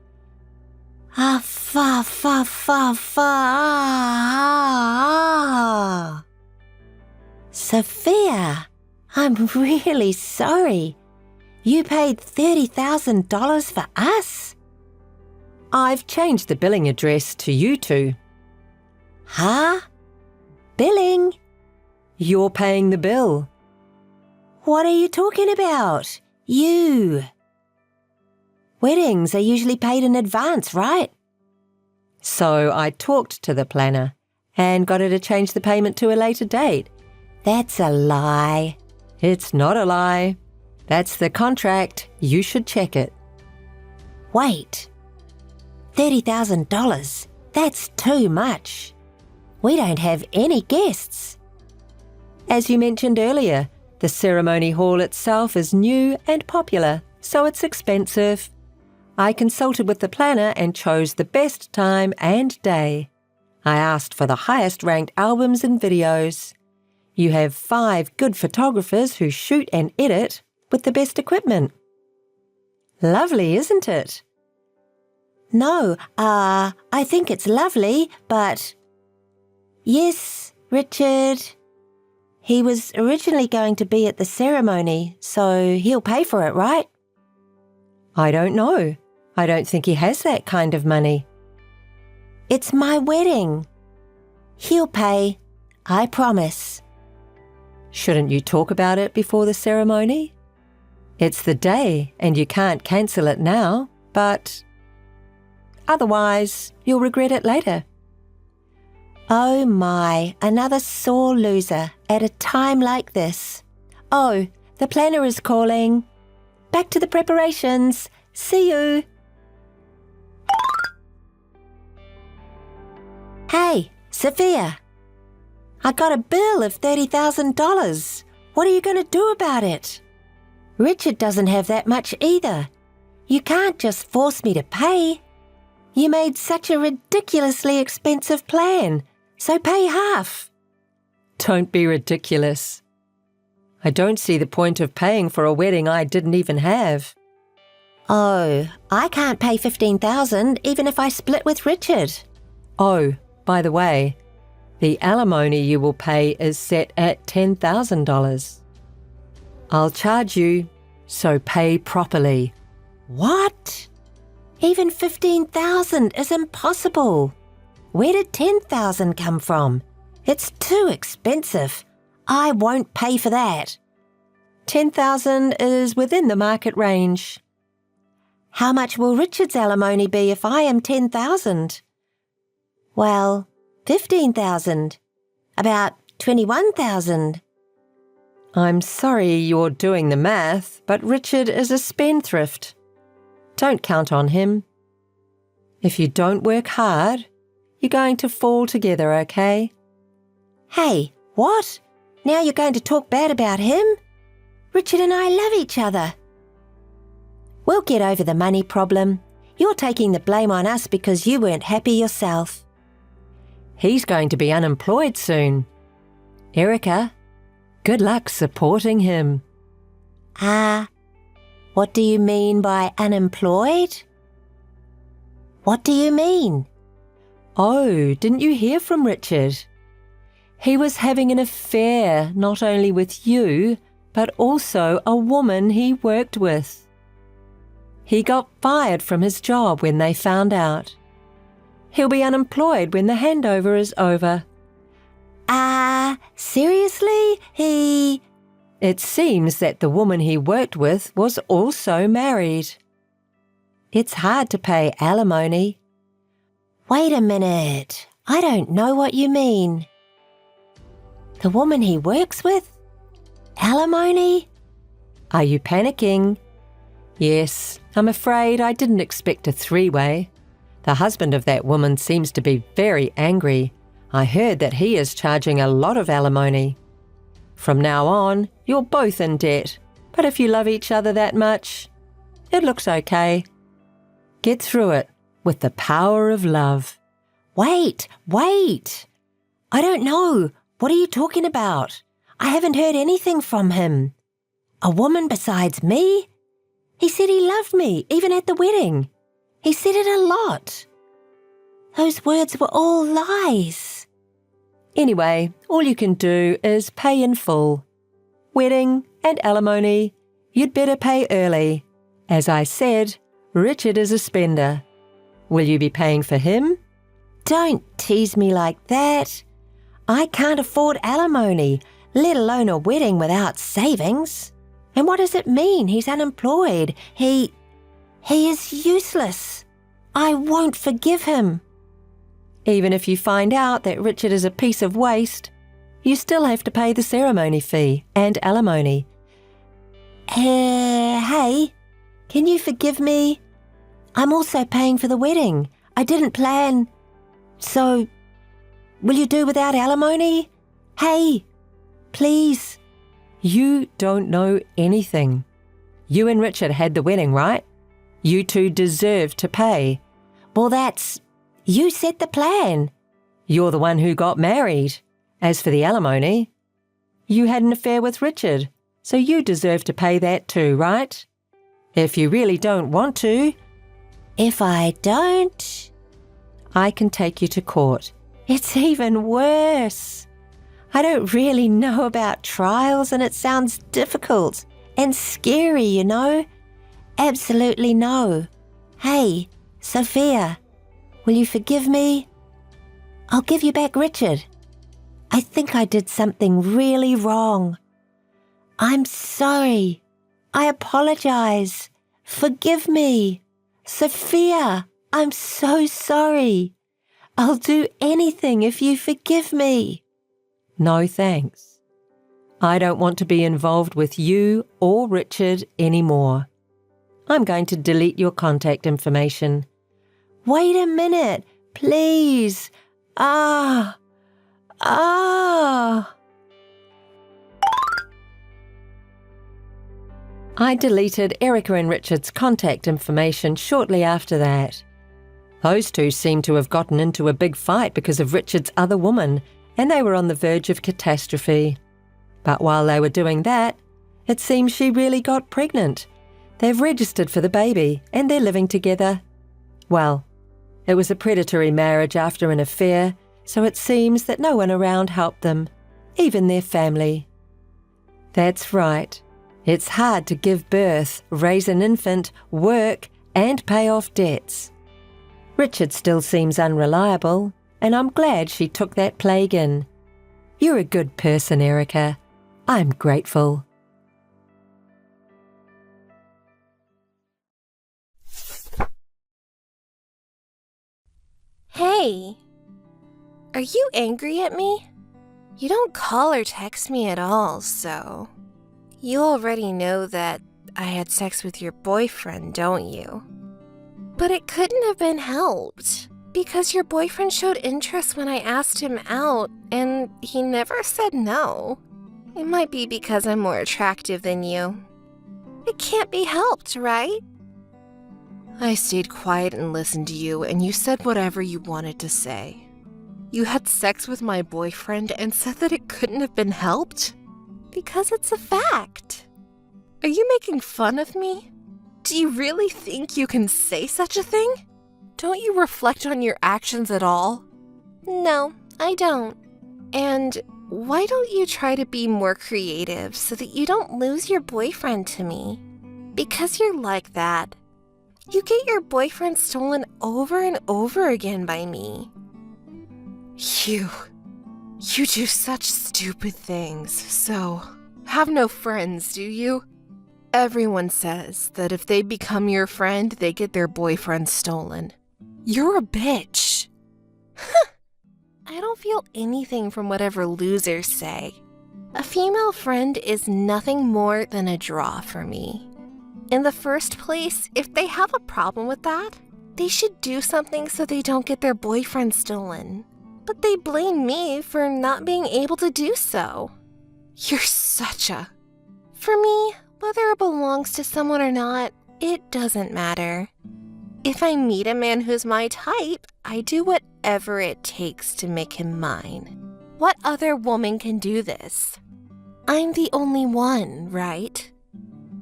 Sophia, I'm really sorry. You paid $30,000 for us?
I've changed the billing address to you two.
Huh? Billing?
You're paying the bill.
What are you talking about? You. Weddings are usually paid in advance, right?
So I talked to the planner and got her to change the payment to a later date.
That's a lie.
It's not a lie. That's the contract. You should check it.
Wait. $30,000? That's too much. We don't have any guests.
As you mentioned earlier, the ceremony hall itself is new and popular, so it's expensive. I consulted with the planner and chose the best time and day. I asked for the highest ranked albums and videos. You have 5 good photographers who shoot and edit with the best equipment. Lovely, isn't it?
No, I think it's lovely, but... Yes, Richard. He was originally going to be at the ceremony, so he'll pay for it, right?
I don't know. I don't think he has that kind of money.
It's my wedding. He'll pay, I promise.
Shouldn't you talk about it before the ceremony? It's the day and you can't cancel it now, but otherwise you'll regret it later.
Oh my, another sore loser at a time like this. Oh, the planner is calling. Back to the preparations. See you. Hey, Sophia. I got a bill of $30,000. What are you going to do about it? Richard doesn't have that much either. You can't just force me to pay. You made such a ridiculously expensive plan, so pay half.
Don't be ridiculous. I don't see the point of paying for a wedding I didn't even have.
Oh, I can't pay $15,000 even if I split with Richard.
Oh, by the way, the alimony you will pay is set at $10,000. I'll charge you, so pay properly.
What? Even $15,000 is impossible. Where did $10,000 come from? It's too expensive. I won't pay for that.
$10,000 is within the market range.
How much will Richard's alimony be if I am $10,000? Well, $15,000. About $21,000.
I'm sorry you're doing the math, but Richard is a spendthrift. Don't count on him. If you don't work hard, you're going to fall together, okay?
Hey, what? Now you're going to talk bad about him? Richard and I love each other. We'll get over the money problem. You're taking the blame on us because you weren't happy yourself.
He's going to be unemployed soon. Erica, good luck supporting him.
What do you mean by unemployed? What do you mean?
Oh, didn't you hear from Richard? He was having an affair not only with you, but also a woman he worked with. He got fired from his job when they found out. He'll be unemployed when the handover is over.
Seriously?
It seems that the woman he worked with was also married. It's hard to pay alimony.
Wait a minute. I don't know what you mean. The woman he works with? Alimony?
Are you panicking? Yes, I'm afraid I didn't expect a three-way. The husband of that woman seems to be very angry. I heard that he is charging a lot of alimony. From now on, you're both in debt, but if you love each other that much, it looks okay. Get through it with the power of love.
Wait! I don't know. What are you talking about? I haven't heard anything from him. A woman besides me? He said he loved me, even at the wedding. He said it a lot. Those words were all lies.
Anyway, all you can do is pay in full. Wedding and alimony, you'd better pay early. As I said, Richard is a spender. Will you be paying for him?
Don't tease me like that. I can't afford alimony, let alone a wedding without savings. And what does it mean he's unemployed? He is useless. I won't forgive him.
Even if you find out that Richard is a piece of waste, you still have to pay the ceremony fee and alimony.
Hey, can you forgive me? I'm also paying for the wedding. I didn't plan. So, will you do without alimony? Hey, please.
You don't know anything. You and Richard had the wedding, right? You two deserve to pay.
Well, you set the plan.
You're the one who got married. As for the alimony, you had an affair with Richard, so you deserve to pay that too, right? If you really don't want to.
If I don't,
I can take you to court. It's even worse. I don't really know about trials and it sounds difficult and scary, you know.
Absolutely no. Hey, Sophia, will you forgive me? I'll give you back Richard. I think I did something really wrong. I'm sorry. I apologize. Forgive me. Sophia, I'm so sorry. I'll do anything if you forgive me.
No thanks. I don't want to be involved with you or Richard anymore. I'm going to delete your contact information.
Wait a minute, please. I
deleted Erica and Richard's contact information shortly after that. Those two seemed to have gotten into a big fight because of Richard's other woman, and they were on the verge of catastrophe. But while they were doing that, it seems she really got pregnant. They've registered for the baby and they're living together. Well, it was a predatory marriage after an affair, so it seems that no one around helped them, even their family. That's right. It's hard to give birth, raise an infant, work, and pay off debts. Richard still seems unreliable, and I'm glad she took that plague in. You're a good person, Erica. I'm grateful.
Hey, are you angry at me? You don't call or text me at all, so... You already know that I had sex with your boyfriend, don't you? But it couldn't have been helped, because your boyfriend showed interest when I asked him out, and he never said no. It might be because I'm more attractive than you. It can't be helped, right? I stayed quiet and listened to you, and you said whatever you wanted to say. You had sex with my boyfriend and said that it couldn't have been helped? Because it's a fact. Are you making fun of me? Do you really think you can say such a thing? Don't you reflect on your actions at all? No, I don't. And why don't you try to be more creative so that you don't lose your boyfriend to me? Because you're like that. You get your boyfriend stolen over and over again by me. You do such stupid things, so have no friends, do you? Everyone says that if they become your friend, they get their boyfriend stolen. You're a bitch. I don't feel anything from whatever losers say. A female friend is nothing more than a draw for me. In the first place, if they have a problem with that, they should do something so they don't get their boyfriend stolen. But they blame me for not being able to do so. You're such a... For me, whether it belongs to someone or not, it doesn't matter. If I meet a man who's my type, I do whatever it takes to make him mine. What other woman can do this? I'm the only one, right?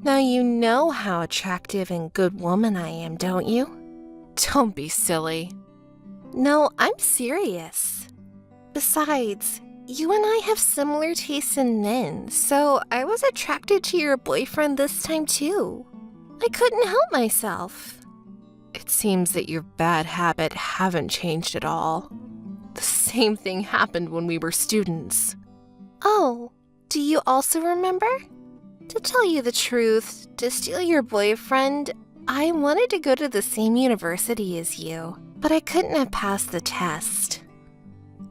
Now you know how attractive and good woman I am, don't you? Don't be silly. No, I'm serious. Besides, you and I have similar tastes in men, so I was attracted to your boyfriend this time too. I couldn't help myself. It seems that your bad habits haven't changed at all. The same thing happened when we were students. Oh, do you also remember? To tell you the truth, to steal your boyfriend, I wanted to go to the same university as you, but I couldn't have passed the test.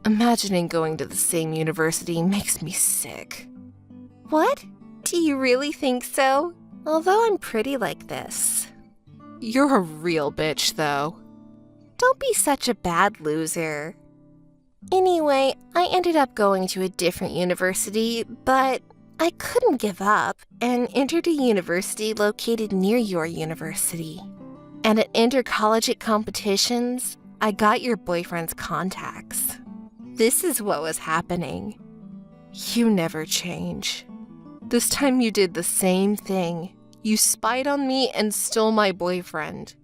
Imagining going to the same university makes me sick. What? Do you really think so? Although I'm pretty like this. You're a real bitch, though. Don't be such a bad loser. Anyway, I ended up going to a different university, but I couldn't give up and entered a university located near your university. And at intercollegiate competitions, I got your boyfriend's contacts. This is what was happening. You never change. This time you did the same thing. You spied on me and stole my boyfriend.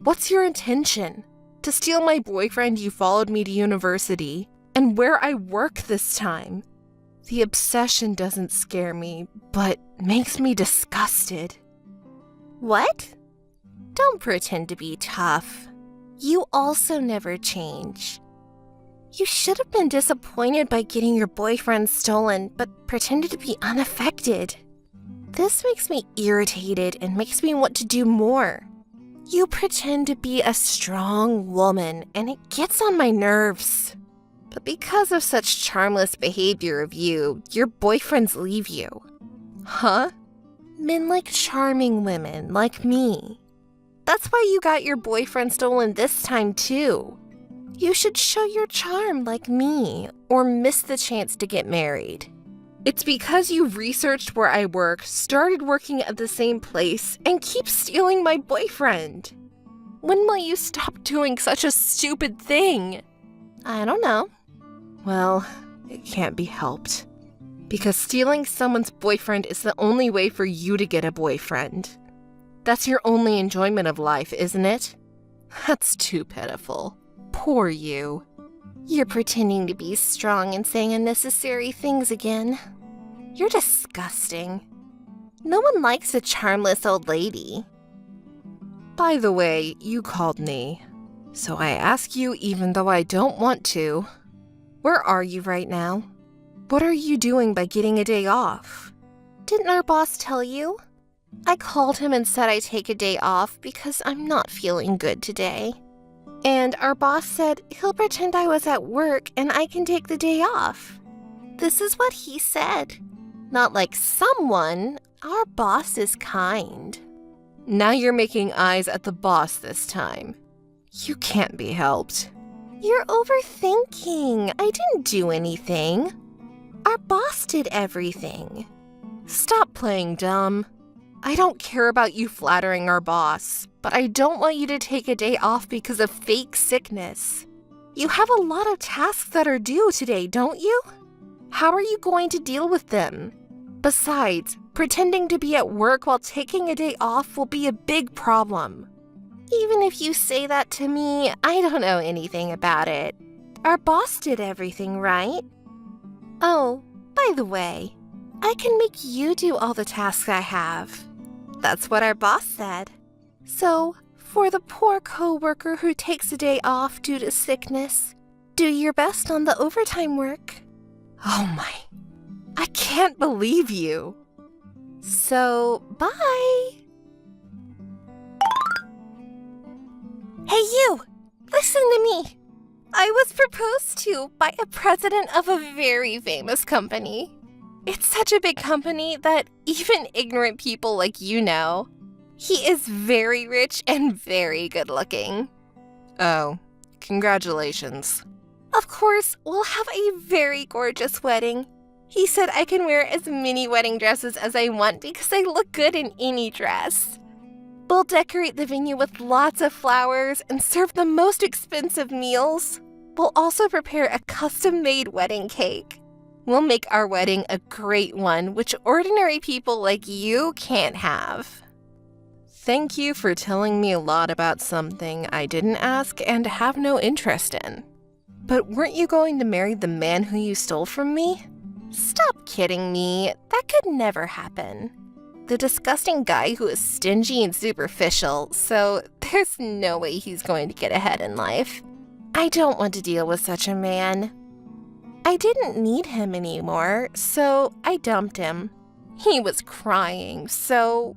What's your intention? To steal my boyfriend, you followed me to university, and where I work this time. The obsession doesn't scare me, but makes me disgusted. What? Don't pretend to be tough. You also never change. You should have been disappointed by getting your boyfriend stolen, but pretended to be unaffected. This makes me irritated and makes me want to do more. You pretend to be a strong woman, and it gets on my nerves. But because of such charmless behavior of you, your boyfriends leave you. Huh? Men like charming women like me. That's why you got your boyfriend stolen this time too. You should show your charm like me, or miss the chance to get married. It's because you researched where I work, started working at the same place, and keep stealing my boyfriend. When will you stop doing such a stupid thing? I don't know. Well, it can't be helped.
Because stealing someone's boyfriend is the only way for you to get a boyfriend. That's your only enjoyment of life, isn't it? That's too pitiful. Poor you.
You're pretending to be strong and saying unnecessary things again. You're disgusting. No one likes a charmless old lady.
By the way, you called me. So I ask you even though I don't want to. Where are you right now? What are you doing by getting a day off?
Didn't our boss tell you? I called him and said I take a day off because I'm not feeling good today. And our boss said he'll pretend I was at work and I can take the day off. This is what he said. Not like someone. Our boss is kind.
Now you're making eyes at the boss this time. You can't be helped.
You're overthinking. I didn't do anything. Our boss did everything.
Stop playing dumb. I don't care about you flattering our boss, but I don't want you to take a day off because of fake sickness. You have a lot of tasks that are due today, don't you? How are you going to deal with them? Besides, pretending to be at work while taking a day off will be a big problem.
Even if you say that to me, I don't know anything about it. Our boss did everything, right? Oh, by the way, I can make you do all the tasks I have. That's what our boss said. So, for the poor coworker who takes a day off due to sickness, do your best on the overtime work.
Oh my, I can't believe you.
So, bye. Hey you, listen to me. I was proposed to by a president of a very famous company. It's such a big company that even ignorant people like you know. He is very rich and very good looking.
Oh, congratulations.
Of course, we'll have a very gorgeous wedding. He said I can wear as many wedding dresses as I want because I look good in any dress. We'll decorate the venue with lots of flowers and serve the most expensive meals. We'll also prepare a custom-made wedding cake. We'll make our wedding a great one, which ordinary people like you can't have.
Thank you for telling me a lot about something I didn't ask and have no interest in. But weren't you going to marry the man who you stole from me?
Stop kidding me. That could never happen. The disgusting guy who is stingy and superficial, so there's no way he's going to get ahead in life. I don't want to deal with such a man. I didn't need him anymore, so I dumped him. He was crying, so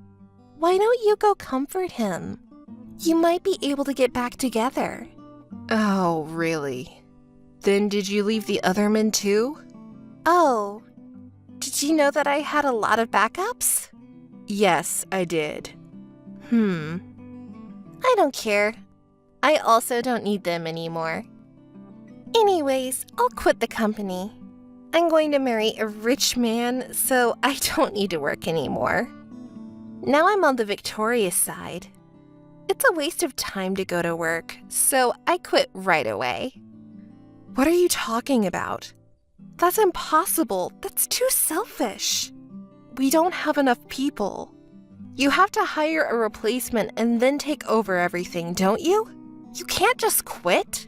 why don't you go comfort him? You might be able to get back together.
Oh, really? Then did you leave the other men too?
Oh, did you know that I had a lot of backups?
Yes, I did.
I don't care. I also don't need them anymore. Anyways, I'll quit the company. I'm going to marry a rich man, so I don't need to work anymore. Now I'm on the victorious side. It's a waste of time to go to work, so I quit right away.
What are you talking about? That's impossible. That's too selfish. We don't have enough people. You have to hire a replacement and then take over everything, don't you? You can't just quit.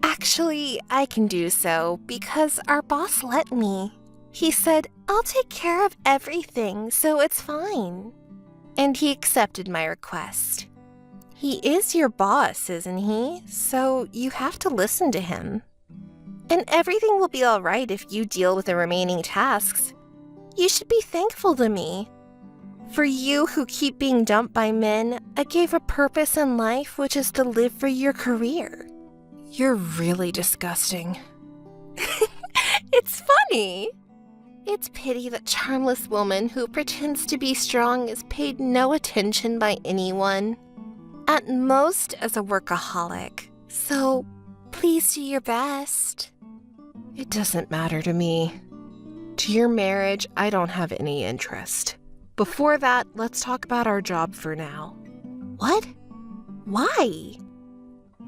Actually, I can do so because our boss let me. He said, I'll take care of everything, so it's fine. And he accepted my request. He is your boss, isn't he? So you have to listen to him. And everything will be all right if you deal with the remaining tasks. You should be thankful to me. For you who keep being dumped by men, I gave a purpose in life, which is to live for your career.
You're really disgusting.
It's funny. It's pity that charmless woman who pretends to be strong is paid no attention by anyone. At most as a workaholic. So please do your best.
It doesn't matter to me. To your marriage, I don't have any interest. Before that, let's talk about our job for now.
What? Why?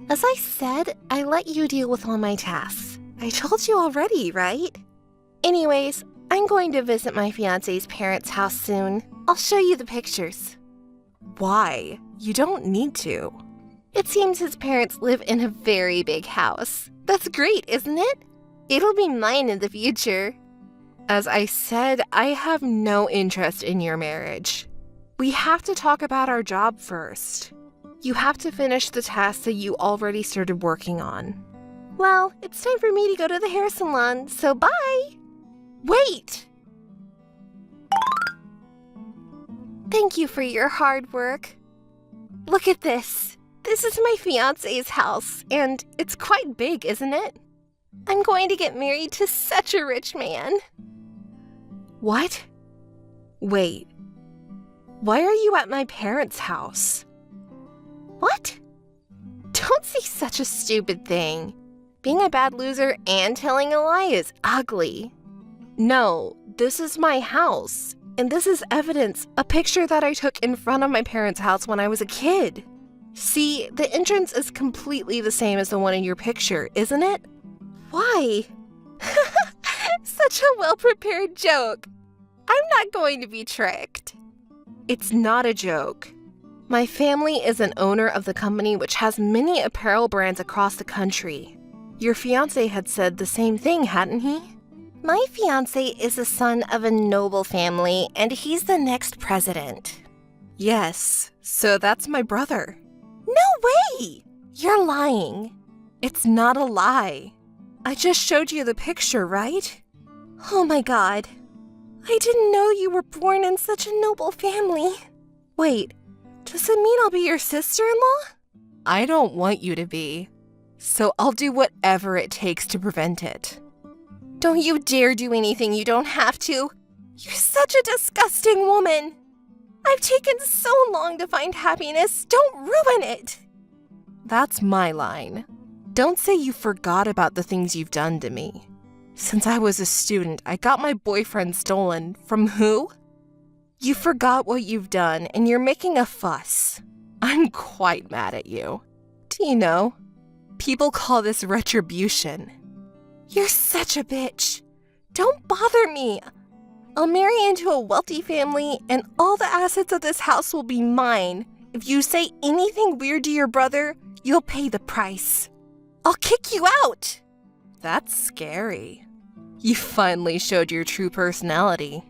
As I said, I let you deal with all my tasks. I told you already, right? Anyways, I'm going to visit my fiancé's parents' house soon. I'll show you the pictures.
Why? You don't need to.
It seems his parents live in a very big house. That's great, isn't it? It'll be mine in the future.
As I said, I have no interest in your marriage. We have to talk about our job first. You have to finish the tasks that you already started working on.
Well, it's time for me to go to the hair salon, so bye!
Wait!
Thank you for your hard work. Look at this. This is my fiancé's house, and it's quite big, isn't it? I'm going to get married to such a rich man.
What? Wait. Why are you at my parents' house?
What? Don't say such a stupid thing. Being a bad loser and telling a lie is ugly.
No, this is my house, and this is evidence, a picture that I took in front of my parents' house when I was a kid. See, the entrance is completely the same as the one in your picture, isn't it?
Why? Such a well-prepared joke. I'm not going to be tricked.
It's not a joke. My family is an owner of the company which has many apparel brands across the country. Your fiancé had said the same thing, hadn't he?
My fiancé is the son of a noble family, and he's the next president.
Yes, so that's my brother.
No way! You're lying.
It's not a lie. I just showed you the picture, right?
Oh my god. I didn't know you were born in such a noble family.
Wait, does it mean I'll be your sister-in-law? I don't want you to be, so I'll do whatever it takes to prevent it.
Don't you dare do anything you don't have to. You're such a disgusting woman. I've taken so long to find happiness. Don't ruin it.
That's my line. Don't say you forgot about the things you've done to me. Since I was a student, I got my boyfriend stolen. From who? You forgot what you've done, and you're making a fuss. I'm quite mad at you. Do you know? People call this retribution.
You're such a bitch. Don't bother me. I'll marry into a wealthy family, and all the assets of this house will be mine. If you say anything weird to your brother, you'll pay the price. I'll kick you out.
That's scary. You finally showed your true personality.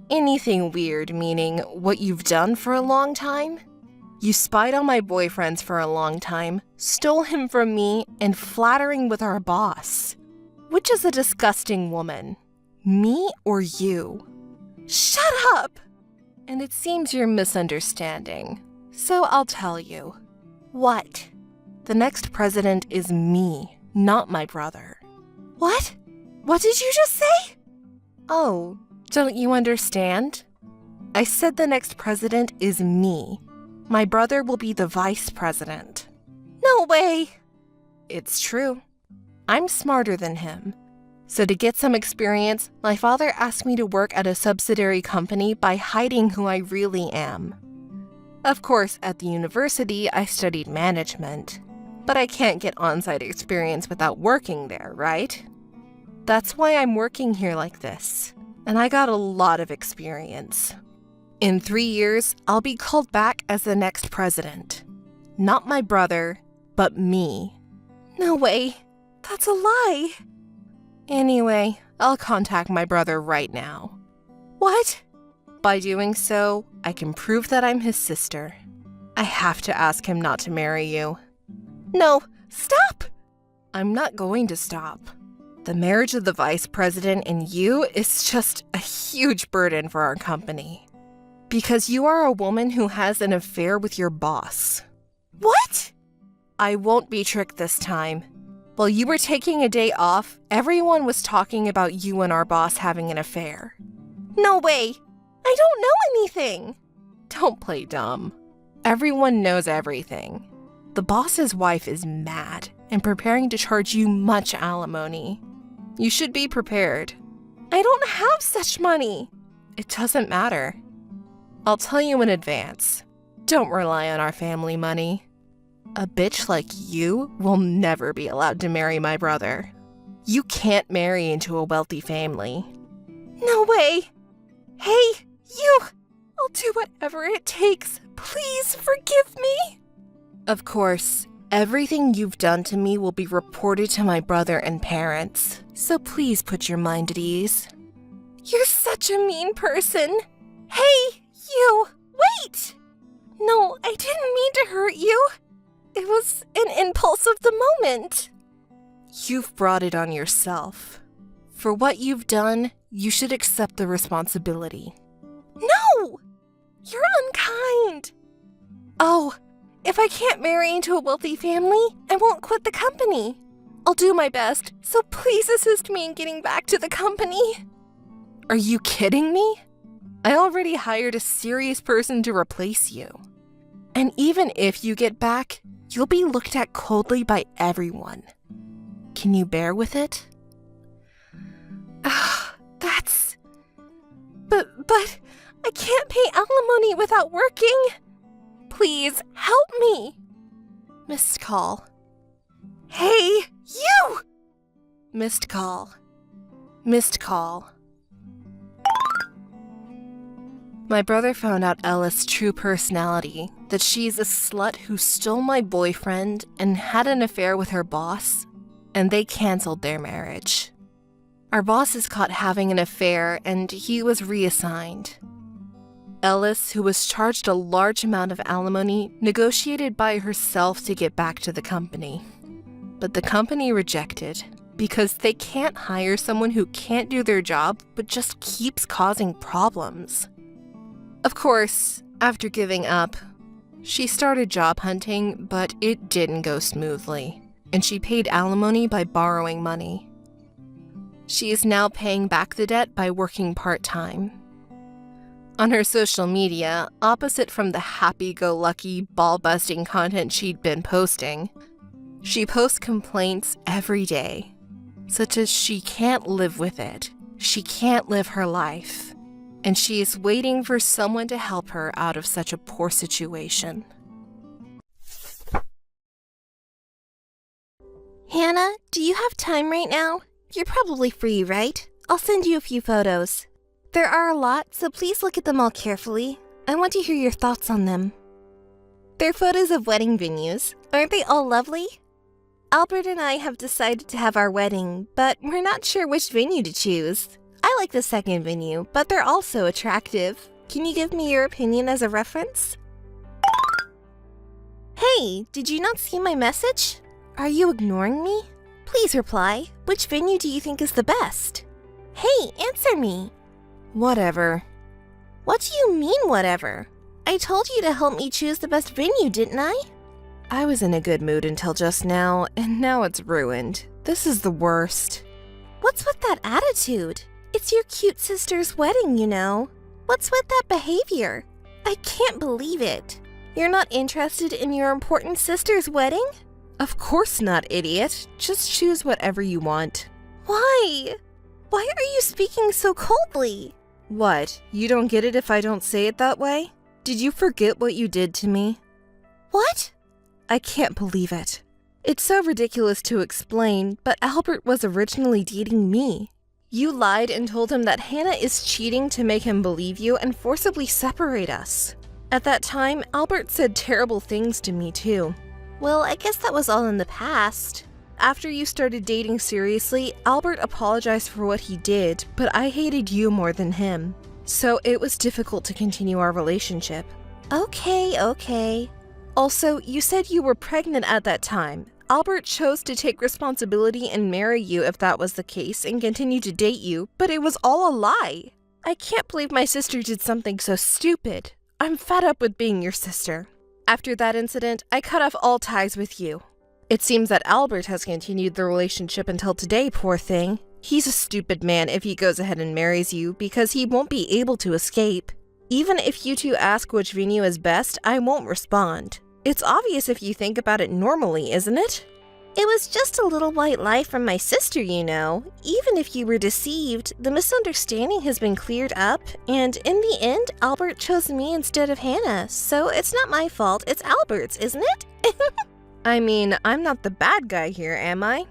Anything weird meaning what you've done for a long time? You spied on my boyfriends for a long time, stole him from me, and flattering with our boss. Which is a disgusting woman? Me or you?
Shut up!
And it seems you're misunderstanding. So I'll tell you.
What?
The next president is me, not my brother.
What? What did you just say?
Oh, don't you understand? I said the next president is me. My brother will be the vice president.
No way!
It's true. I'm smarter than him. So to get some experience, my father asked me to work at a subsidiary company by hiding who I really am. Of course, at the university, I studied management. But I can't get on-site experience without working there, right? That's why I'm working here like this. And I got a lot of experience. In 3 years, I'll be called back as the next president. Not my brother, but me.
No way. That's a lie.
Anyway, I'll contact my brother right now.
What?
By doing so, I can prove that I'm his sister. I have to ask him not to marry you.
No, stop!
I'm not going to stop. The marriage of the vice president and you is just a huge burden for our company. Because you are a woman who has an affair with your boss.
What?
I won't be tricked this time. While you were taking a day off, everyone was talking about you and our boss having an affair.
No way! I don't know anything!
Don't play dumb. Everyone knows everything. The boss's wife is mad and preparing to charge you much alimony. You should be prepared.
I don't have such money.
It doesn't matter. I'll tell you in advance. Don't rely on our family money. A bitch like you will never be allowed to marry my brother. You can't marry into a wealthy family. No way! Hey, you! I'll do whatever it takes. Please forgive me! Of course, everything you've done to me will be reported to my brother and parents, so please put your mind at ease. You're such a mean person. Hey, you! Wait! No, I didn't mean to hurt you. It was an impulse of the moment. You've brought it on yourself. For what you've done, you should accept the responsibility. No! You're unkind. Oh, if I can't marry into a wealthy family, I won't quit the company. I'll do my best, so please assist me in getting back to the company. Are you kidding me? I already hired a serious person to replace you. And even if you get back, you'll be looked at coldly by everyone. Can you bear with it? But I can't pay alimony without working. Please, help me. Missed call. Hey, you! Missed call. Missed call. My brother found out Ella's true personality, that she's a slut who stole my boyfriend and had an affair with her boss, and they canceled their marriage. Our boss is caught having an affair, and he was reassigned. Ellis, who was charged a large amount of alimony, negotiated by herself to get back to the company. But the company rejected, because they can't hire someone who can't do their job but just keeps causing problems. Of course, after giving up, she started job hunting, but it didn't go smoothly, and she paid alimony by borrowing money. She is now paying back the debt by working part-time. On her social media, opposite from the happy-go-lucky, ball-busting content she'd been posting, she posts complaints every day, such as she can't live with it, she can't live her life, and she is waiting for someone to help her out of such a poor situation.
Hannah, do you have time right now? You're probably free, right? I'll send you a few photos. There are a lot, so please look at them all carefully. I want to hear your thoughts on them. They're photos of wedding venues. Aren't they all lovely? Albert and I have decided to have our wedding, but we're not sure which venue to choose. I like the second venue, but they're also attractive. Can you give me your opinion as a reference? Hey, did you not see my message? Are you ignoring me? Please reply. Which venue do you think is the best? Hey, answer me.
Whatever.
What do you mean, whatever? I told you to help me choose the best venue, didn't I?
I was in a good mood until just now, and now it's ruined. This is the worst.
What's with that attitude? It's your cute sister's wedding, you know. What's with that behavior? I can't believe it. You're not interested in your important sister's wedding?
Of course not, idiot. Just choose whatever you want.
Why? Why are you speaking so coldly?
What? You don't get it if I don't say it that way? Did you forget what you did to me?
What?
I can't believe it. It's so ridiculous to explain, but Albert was originally dating me. You lied and told him that Hannah is cheating to make him believe you and forcibly separate us. At that time, Albert said terrible things to me too.
Well, I guess that was all in the past.
After you started dating seriously, Albert apologized for what he did, but I hated you more than him. So it was difficult to continue our relationship.
Okay.
Also, you said you were pregnant at that time. Albert chose to take responsibility and marry you if that was the case and continue to date you, but it was all a lie. I can't believe my sister did something so stupid. I'm fed up with being your sister. After that incident, I cut off all ties with you. It seems that Albert has continued the relationship until today, poor thing. He's a stupid man if he goes ahead and marries you because he won't be able to escape. Even if you two ask which venue is best, I won't respond. It's obvious if you think about it normally, isn't it?
It was just a little white lie from my sister, you know. Even if you were deceived, the misunderstanding has been cleared up, and in the end, Albert chose me instead of Hannah, so it's not my fault, it's Albert's, isn't it?
I mean, I'm not the bad guy here, am I?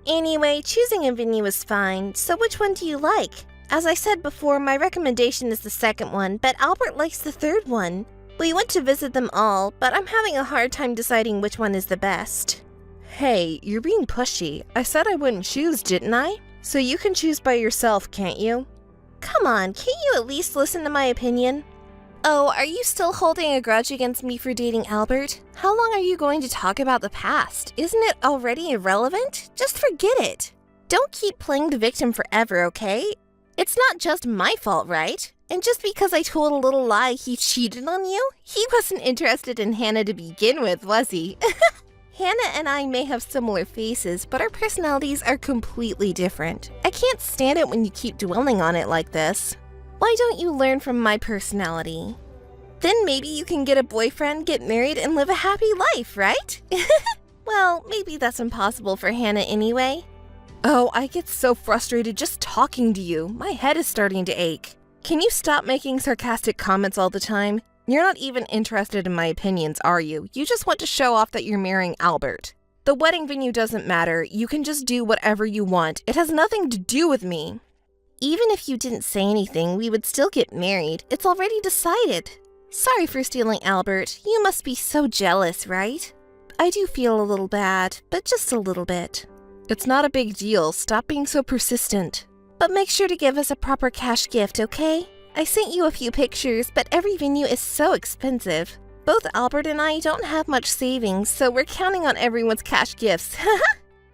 Anyway, choosing a venue is fine, so which one do you like? As I said before, my recommendation is the second one, but Albert likes the third one. We went to visit them all, but I'm having a hard time deciding which one is the best.
Hey, you're being pushy. I said I wouldn't choose, didn't I? So you can choose by yourself, can't you?
Come on, can't you at least listen to my opinion? Oh, are you still holding a grudge against me for dating Albert? How long are you going to talk about the past? Isn't it already irrelevant? Just forget it. Don't keep playing the victim forever, okay? It's not just my fault, right? And just because I told a little lie he cheated on you, he wasn't interested in Hannah to begin with, was he? Hannah and I may have similar faces, but our personalities are completely different. I can't stand it when you keep dwelling on it like this. Why don't you learn from my personality? Then maybe you can get a boyfriend, get married, and live a happy life, right? Well, maybe that's impossible for Hannah anyway.
Oh, I get so frustrated just talking to you. My head is starting to ache. Can you stop making sarcastic comments all the time? You're not even interested in my opinions, are you? You just want to show off that you're marrying Albert. The wedding venue doesn't matter. You can just do whatever you want. It has nothing to do with me.
Even if you didn't say anything, we would still get married. It's already decided. Sorry for stealing Albert. You must be so jealous, right? I do feel a little bad, but just a little bit.
It's not a big deal. Stop being so persistent.
But make sure to give us a proper cash gift, okay? I sent you a few pictures, but every venue is so expensive. Both Albert and I don't have much savings, so we're counting on everyone's cash gifts.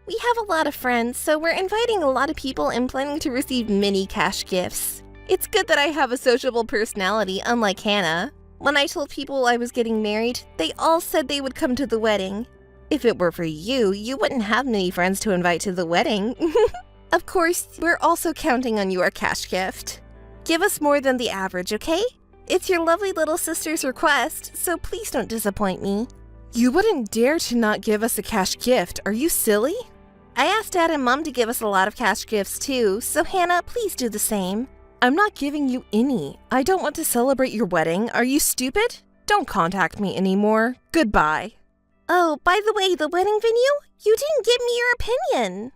We have a lot of friends, so we're inviting a lot of people and planning to receive mini cash gifts. It's good that I have a sociable personality, unlike Hannah. When I told people I was getting married, they all said they would come to the wedding. If it were for you, you wouldn't have many friends to invite to the wedding. Of course, we're also counting on your cash gift. Give us more than the average, okay? It's your lovely little sister's request, so please don't disappoint me.
You wouldn't dare to not give us a cash gift. Are you silly?
I asked Dad and Mom to give us a lot of cash gifts too, so Hannah, please do the same.
I'm not giving you any. I don't want to celebrate your wedding. Are you stupid? Don't contact me anymore. Goodbye.
Oh, by the way, the wedding venue? You didn't give me your opinion.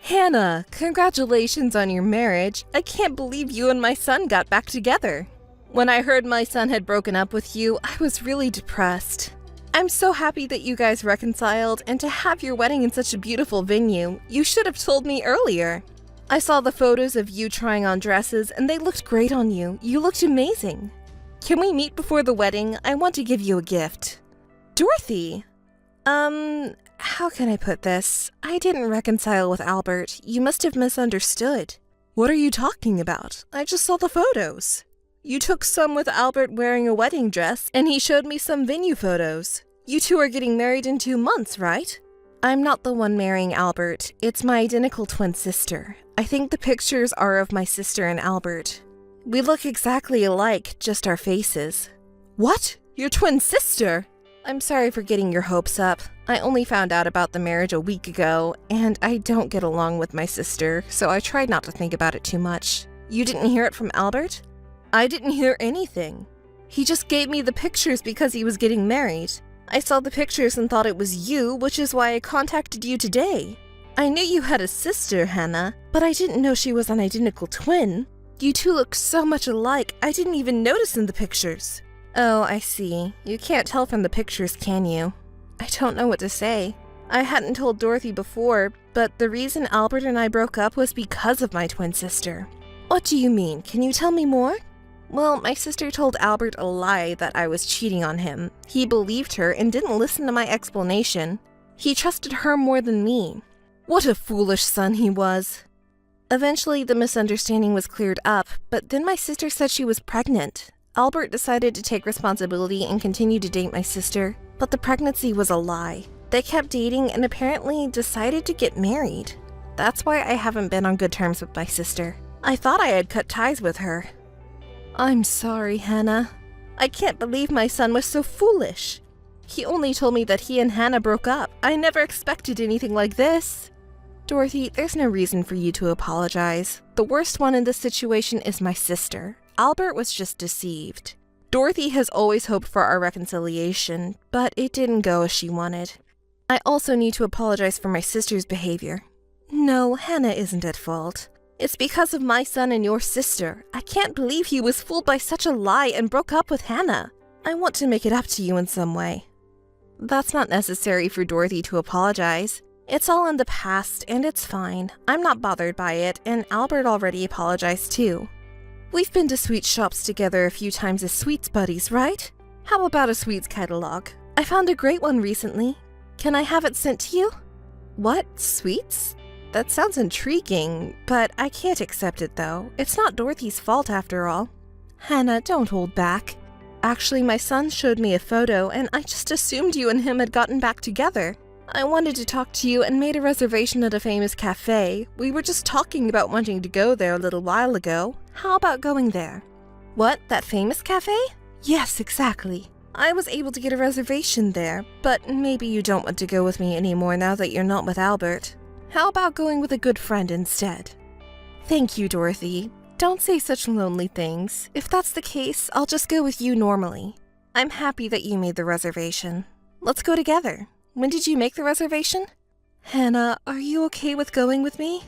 Hannah, congratulations on your marriage. I can't believe you and my son got back together. When I heard my son had broken up with you, I was really depressed. I'm so happy that you guys reconciled, and to have your wedding in such a beautiful venue. You should have told me earlier. I saw the photos of you trying on dresses, and they looked great on you. You looked amazing. Can we meet before the wedding? I want to give you a gift. Dorothy! How can I put this? I didn't reconcile with Albert. You must have misunderstood. What are you talking about? I just saw the photos. You took some with Albert wearing a wedding dress, and he showed me some venue photos. You two are getting married in 2 months, right? I'm not the one marrying Albert. It's my identical twin sister. I think the pictures are of my sister and Albert. We look exactly alike, just our faces. What? Your twin sister? I'm sorry for getting your hopes up. I only found out about the marriage a week ago, and I don't get along with my sister, so I tried not to think about it too much. You didn't hear it from Albert? I didn't hear anything. He just gave me the pictures because he was getting married. I saw the pictures and thought it was you, which is why I contacted you today. I knew you had a sister, Hannah, but I didn't know she was an identical twin. You two look so much alike, I didn't even notice in the pictures. Oh, I see. You can't tell from the pictures, can you? I don't know what to say. I hadn't told Dorothy before, but the reason Albert and I broke up was because of my twin sister. What do you mean? Can you tell me more? Well, my sister told Albert a lie that I was cheating on him. He believed her and didn't listen to my explanation. He trusted her more than me. What a foolish son he was. Eventually, the misunderstanding was cleared up, but then my sister said she was pregnant. Albert decided to take responsibility and continue to date my sister, but the pregnancy was a lie. They kept dating and apparently decided to get married. That's why I haven't been on good terms with my sister. I thought I had cut ties with her. I'm sorry, Hannah. I can't believe my son was so foolish. He only told me that he and Hannah broke up. I never expected anything like this. Dorothy, there's no reason for you to apologize. The worst one in this situation is my sister. Albert was just deceived. Dorothy has always hoped for our reconciliation, but it didn't go as she wanted. I also need to apologize for my sister's behavior. No, Hannah isn't at fault. It's because of my son and your sister. I can't believe he was fooled by such a lie and broke up with Hannah. I want to make it up to you in some way. That's not necessary for Dorothy to apologize. It's all in the past, and it's fine. I'm not bothered by it, and Albert already apologized too. We've been to sweet shops together a few times as sweets buddies, right? How about a sweets catalog? I found a great one recently. Can I have it sent to you? What? Sweets? That sounds intriguing, but I can't accept it though. It's not Dorothy's fault after all. Hannah, don't hold back. Actually, my son showed me a photo, and I just assumed you and him had gotten back together. I wanted to talk to you and made a reservation at a famous cafe. We were just talking about wanting to go there a little while ago. How about going there? What, that famous cafe? Yes, exactly. I was able to get a reservation there, but maybe you don't want to go with me anymore now that you're not with Albert. How about going with a good friend instead? Thank you, Dorothy. Don't say such lonely things. If that's the case, I'll just go with you normally. I'm happy that you made the reservation. Let's go together. When did you make the reservation? Hannah, are you okay with going with me?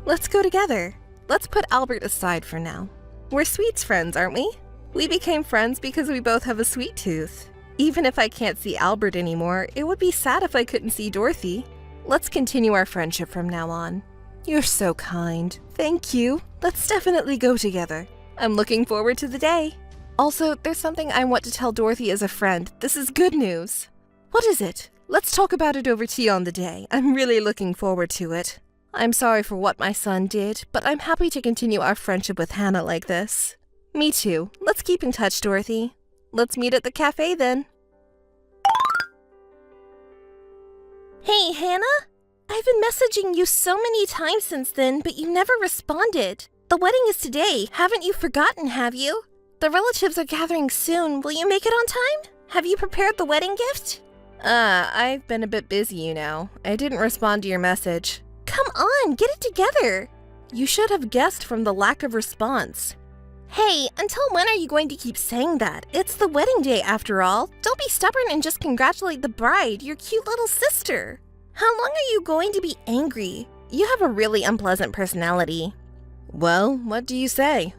Let's go together. Let's put Albert aside for now. We're sweets friends, aren't we? We became friends because we both have a sweet tooth. Even if I can't see Albert anymore, it would be sad if I couldn't see Dorothy. Let's continue our friendship from now on. You're so kind. Thank you. Let's definitely go together. I'm looking forward to the day. Also, there's something I want to tell Dorothy as a friend. This is good news. What is it? Let's talk about it over tea on the day. I'm really looking forward to it. I'm sorry for what my son did, but I'm happy to continue our friendship with Hannah like this. Me too. Let's keep in touch, Dorothy. Let's meet at the cafe then. Hey, Hannah? I've been messaging you so many times since then, but you never responded. The wedding is today. Haven't you forgotten, have you? The relatives are gathering soon. Will you make it on time? Have you prepared the wedding gift? I've been a bit busy, you know. I didn't respond to your message. Come on, get it together. You should have guessed from the lack of response. Hey, until when are you going to keep saying that? It's the wedding day after all. Don't be stubborn and just congratulate the bride, your cute little sister. How long are you going to be angry? You have a really unpleasant personality. Well, what do you say?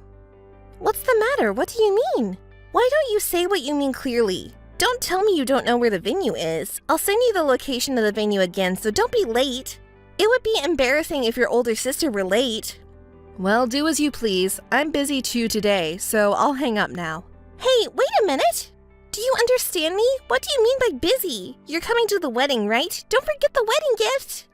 What's the matter? What do you mean? Why don't you say what you mean clearly? Don't tell me you don't know where the venue is. I'll send you the location of the venue again, so don't be late. It would be embarrassing if your older sister were late. Well, do as you please. I'm busy too today, so I'll hang up now. Hey, wait a minute! Do you understand me? What do you mean by busy? You're coming to the wedding, right? Don't forget the wedding gift!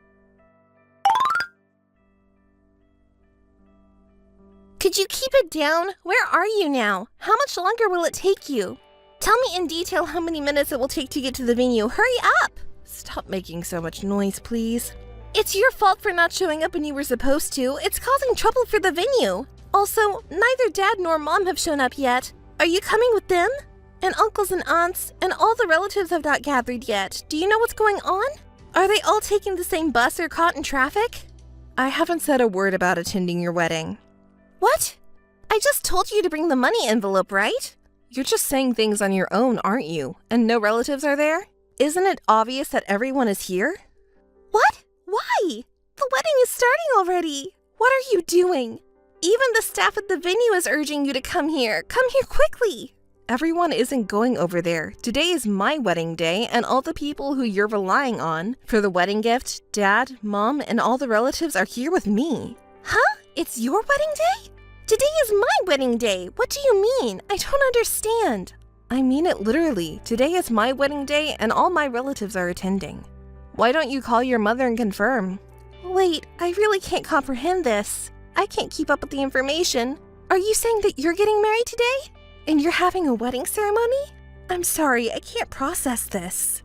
Could you keep it down? Where are you now? How much longer will it take you? Tell me in detail how many minutes it will take to get to the venue. Hurry up! Stop making so much noise, please. It's your fault for not showing up when you were supposed to. It's causing trouble for the venue. Also, neither Dad nor Mom have shown up yet. Are you coming with them? And uncles and aunts, and all the relatives have not gathered yet. Do you know what's going on? Are they all taking the same bus or caught in traffic? I haven't said a word about attending your wedding. What? I just told you to bring the money envelope, right? You're just saying things on your own, aren't you? And no relatives are there? Isn't it obvious that everyone is here? What? Why? The wedding is starting already. What are you doing? Even the staff at the venue is urging you to come here. Come here quickly. Everyone isn't going over there. Today is my wedding day, and all the people who you're relying on for the wedding gift, Dad, Mom, and all the relatives are here with me. Huh? It's your wedding day? Today is my wedding day. What do you mean? I don't understand. I mean it literally. Today is my wedding day, and all my relatives are attending. Why don't you call your mother and confirm? Wait, I really can't comprehend this. I can't keep up with the information. Are you saying that you're getting married today? And you're having a wedding ceremony? I'm sorry, I can't process this.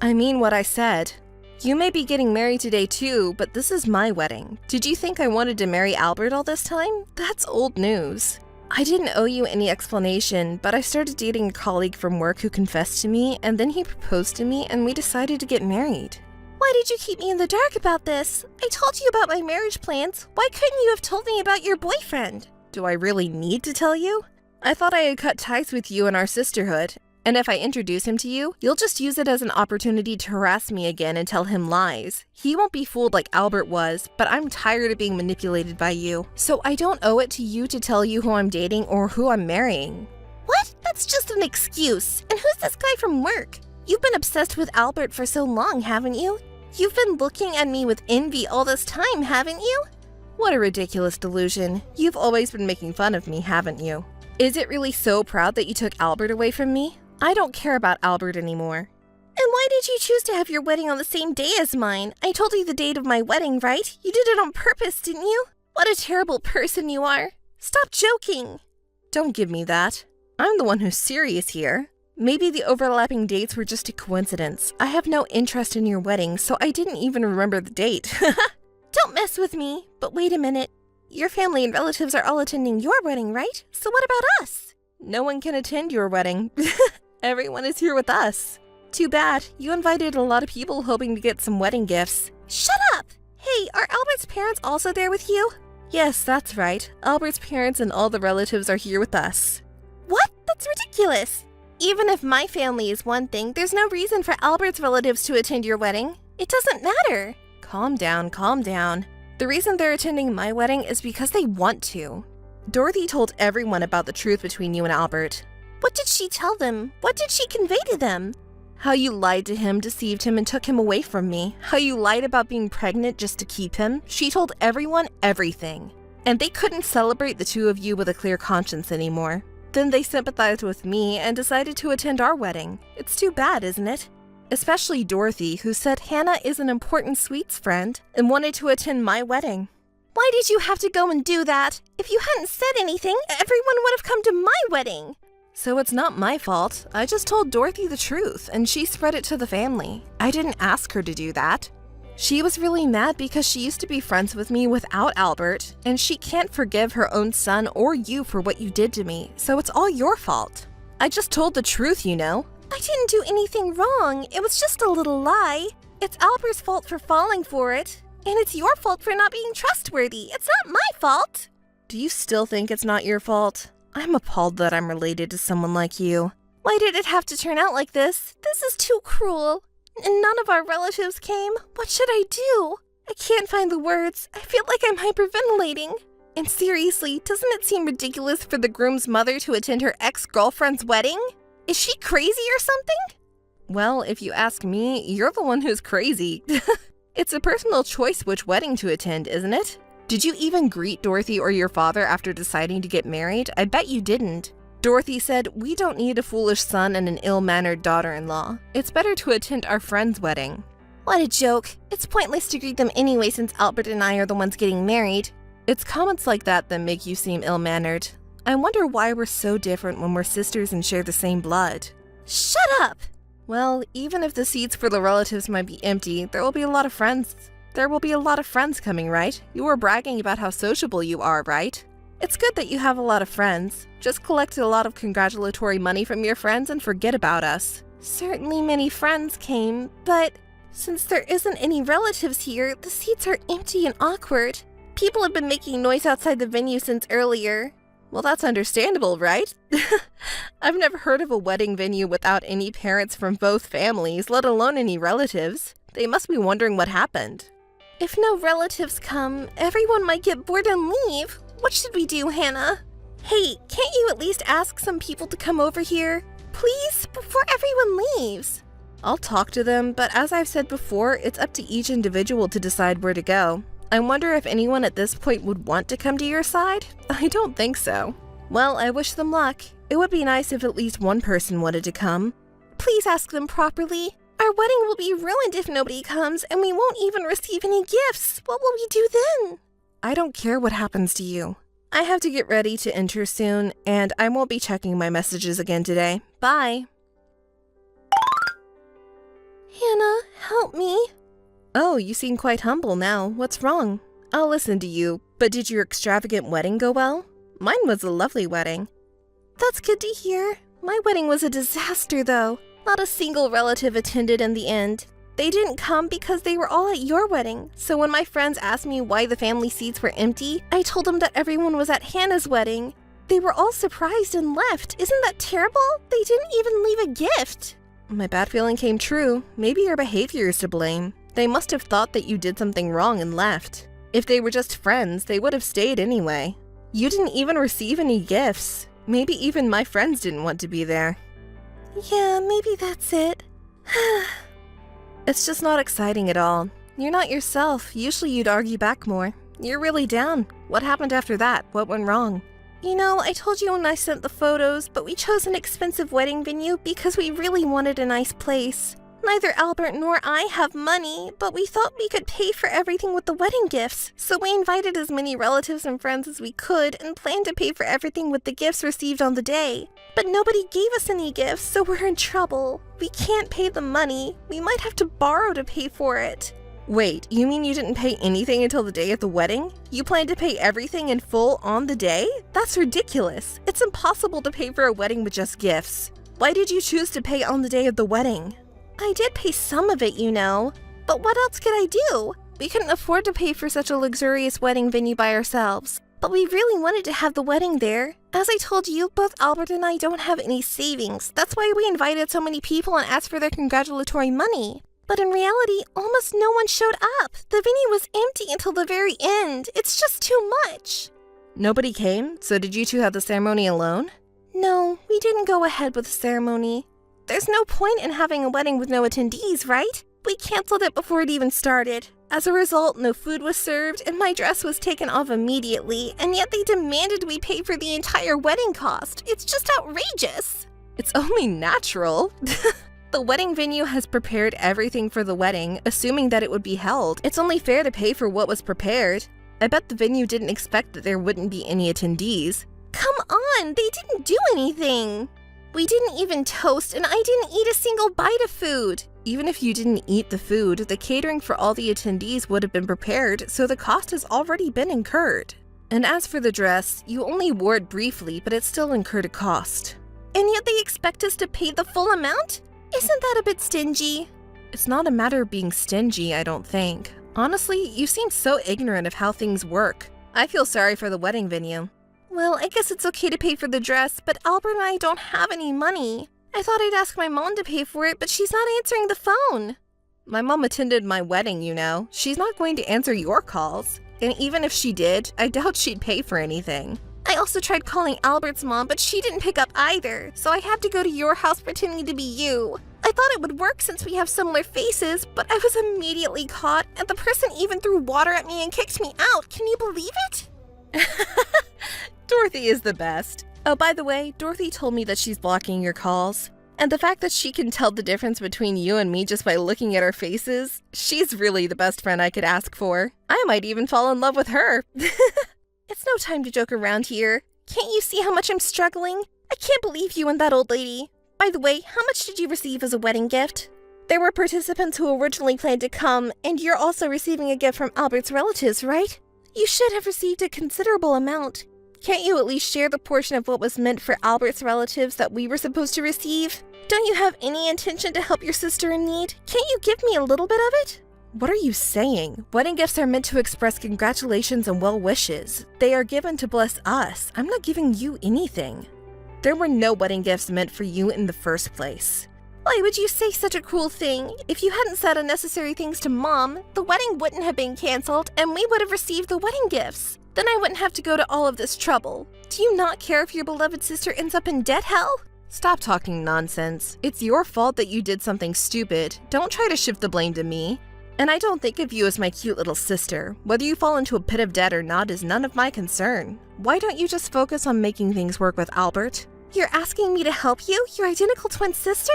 I mean what I said. You may be getting married today too, but this is my wedding. Did you think I wanted to marry Albert all this time? That's old news. I didn't owe you any explanation, but I started dating a colleague from work who confessed to me, and then he proposed to me, and we decided to get married. Why did you keep me in the dark about this? I told you about my marriage plans. Why couldn't you have told me about your boyfriend? Do I really need to tell you? I thought I had cut ties with you and our sisterhood, And if I introduce him to you, you'll just use it as an opportunity to harass me again and tell him lies. He won't be fooled like Albert was, but I'm tired of being manipulated by you. So I don't owe it to you to tell you who I'm dating or who I'm marrying.
What? That's just an excuse. And who's this guy from work? You've been obsessed with Albert for so long, haven't you? You've been looking at me with envy all this time, haven't you?
What a ridiculous delusion. You've always been making fun of me, haven't you? Is it really so proud that you took Albert away from me? I don't care about Albert anymore.
And why did you choose to have your wedding on the same day as mine? I told you the date of my wedding, right? You did it on purpose, didn't you? What a terrible person you are. Stop joking.
Don't give me that. I'm the one who's serious here. Maybe the overlapping dates were just a coincidence. I have no interest in your wedding, so I didn't even remember the date.
Don't mess with me. But wait a minute. Your family and relatives are all attending your wedding, right? So what about us?
No one can attend your wedding. Everyone is here with us. Too bad. You invited a lot of people hoping to get some wedding gifts.
Shut up! Hey, are Albert's parents also there with you?
Yes, that's right. Albert's parents and all the relatives are here with us.
What? That's ridiculous. Even if my family is one thing, there's no reason for Albert's relatives to attend your wedding. It doesn't matter.
Calm down, calm down. The reason they're attending my wedding is because they want to. Dorothy told everyone about the truth between you and Albert.
What did she tell them? What did she convey to them?
How you lied to him, deceived him, and took him away from me. How you lied about being pregnant just to keep him. She told everyone everything. And they couldn't celebrate the two of you with a clear conscience anymore. Then they sympathized with me and decided to attend our wedding. It's too bad, isn't it? Especially Dorothy, who said Hannah is an important sweets friend and wanted to attend my wedding.
Why did you have to go and do that? If you hadn't said anything, everyone would have come to my wedding.
So it's not my fault. I just told Dorothy the truth, and she spread it to the family. I didn't ask her to do that. She was really mad because she used to be friends with me without Albert, and she can't forgive her own son or you for what you did to me, so it's all your fault. I just told the truth, you know.
I didn't do anything wrong. It was just a little lie. It's Albert's fault for falling for it, and it's your fault for not being trustworthy. It's not my fault.
Do you still think it's not your fault? I'm appalled that I'm related to someone like you.
Why did it have to turn out like this? This is too cruel. And none of our relatives came. What should I do? I can't find the words. I feel like I'm hyperventilating. And seriously, doesn't it seem ridiculous for the groom's mother to attend her ex-girlfriend's wedding? Is she crazy or something?
Well, if you ask me, you're the one who's crazy. It's a personal choice which wedding to attend, isn't it? Did you even greet Dorothy or your father after deciding to get married? I bet you didn't. Dorothy said, "We don't need a foolish son and an ill-mannered daughter-in-law. It's better to attend our friend's wedding."
What a joke. It's pointless to greet them anyway since Albert and I are the ones getting married.
It's comments like that that make you seem ill-mannered. I wonder why we're so different when we're sisters and share the same blood.
Shut up!
Well, even if the seats for the relatives might be empty, there will be a lot of friends. There will be a lot of friends coming, right? You were bragging about how sociable you are, right? It's good that you have a lot of friends. Just collect a lot of congratulatory money from your friends and forget about us.
Certainly many friends came, but since there isn't any relatives here, the seats are empty and awkward. People have been making noise outside the venue since earlier.
Well, that's understandable, right? I've never heard of a wedding venue without any parents from both families, let alone any relatives. They must be wondering what happened.
If no relatives come, everyone might get bored and leave. What should we do, Hannah? Hey, can't you at least ask some people to come over here? Please, before everyone leaves.
I'll talk to them, but as I've said before, it's up to each individual to decide where to go. I wonder if anyone at this point would want to come to your side? I don't think so. Well, I wish them luck. It would be nice if at least one person wanted to come.
Please ask them properly. Our wedding will be ruined if nobody comes, and we won't even receive any gifts. What will we do then?
I don't care what happens to you. I have to get ready to enter soon, and I won't be checking my messages again today. Bye.
Hannah, help me.
Oh, you seem quite humble now. What's wrong? I'll listen to you, but did your extravagant wedding go well? Mine was a lovely wedding.
That's good to hear. My wedding was a disaster, though. Not a single relative attended in the end. They didn't come because they were all at your wedding. So when my friends asked me why the family seats were empty, I told them that everyone was at Hannah's wedding.
They were all surprised and left. Isn't that terrible? They didn't even leave a gift. My bad feeling came true. Maybe your behavior is to blame. They must have thought that you did something wrong and left. If they were just friends, they would have stayed anyway. You didn't even receive any gifts. Maybe even my friends didn't want to be there. Yeah, maybe that's it. It's just not exciting at all. You're not yourself. Usually you'd argue back more. You're really down. What happened after that? What went wrong? You know, I told you when I sent the photos, but we chose an expensive wedding venue because we really wanted a nice place. Neither Albert nor I have money, but we thought we could pay for everything with the wedding gifts, so we invited as many relatives and friends as we could and planned to pay for everything with the gifts received on the day. But nobody gave us any gifts, so we're in trouble. We can't pay the money. We might have to borrow to pay for it. Wait, you mean you didn't pay anything until the day of the wedding? You plan to pay everything in full on the day? That's ridiculous. It's impossible to pay for a wedding with just gifts. Why did you choose to pay on the day of the wedding? I did pay some of it, you know. But what else could I do? We couldn't afford to pay for such a luxurious wedding venue by ourselves. But we really wanted to have the wedding there. As I told you, both Albert and I don't have any savings. That's why we invited so many people and asked for their congratulatory money. But in reality, almost no one showed up. The venue was empty until the very end. It's just too much. Nobody came? So did you two have the ceremony alone? No, we didn't go ahead with the ceremony. There's no point in having a wedding with no attendees, right? We canceled it before it even started. As a result, no food was served and my dress was taken off immediately, and yet they demanded we pay for the entire wedding cost. It's just outrageous. It's only natural. The wedding venue has prepared everything for the wedding, assuming that it would be held. It's only fair to pay for what was prepared. I bet the venue didn't expect that there wouldn't be any attendees. Come on, they didn't do anything. We didn't even toast, and I didn't eat a single bite of food. Even if you didn't eat the food, the catering for all the attendees would have been prepared, so the cost has already been incurred. And as for the dress, you only wore it briefly, but it still incurred a cost. And yet they expect us to pay the full amount? Isn't that a bit stingy? It's not a matter of being stingy, I don't think. Honestly, you seem so ignorant of how things work. I feel sorry for the wedding venue. Well, I guess it's okay to pay for the dress, but Albert and I don't have any money. I thought I'd ask my mom to pay for it, but she's not answering the phone. My mom attended my wedding, you know. She's not going to answer your calls. And even if she did, I doubt she'd pay for anything. I also tried calling Albert's mom, but she didn't pick up either, so I had to go to your house pretending to be you. I thought it would work since we have similar faces, but I was immediately caught, and the person even threw water at me and kicked me out. Can you believe it? Dorothy is the best. Oh, by the way, Dorothy told me that she's blocking your calls. And the fact that she can tell the difference between you and me just by looking at our faces, she's really the best friend I could ask for. I might even fall in love with her. It's no time to joke around here. Can't you see how much I'm struggling? I can't believe you and that old lady. By the way, how much did you receive as a wedding gift? There were participants who originally planned to come, and you're also receiving a gift from Albert's relatives, right? You should have received a considerable amount. Can't you at least share the portion of what was meant for Albert's relatives that we were supposed to receive? Don't you have any intention to help your sister in need? Can't you give me a little bit of it? What are you saying? Wedding gifts are meant to express congratulations and well wishes. They are given to bless us. I'm not giving you anything. There were no wedding gifts meant for you in the first place. Why would you say such a cruel thing? If you hadn't said unnecessary things to Mom, the wedding wouldn't have been canceled and we would have received the wedding gifts. Then I wouldn't have to go to all of this trouble. Do you not care if your beloved sister ends up in debt hell? Stop talking nonsense. It's your fault that you did something stupid. Don't try to shift the blame to me. And I don't think of you as my cute little sister. Whether you fall into a pit of debt or not is none of my concern. Why don't you just focus on making things work with Albert? You're asking me to help you? Your identical twin sister?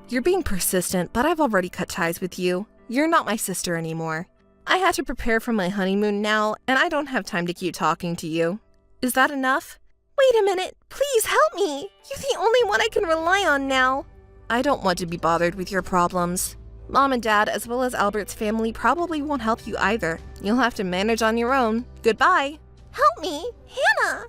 You're being persistent, but I've already cut ties with you. You're not my sister anymore. I had to prepare for my honeymoon now, and I don't have time to keep talking to you. Is that enough? Wait a minute. Please help me. You're the only one I can rely on now. I don't want to be bothered with your problems. Mom and Dad, as well as Albert's family, probably won't help you either. You'll have to manage on your own. Goodbye. Help me, Hannah!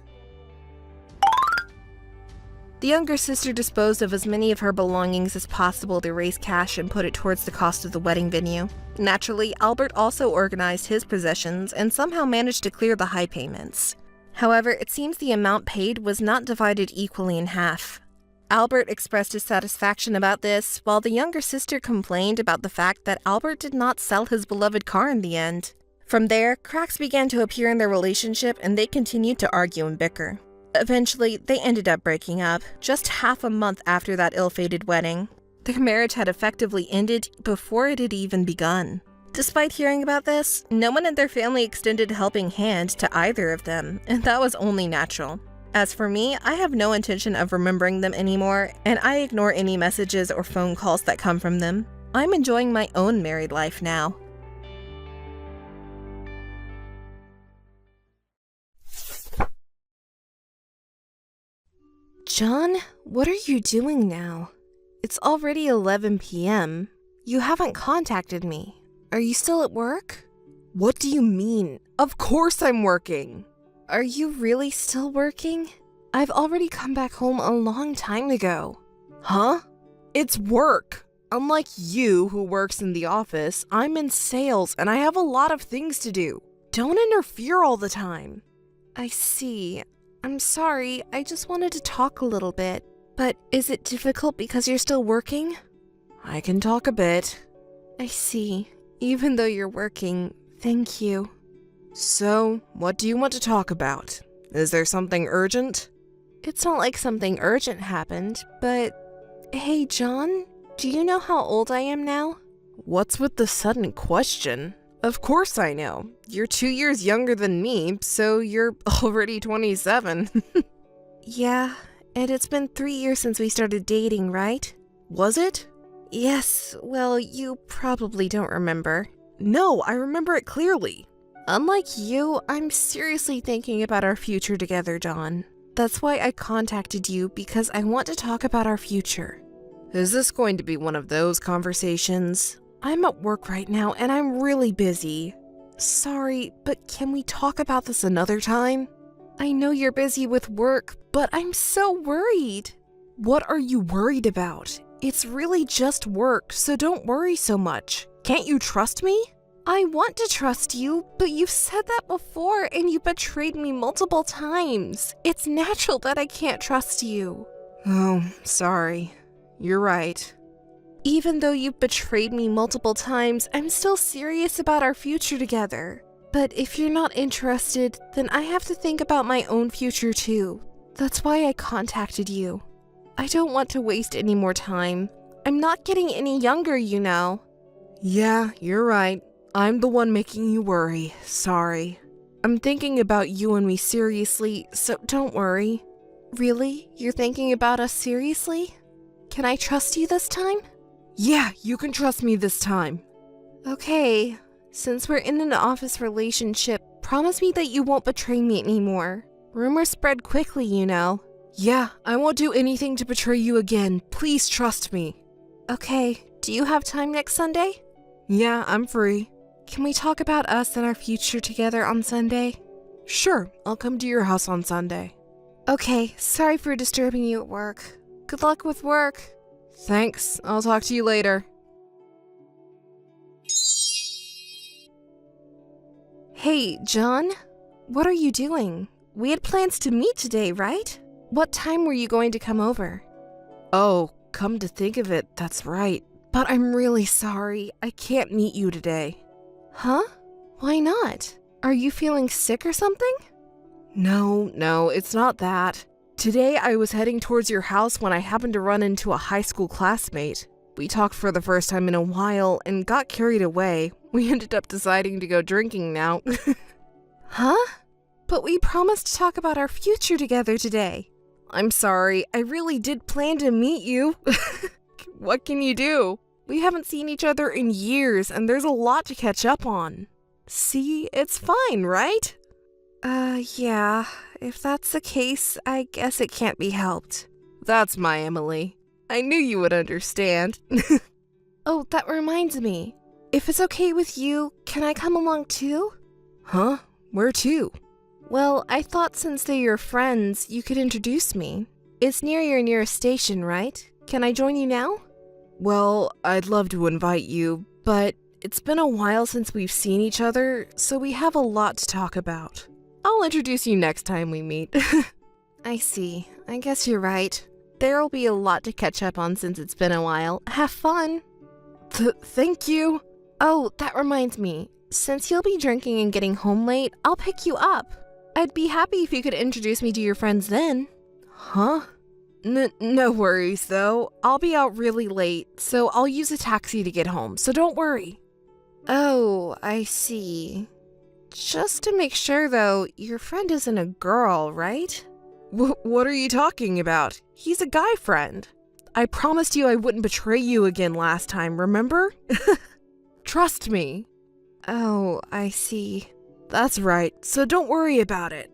The younger sister disposed of as many of her belongings as possible to raise cash and put it towards the cost of the wedding venue. Naturally, Albert also organized his possessions and somehow managed to clear the high payments. However, it seems the amount paid was not divided equally in half. Albert expressed his satisfaction about this, while the younger sister complained about the fact that Albert did not sell his beloved car in the end. From there, cracks began to appear in their relationship and they continued to argue and bicker. Eventually, they ended up breaking up, just half a month after that ill-fated wedding. Their marriage had effectively ended before it had even begun. Despite hearing about this, no one in their family extended a helping hand to either of them, and that was only natural. As for me, I have no intention of remembering them anymore, and I ignore any messages or phone calls that come from them. I'm enjoying my own married life now. John, what are you doing now? It's already 11 p.m. You haven't contacted me. Are you still at work?
What do you mean? Of course I'm working.
Are you really still working? I've already come back home a long time ago.
Huh? It's work. Unlike you, who works in the office, I'm in sales and I have a lot of things to do. Don't interfere all the time.
I see. I'm sorry, I just wanted to talk a little bit. But is it difficult because you're still working?
I can talk a bit.
I see. Even though you're working, thank you.
So, what do you want to talk about? Is there something urgent?
It's not like something urgent happened, but... Hey, John, do you know how old I am now?
What's with the sudden question? Of course I know. You're 2 years younger than me, so you're already 27.
Yeah, and it's been 3 years since we started dating, right?
Was it?
Yes, well, you probably don't remember.
No, I remember it clearly.
Unlike you, I'm seriously thinking about our future together, John. That's why I contacted you, because I want to talk about our future.
Is this going to be one of those conversations? I'm at work right now and I'm really busy. Sorry, but can we talk about this another time?
I know you're busy with work, but I'm so worried.
What are you worried about? It's really just work, so don't worry so much. Can't you trust me?
I want to trust you, but you've said that before and you betrayed me multiple times. It's natural that I can't trust you.
Oh, sorry. You're right.
Even though you've betrayed me multiple times, I'm still serious about our future together. But if you're not interested, then I have to think about my own future too. That's why I contacted you. I don't want to waste any more time. I'm not getting any younger, you know.
Yeah, you're right. I'm the one making you worry. Sorry. I'm thinking about you and me seriously, so don't worry.
Really? You're thinking about us seriously? Can I trust you this time?
Yeah, you can trust me this time.
Okay. Since we're in an office relationship, promise me that you won't betray me anymore. Rumors spread quickly, you know.
Yeah, I won't do anything to betray you again. Please trust me.
Okay, do you have time next Sunday?
Yeah, I'm free.
Can we talk about us and our future together on Sunday?
Sure, I'll come to your house on Sunday.
Okay, sorry for disturbing you at work. Good luck with work.
Thanks, I'll talk to you later.
Hey, John, what are you doing? We had plans to meet today, right? What time were you going to come over?
Oh, come to think of it, that's right. But I'm really sorry, I can't meet you today.
Huh? Why not? Are you feeling sick or something?
No, it's not that. Today I was heading towards your house when I happened to run into a high school classmate. We talked for the first time in a while and got carried away. We ended up deciding to go drinking now.
Huh? But we promised to talk about our future together today.
I'm sorry, I really did plan to meet you. What can you do? We haven't seen each other in years and there's a lot to catch up on. See, it's fine, right?
Yeah. If that's the case, I guess it can't be helped.
That's my Emily. I knew you would understand.
Oh, that reminds me. If it's okay with you, can I come along too?
Huh? Where to?
Well, I thought since they're your friends, you could introduce me. It's near your nearest station, right? Can I join you now?
Well, I'd love to invite you, but it's been a while since we've seen each other, so we have a lot to talk about.
I'll introduce you next time we meet. I see. I guess you're right. There'll be a lot to catch up on since it's been a while. Have fun. Thank you. Oh, that reminds me. Since you'll be drinking and getting home late, I'll pick you up. I'd be happy if you could introduce me to your friends then. Huh? No worries, though. I'll be out really late, so I'll use a taxi to get home, so don't worry. Oh, I see. Just to make sure, though, your friend isn't a girl, right? What are you talking about? He's a guy friend. I promised you I wouldn't betray you again last time, remember? Trust me. Oh, I see. That's right, so don't worry about it.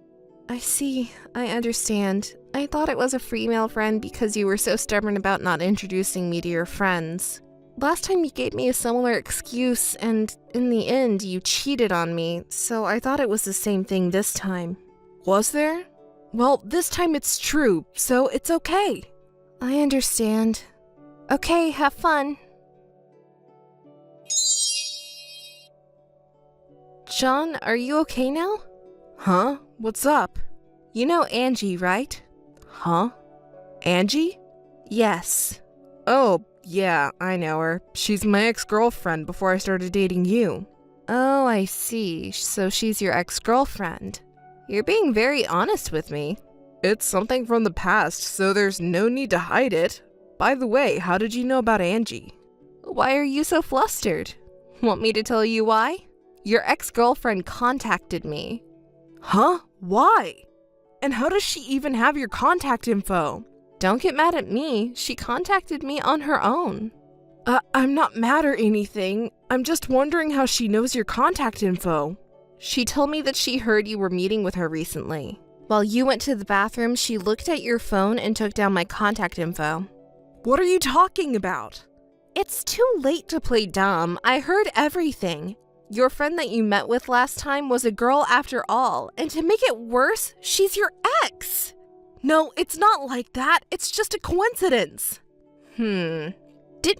I see. I understand. I thought it was a female friend because you were so stubborn about not introducing me to your friends. Last time you gave me a similar excuse, and in the end, you cheated on me, so I thought it was the same thing this time. Was there? Well, this time it's true, so it's okay. I understand. Okay, have fun. John, are you okay now? Huh? What's up? You know Angie, right? Huh? Angie? Yes. Oh, yeah, I know her. She's my ex-girlfriend before I started dating you. Oh, I see. So she's your ex-girlfriend. You're being very honest with me. It's something from the past, so there's no need to hide it. By the way, how did you know about Angie? Why are you so flustered? Want me to tell you why? Your ex-girlfriend contacted me. Huh? Why? And how does she even have your contact info? Don't get mad at me. She contacted me on her own. I'm not mad or anything. I'm just wondering how she knows your contact info. She told me that she heard you were meeting with her recently. While you went to the bathroom, she looked at your phone and took down my contact info. What are you talking about? It's too late to play dumb. I heard everything. Your friend that you met with last time was a girl after all, and to make it worse, she's your ex. No, it's not like that. It's just a coincidence. Didn't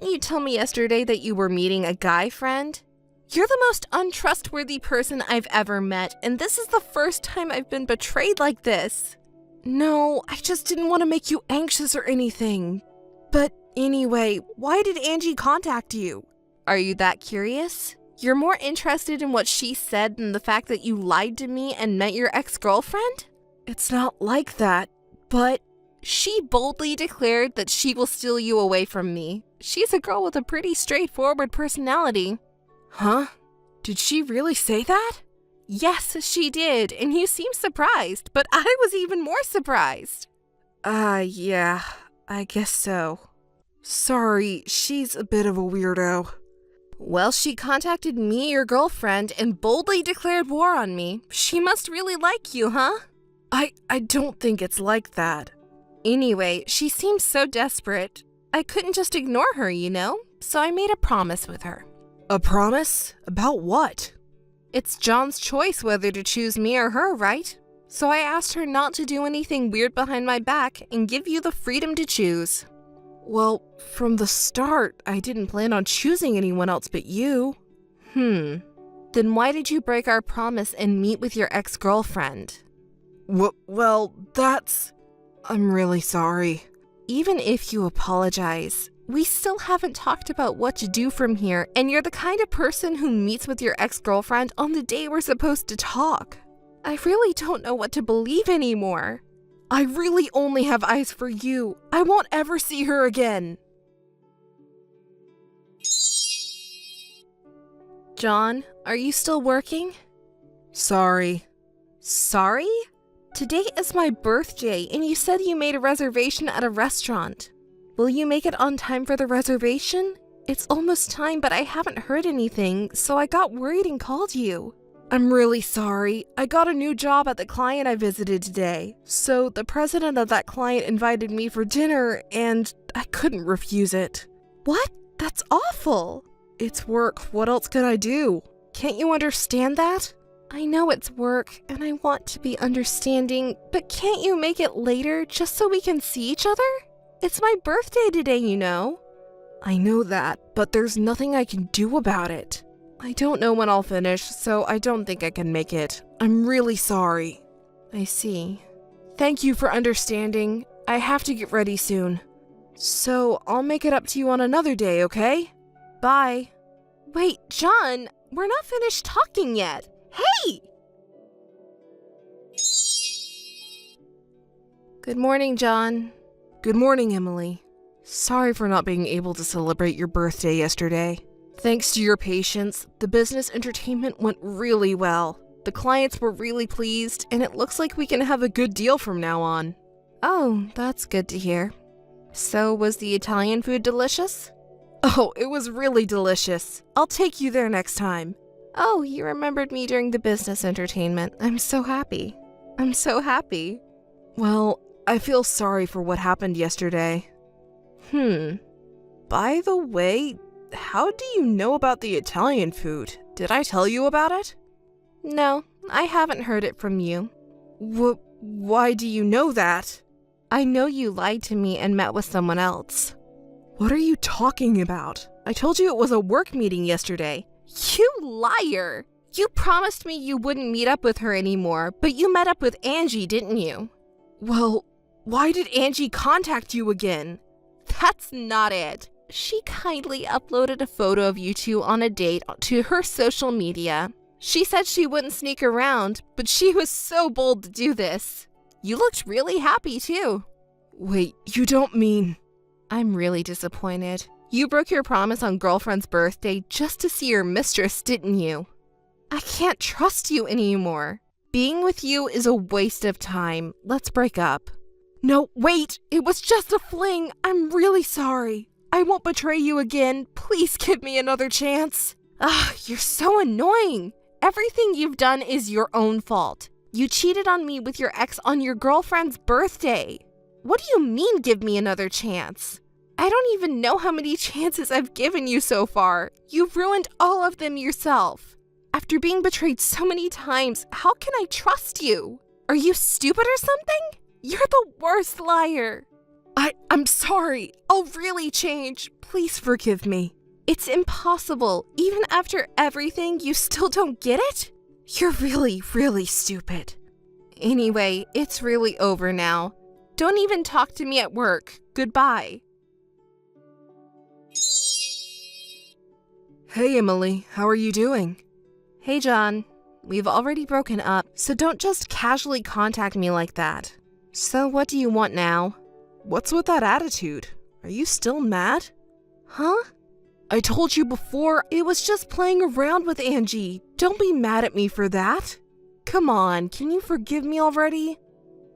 you tell me yesterday that you were meeting a guy friend? You're the most untrustworthy person I've ever met, and this is the first time I've been betrayed like this. No, I just didn't want to make you anxious or anything. But anyway, why did Angie contact you? Are you that curious? You're more interested in what she said than the fact that you lied to me and met your ex-girlfriend? It's not like that, but she boldly declared that she will steal you away from me. She's a girl with a pretty straightforward personality. Huh? Did she really say that? Yes, she did, and you seem surprised, but I was even more surprised. Yeah, I guess so. Sorry, she's a bit of a weirdo. Well, she contacted me, your girlfriend, and boldly declared war on me. She must really like you, huh? I don't think it's like that. Anyway, she seems so desperate. I couldn't just ignore her, you know? So I made a promise with her. A promise? About what? It's John's choice whether to choose me or her, right? So I asked her not to do anything weird behind my back and give you the freedom to choose. Well, from the start, I didn't plan on choosing anyone else but you. Then why did you break our promise and meet with your ex-girlfriend? Well, that's... I'm really sorry. Even if you apologize, we still haven't talked about what to do from here, and you're the kind of person who meets with your ex-girlfriend on the day we're supposed to talk. I really don't know what to believe anymore. I really only have eyes for you. I won't ever see her again. John, are you still working? Sorry. Sorry? Today is my birthday, and you said you made a reservation at a restaurant. Will you make it on time for the reservation? It's almost time, but I haven't heard anything, so I got worried and called you. I'm really sorry. I got a new job at the client I visited today, so the president of that client invited me for dinner, and I couldn't refuse it. What? That's awful. It's work. What else can I do? Can't you understand that? I know it's work, and I want to be understanding, but can't you make it later just so we can see each other? It's my birthday today, you know. I know that, but there's nothing I can do about it. I don't know when I'll finish, so I don't think I can make it. I'm really sorry. I see. Thank you for understanding. I have to get ready soon. So I'll make it up to you on another day, okay? Bye.
Wait, John, we're not finished talking yet. Hey!
Good morning, John. Good morning, Emily. Sorry for not being able to celebrate your birthday yesterday. Thanks to your patience, the business entertainment went really well. The clients were really pleased, and it looks like we can have a good deal from now on.
Oh, that's good to hear. So, was the Italian food delicious?
Oh, it was really delicious. I'll take you there next time.
Oh, you remembered me during the business entertainment. I'm so happy. I'm so happy.
Well, I feel sorry for what happened yesterday. By the way, how do you know about the Italian food? Did I tell you about it?
No, I haven't heard it from you.
Why do you know that?
I know you lied to me and met with someone else.
What are you talking about? I told you it was a work meeting yesterday.
You liar! You promised me you wouldn't meet up with her anymore, but you met up with Angie, didn't you?
Well, why did Angie contact you again?
That's not it. She kindly uploaded a photo of you two on a date to her social media. She said she wouldn't sneak around, but she was so bold to do this. You looked really happy, too.
Wait, you don't mean...
I'm really disappointed. You broke your promise on girlfriend's birthday just to see your mistress, didn't you? I can't trust you anymore. Being with you is a waste of time. Let's break up.
No, wait! It was just a fling! I'm really sorry. I won't betray you again. Please give me another chance.
You're so annoying. Everything you've done is your own fault. You cheated on me with your ex on your girlfriend's birthday. What do you mean, give me another chance? I don't even know how many chances I've given you so far. You've ruined all of them yourself. After being betrayed so many times, how can I trust you? Are you stupid or something? You're the worst liar.
I'm sorry. I'll really change. Please forgive me.
It's impossible. Even after everything, you still don't get it?
You're really, really stupid.
Anyway, it's really over now. Don't even talk to me at work. Goodbye.
Hey, Emily. How are you doing?
Hey, John. We've already broken up, so don't just casually contact me like that. So what do you want now?
What's with that attitude? Are you still mad?
Huh?
I told you before, it was just playing around with Angie. Don't be mad at me for that. Come on, can you forgive me already?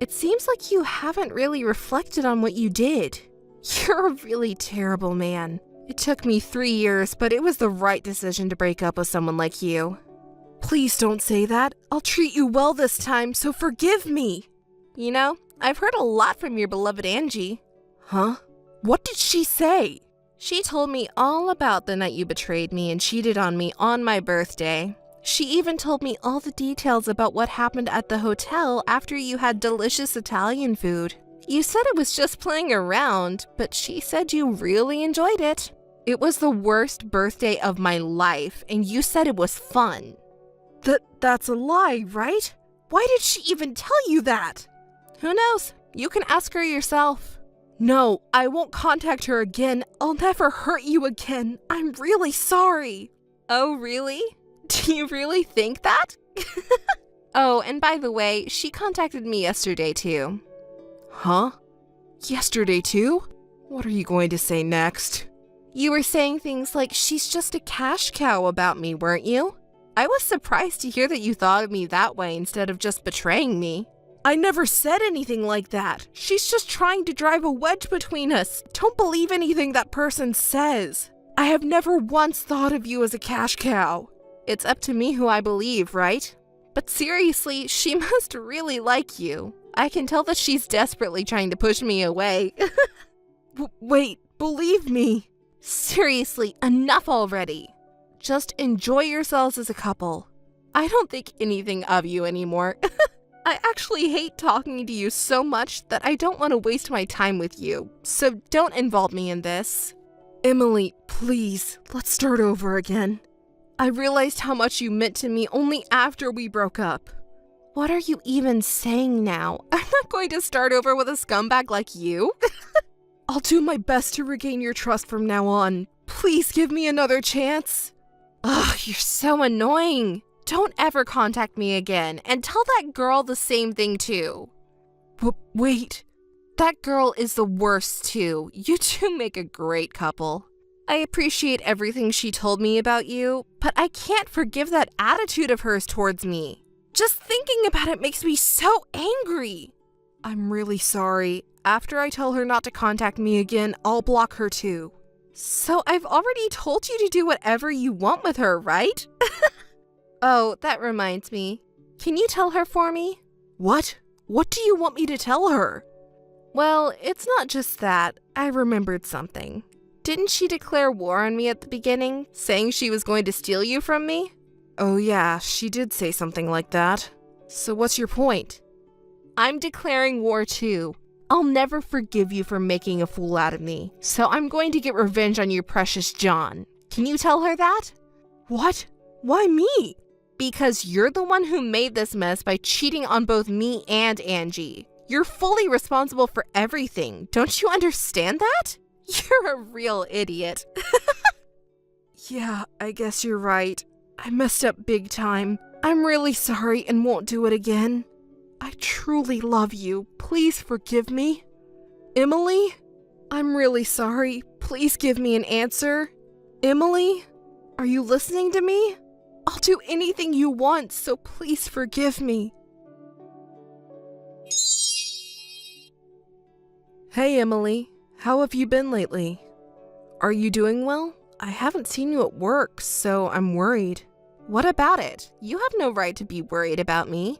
It seems like you haven't really reflected on what you did. You're a really terrible man. It took me 3 years, but it was the right decision to break up with someone like you.
Please don't say that. I'll treat you well this time, so forgive me.
You know, I've heard a lot from your beloved Angie.
Huh? What did she say?
She told me all about the night you betrayed me and cheated on me on my birthday. She even told me all the details about what happened at the hotel after you had delicious Italian food. You said it was just playing around, but she said you really enjoyed it. It was the worst birthday of my life, and you said it was fun.
That's a lie, right? Why did she even tell you that?
Who knows? You can ask her yourself.
No, I won't contact her again. I'll never hurt you again. I'm really sorry.
Oh, really? Do you really think that? Oh, and by the way, she contacted me yesterday too.
Huh? Yesterday too? What are you going to say next?
You were saying things like she's just a cash cow about me, weren't you? I was surprised to hear that you thought of me that way instead of just betraying me.
I never said anything like that. She's just trying to drive a wedge between us. Don't believe anything that person says. I have never once thought of you as a cash cow.
It's up to me who I believe, right? But seriously, she must really like you. I can tell that she's desperately trying to push me away.
Wait, believe me.
Seriously, enough already. Just enjoy yourselves as a couple. I don't think anything of you anymore. I actually hate talking to you so much that I don't want to waste my time with you, so don't involve me in this.
Emily, please, let's start over again. I realized how much you meant to me only after we broke up. What are you even saying now? I'm not going to start over with a scumbag like you. I'll do my best to regain your trust from now on. Please give me another chance. Ugh, you're so annoying. Don't ever contact me again, and tell that girl the same thing too. Wait. That girl is the worst too. You two make a great couple. I appreciate everything she told me about you, but I can't forgive that attitude of hers towards me. Just thinking about it makes me so angry. I'm really sorry. After I tell her not to contact me again, I'll block her too. So I've already told you to do whatever you want with her, right? Oh, that reminds me. Can you tell her for me? What? What do you want me to tell her? Well, it's not just that. I remembered something. Didn't she declare war on me at the beginning, saying she was going to steal you from me? Oh yeah, she did say something like that. So what's your point? I'm declaring war too. I'll never forgive you for making a fool out of me, so I'm going to get revenge on your precious John. Can you tell her that? What? Why me? Because you're the one who made this mess by cheating on both me and Angie. You're fully responsible for everything. Don't you understand that? You're a real idiot. Yeah, I guess you're right. I messed up big time. I'm really sorry and won't do it again. I truly love you. Please forgive me. Emily? I'm really sorry. Please give me an answer. Emily? Are you listening to me? I'll do anything you want, so please forgive me. Hey, Emily. How have you been lately? Are you doing well? I haven't seen you at work, so I'm worried. What about it? You have no right to be worried about me.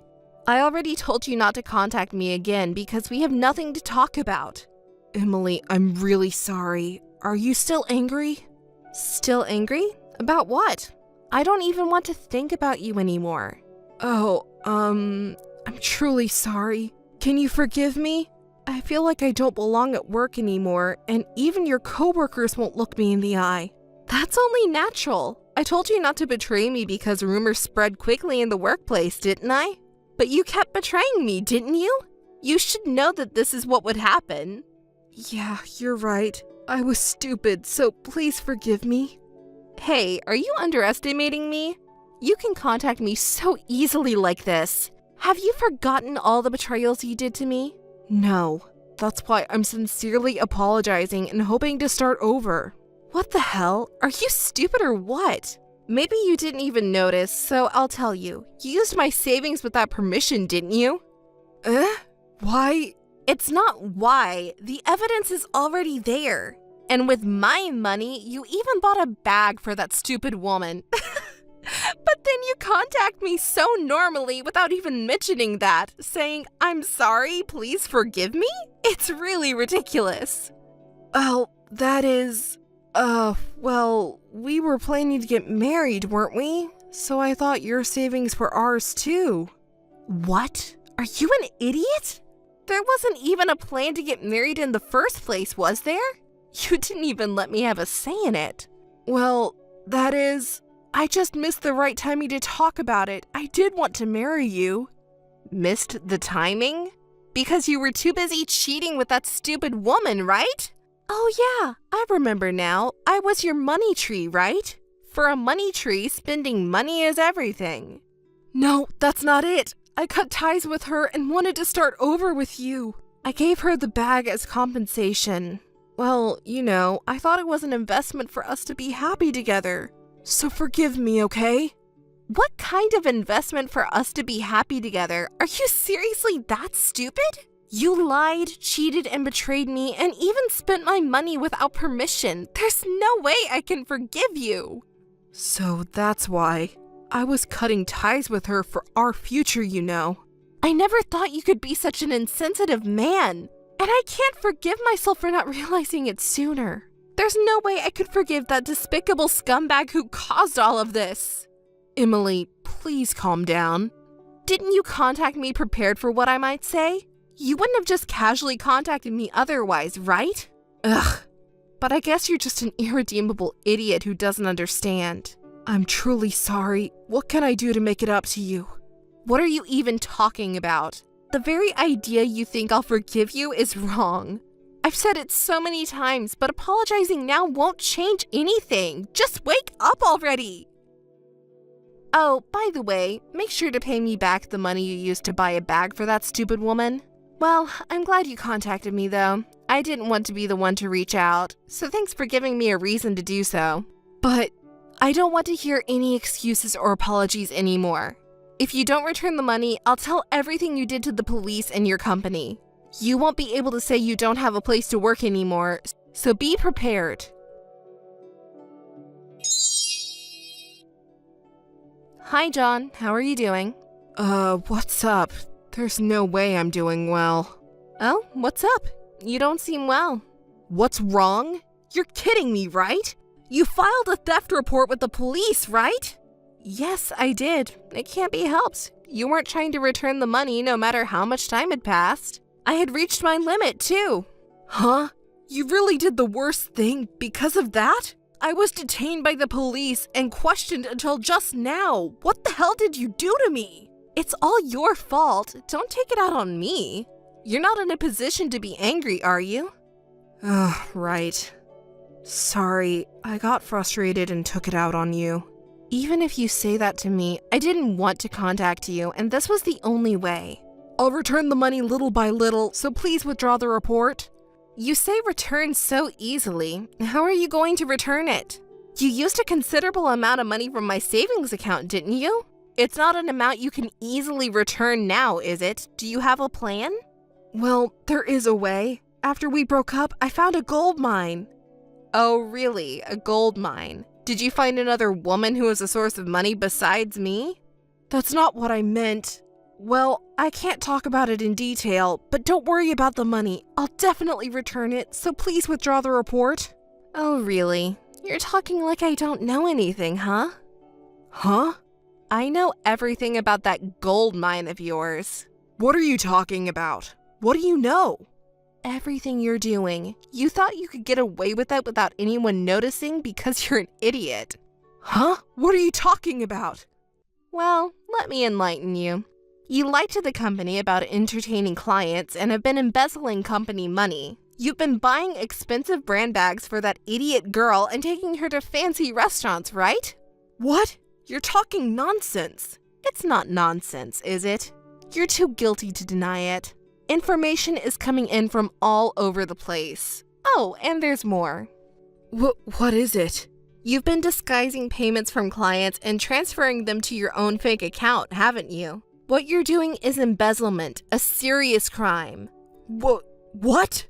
I already told you not to contact me again because we have nothing to talk about. Emily, I'm really sorry. Are you still angry? Still angry? About what? I don't even want to think about you anymore. Oh, I'm truly sorry. Can you forgive me? I feel like I don't belong at work anymore, and even your coworkers won't look me in the eye. That's only natural. I told you not to betray me because rumors spread quickly in the workplace, didn't I? But you kept betraying me, didn't you? You should know that this is what would happen. Yeah, you're right. I was stupid, so please forgive me. Hey, are you underestimating me? You can contact me so easily like this. Have you forgotten all the betrayals you did to me? No. That's why I'm sincerely apologizing and hoping to start over. What the hell? Are you stupid or what? Maybe you didn't even notice, so I'll tell you. You used my savings without permission, didn't you? Why? It's not why. The evidence is already there. And with my money, you even bought a bag for that stupid woman. But then you contact me so normally without even mentioning that, saying, I'm sorry, please forgive me? It's really ridiculous. Well, that is... well, we were planning to get married, weren't we? So I thought your savings were ours too. What? Are you an idiot? There wasn't even a plan to get married in the first place, was there? You didn't even let me have a say in it. Well, that is... I just missed the right timing to talk about it. I did want to marry you. Missed the timing? Because you were too busy cheating with that stupid woman, right? Oh yeah, I remember now. I was your money tree, right? For a money tree, spending money is everything. No, that's not it. I cut ties with her and wanted to start over with you. I gave her the bag as compensation. Well, you know, I thought it was an investment for us to be happy together. So forgive me, okay? What kind of investment for us to be happy together? Are you seriously that stupid? You lied, cheated, and betrayed me, and even spent my money without permission. There's no way I can forgive you. So that's why. I was cutting ties with her for our future, you know. I never thought you could be such an insensitive man. And I can't forgive myself for not realizing it sooner. There's no way I could forgive that despicable scumbag who caused all of this. Emily, please calm down. Didn't you contact me prepared for what I might say? You wouldn't have just casually contacted me otherwise, right? Ugh. But I guess you're just an irredeemable idiot who doesn't understand. I'm truly sorry. What can I do to make it up to you?
What are you even talking about? The very idea you think I'll forgive you is wrong. I've said it so many times, but apologizing now won't change anything. Just wake up already! Oh, by the way, make sure to pay me back the money you used to buy a bag for that stupid woman. Well, I'm glad you contacted me though. I didn't want to be the one to reach out, so thanks for giving me a reason to do so. But I don't want to hear any excuses or apologies anymore. If you don't return the money, I'll tell everything you did to the police and your company. You won't be able to say you don't have a place to work anymore, so be prepared. Hi, John. How are you doing? What's up? There's no way I'm doing well. Oh, what's up? You don't seem well. What's wrong? You're kidding me, right? You filed a theft report with the police, right? Yes, I did. It can't be helped. You weren't trying to return the money no matter how much time had passed. I had reached my limit, too. Huh? You really did the worst thing because of that? I was detained by the police and questioned until just now. What the hell did you do to me? It's all your fault. Don't take it out on me. You're not in a position to be angry, are you? Right. Sorry, I got frustrated and took it out on you. Even if you say that to me, I didn't want to contact you, and this was the only way. I'll return the money little by little, so please withdraw the report. You say return so easily. How are you going to return it? You used a considerable amount of money from my savings account, didn't you? It's not an amount you can easily return now, is it? Do you have a plan? Well, there is a way. After we broke up, I found a gold mine. Oh, really? A gold mine? Did you find another woman who is a source of money besides me? That's not what I meant. Well, I can't talk about it in detail, but don't worry about the money. I'll definitely return it, so please withdraw the report. Oh, really? You're talking like I don't know anything, huh? Huh? I know everything about that gold mine of yours. What are you talking about? What do you know? Everything you're doing. You thought you could get away with it without anyone noticing because you're an idiot. Huh? What are you talking about? Well, let me enlighten you. You lied to the company about entertaining clients and have been embezzling company money. You've been buying expensive brand bags for that idiot girl and taking her to fancy restaurants, right? What? You're talking nonsense. It's not nonsense, is it? You're too guilty to deny it. Information is coming in from all over the place. Oh, and there's more. What is it? You've been disguising payments from clients and transferring them to your own fake account, haven't you? What you're doing is embezzlement, a serious crime. What?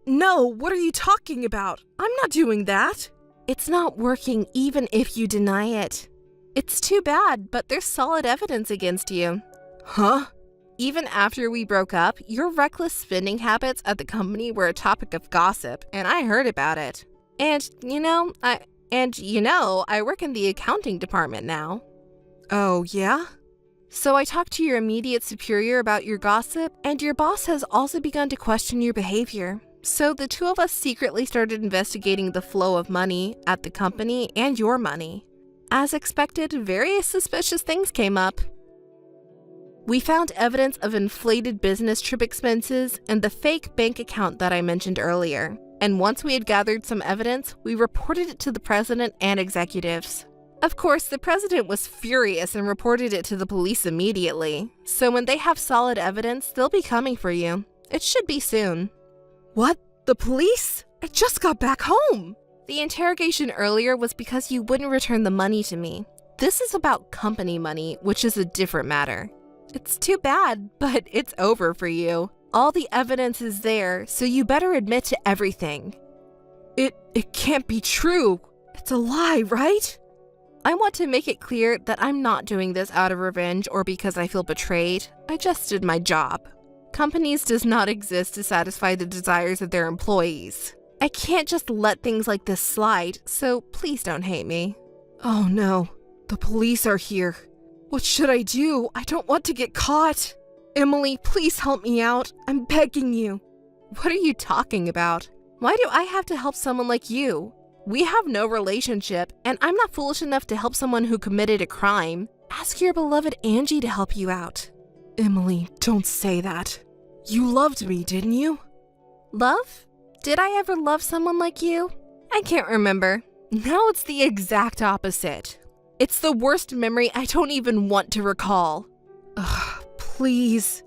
No, what are you talking about? I'm not doing that. It's not working even if you deny it. It's too bad, but there's solid evidence against you. Huh? Even after we broke up, your reckless spending habits at the company were a topic of gossip, and I heard about it. And, I work in the accounting department now. Oh, yeah? So I talked to your immediate superior about your gossip, and your boss has also begun to question your behavior. So the two of us secretly started investigating the flow of money at the company and your money. As expected, various suspicious things came up. We found evidence of inflated business trip expenses and the fake bank account that I mentioned earlier. And once we had gathered some evidence, we reported it to the president and executives. Of course, the president was furious and reported it to the police immediately. So when they have solid evidence, they'll be coming for you. It should be soon. What? The police? I just got back home! The interrogation earlier was because you wouldn't return the money to me. This is about company money, which is a different matter. It's too bad, but it's over for you. All the evidence is there, so you better admit to everything. It can't be true. It's a lie, right? I want to make it clear that I'm not doing this out of revenge or because I feel betrayed. I just did my job. Companies does not exist to satisfy the desires of their employees. I can't just let things like this slide, so please don't hate me. Oh no, the police are here. What should I do? I don't want to get caught. Emily, please help me out. I'm begging you. What are you talking about? Why do I have to help someone like you? We have no relationship, and I'm not foolish enough to help someone who committed a crime.
Ask your beloved Angie to help you out. Emily, don't say that. You loved me, didn't you? Love? Did I ever love someone like you? I can't remember. Now it's the exact opposite. It's the worst memory I don't even want to recall. Ugh, please.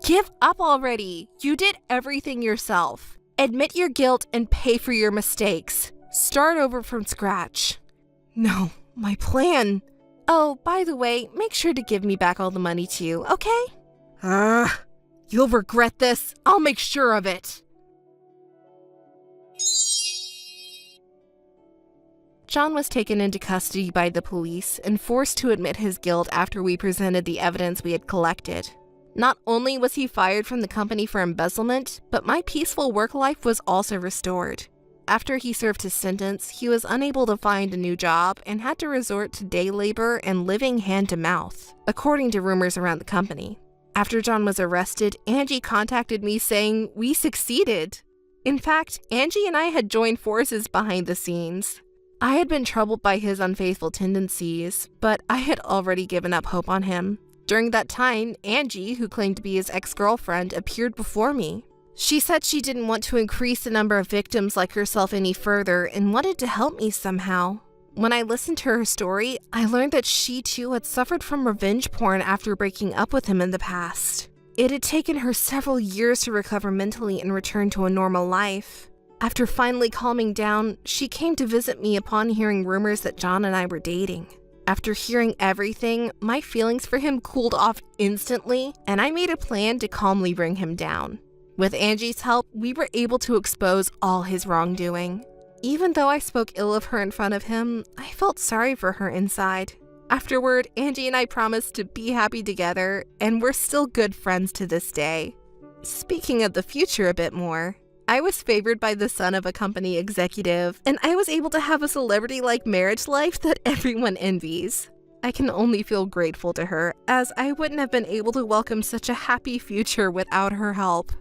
Give up already. You did everything yourself. Admit your guilt and pay for your mistakes. Start over from scratch. No, my plan. Oh, by the way, make sure to give me back all the money too, okay? You'll regret this. I'll make sure of it. John was taken into custody by the police and forced to admit his guilt after we presented the evidence we had collected. Not only was he fired from the company for embezzlement, but my peaceful work life was also restored. After he served his sentence, he was unable to find a new job and had to resort to day labor and living hand to mouth, according to rumors around the company. After John was arrested, Angie contacted me saying we succeeded. In fact, Angie and I had joined forces behind the scenes. I had been troubled by his unfaithful tendencies, but I had already given up hope on him. During that time, Angie, who claimed to be his ex-girlfriend, appeared before me. She said she didn't want to increase the number of victims like herself any further and wanted to help me somehow. When I listened to her story, I learned that she too had suffered from revenge porn after breaking up with him in the past. It had taken her several years to recover mentally and return to a normal life. After finally calming down, she came to visit me upon hearing rumors that John and I were dating. After hearing everything, my feelings for him cooled off instantly, and I made a plan to calmly bring him down. With Angie's help, we were able to expose all his wrongdoing. Even though I spoke ill of her in front of him, I felt sorry for her inside. Afterward, Angie and I promised to be happy together, and we're still good friends to this day. Speaking of the future a bit more, I was favored by the son of a company executive, and I was able to have a celebrity-like marriage life that everyone envies. I can only feel grateful to her, as I wouldn't have been able to welcome such a happy future without her help.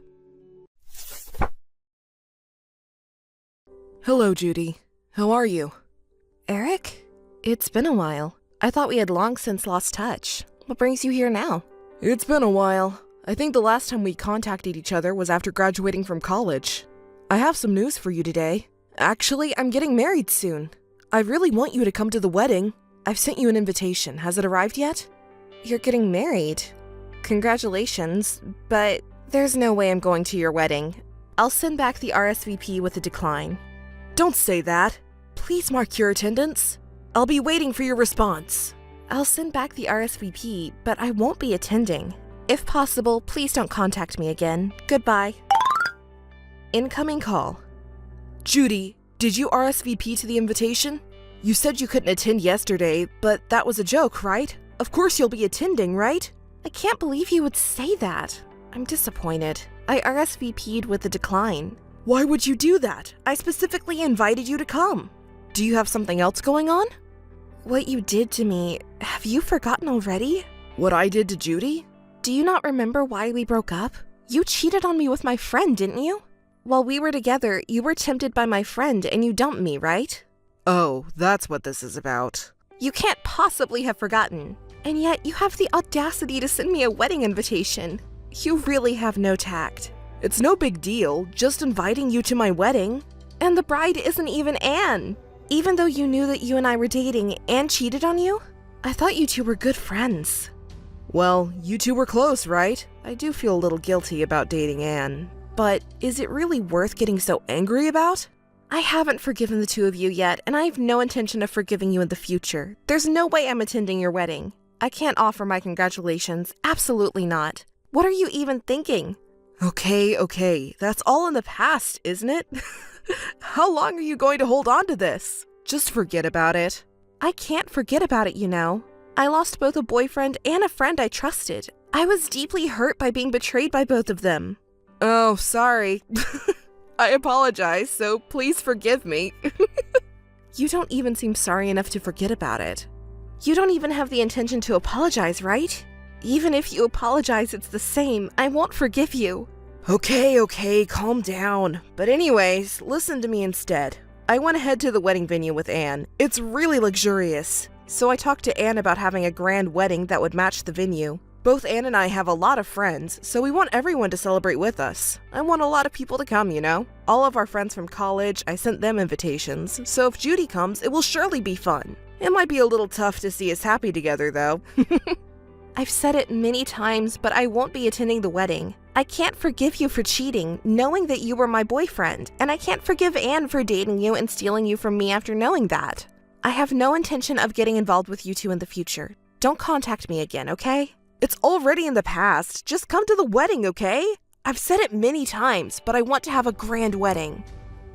Hello, Judy. How are you? Eric? It's been a while. I thought we had long since lost touch. What brings you here now? It's been a while. I think the last time we contacted each other was after graduating from college. I have some news for you today. Actually, I'm getting married soon. I really want you to come to the wedding. I've sent you an invitation. Has it arrived yet? You're getting married? Congratulations, but there's no way I'm going to your wedding. I'll send back the RSVP with a decline. Don't say that. Please mark your attendance. I'll be waiting for your response. I'll send back the RSVP, but I won't be attending. If possible, please don't contact me again. Goodbye. Incoming call. Judy, did you RSVP to the invitation? You said you couldn't attend yesterday, but that was a joke, right? Of course you'll be attending, right? I can't believe you would say that. I'm disappointed. I RSVP'd with a decline. Why would you do that? I specifically invited you to come. Do you have something else going on? What you did to me, have you forgotten already? What I did to Judy? Do you not remember why we broke up? You cheated on me with my friend, didn't you? While we were together, you were tempted by my friend and you dumped me, right? Oh, that's what this is about. You can't possibly have forgotten. And yet you have the audacity to send me a wedding invitation. You really have no tact. It's no big deal, just inviting you to my wedding. And the bride isn't even Anne. Even though you knew that you and I were dating, Anne cheated on you? I thought you two were good friends. Well, you two were close, right? I do feel a little guilty about dating Anne. But is it really worth getting so angry about? I haven't forgiven the two of you yet, and I have no intention of forgiving you in the future. There's no way I'm attending your wedding. I can't offer my congratulations. Absolutely not. What are you even thinking? Okay, that's all in the past, isn't it? How long are you going to hold on to this? Just forget about it. I can't forget about it, you know. I lost both a boyfriend and a friend I trusted. I was deeply hurt by being betrayed by both of them. Oh, sorry. I apologize, so please forgive me. You don't even seem sorry enough to forget about it. You don't even have the intention to apologize, right? Even if you apologize, it's the same. I won't forgive you. Okay, calm down. But anyways, listen to me instead. I went ahead to the wedding venue with Anne. It's really luxurious. So I talked to Anne about having a grand wedding that would match the venue. Both Anne and I have a lot of friends, so we want everyone to celebrate with us. I want a lot of people to come, you know? All of our friends from college, I sent them invitations, so if Judy comes, it will surely be fun. It might be a little tough to see us happy together, though.
I've said it many times, but I won't be attending the wedding. I can't forgive you for cheating, knowing that you were my boyfriend, and I can't forgive Anne for dating you and stealing you from me after knowing that. I have no intention of getting involved with you two in the future. Don't contact me again, okay?
It's already in the past. Just come to the wedding, okay? I've said it many times, but I want to have a grand wedding.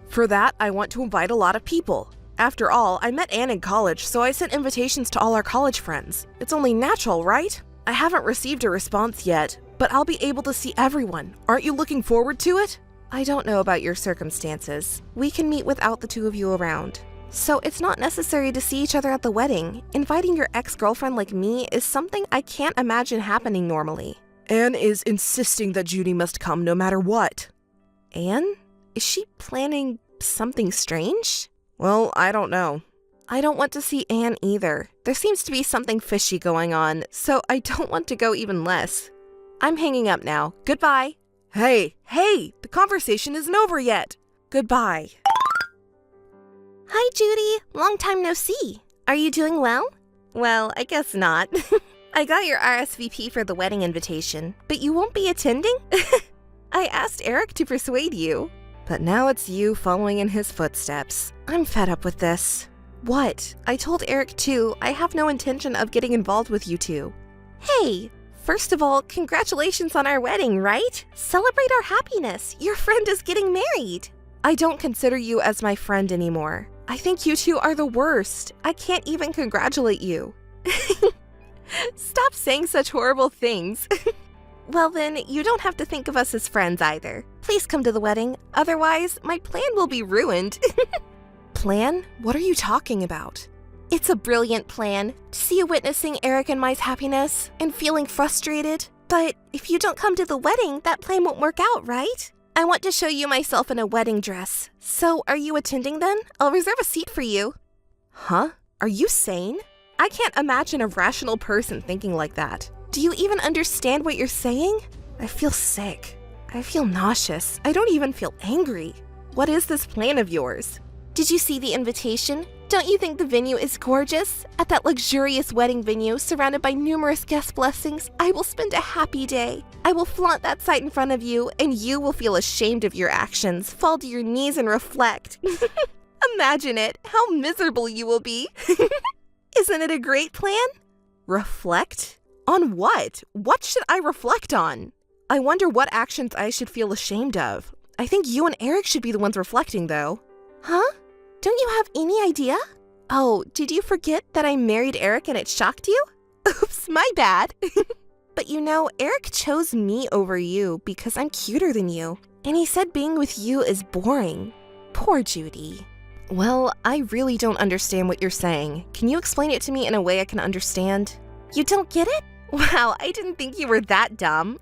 For that, I want to invite a lot of people. After all, I met Anne in college, so I sent invitations to all our college friends. It's only natural, right? I haven't received a response yet, but I'll be able to see everyone. Aren't you looking forward to it?
I don't know about your circumstances. We can meet without the two of you around. So it's not necessary to see each other at the wedding. Inviting your ex-girlfriend like me is something I can't imagine happening normally.
Anne is insisting that Judy must come no matter what.
Anne? Is she planning something strange?
Well, I don't know.
I don't want to see Anne either. There seems to be something fishy going on, so I don't want to go even less. I'm hanging up now. Goodbye.
Hey, the conversation isn't over yet. Goodbye.
Hi, Judy. Long time no see. Are you doing well? Well, I guess not. I got your RSVP for the wedding invitation, but you won't be attending? I asked Eric to persuade you.
But now it's you following in his footsteps.
I'm fed up with this. What? I told Eric too. I have no intention of getting involved with you two. Hey, first of all, congratulations on our wedding, right? Celebrate our happiness. Your friend is getting married. I don't consider you as my friend anymore. I think you two are the worst. I can't even congratulate you. Stop saying such horrible things. Well then, you don't have to think of us as friends either. Please come to the wedding, otherwise my plan will be ruined.
Plan? What are you talking about?
It's a brilliant plan. To see you witnessing Eric and my's happiness and feeling frustrated. But if you don't come to the wedding, that plan won't work out, right? I want to show you myself in a wedding dress. So are you attending then? I'll reserve a seat for you.
Huh? Are you sane?
I can't imagine a rational person thinking like that. Do you even understand what you're saying?
I feel sick. I feel nauseous. I don't even feel angry.
What is this plan of yours? Did you see the invitation? Don't you think the venue is gorgeous? At that luxurious wedding venue, surrounded by numerous guest blessings, I will spend a happy day. I will flaunt that sight in front of you, and you will feel ashamed of your actions, fall to your knees and reflect. Imagine it, how miserable you will be. Isn't it a great plan?
Reflect? On what? What should I reflect on? I wonder what actions I should feel ashamed of. I think you and Eric should be the ones reflecting, though.
Huh? Don't you have any idea? Oh, did you forget that I married Eric and it shocked you? Oops, my bad. But you know, Eric chose me over you because I'm cuter than you. And he said being with you is boring. Poor Judy.
Well, I really don't understand what you're saying. Can you explain it to me in a way I can understand?
You don't get it? Wow, I didn't think you were that dumb.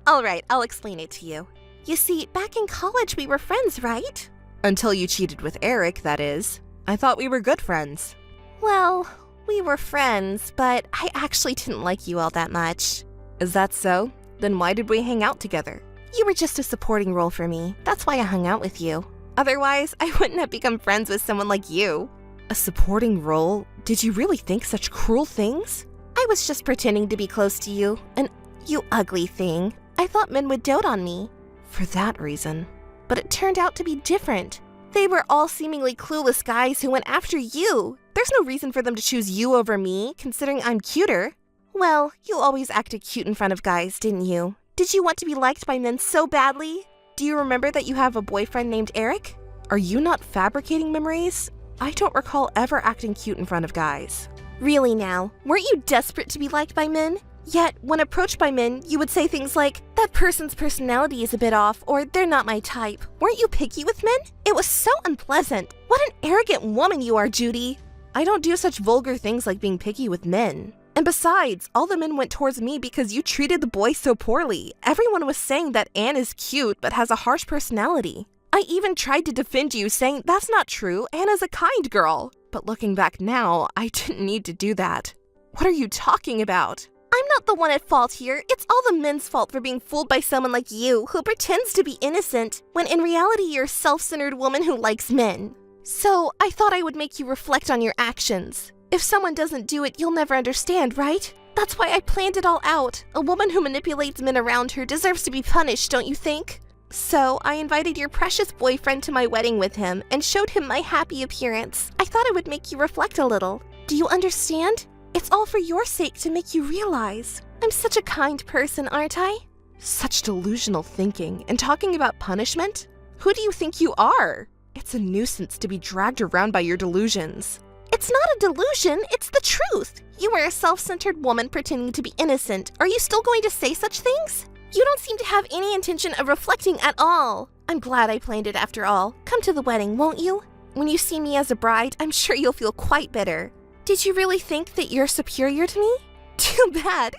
All right, I'll explain it to you. You see, back in college we were friends, right?
Until you cheated with Eric, that is. I thought we were good friends.
Well, we were friends, but I actually didn't like you all that much.
Is that so? Then why did we hang out together?
You were just a supporting role for me. That's why I hung out with you. Otherwise, I wouldn't have become friends with someone like you.
A supporting role? Did you really think such cruel things?
I was just pretending to be close to you, and you ugly thing. I thought men would dote on me.
For that reason.
But it turned out to be different. They were all seemingly clueless guys who went after you. There's no reason for them to choose you over me, considering I'm cuter. Well, you always acted cute in front of guys, didn't you? Did you want to be liked by men so badly? Do you remember that you have a boyfriend named Eric?
Are you not fabricating memories? I don't recall ever acting cute in front of guys.
Really now? Weren't you desperate to be liked by men? Yet, when approached by men, you would say things like, that person's personality is a bit off, or they're not my type. Weren't you picky with men? It was so unpleasant. What an arrogant woman you are, Judy.
I don't do such vulgar things like being picky with men. And besides, all the men went towards me because you treated the boys so poorly. Everyone was saying that Anne is cute but has a harsh personality. I even tried to defend you, saying that's not true, Anne is a kind girl. But looking back now, I didn't need to do that. What are you talking about?
I'm not the one at fault here. It's all the men's fault for being fooled by someone like you who pretends to be innocent when in reality you're a self-centered woman who likes men. So I thought I would make you reflect on your actions. If someone doesn't do it, you'll never understand, right? That's why I planned it all out. A woman who manipulates men around her deserves to be punished, don't you think? So I invited your precious boyfriend to my wedding with him and showed him my happy appearance. I thought it would make you reflect a little. Do you understand? It's all for your sake to make you realize. I'm such a kind person, aren't I?
Such delusional thinking and talking about punishment? Who do you think you are? It's a nuisance to be dragged around by your delusions.
It's not a delusion, it's the truth. You are a self-centered woman pretending to be innocent. Are you still going to say such things? You don't seem to have any intention of reflecting at all. I'm glad I planned it after all. Come to the wedding, won't you? When you see me as a bride, I'm sure you'll feel quite bitter. Did you really think that you're superior to me? Too bad.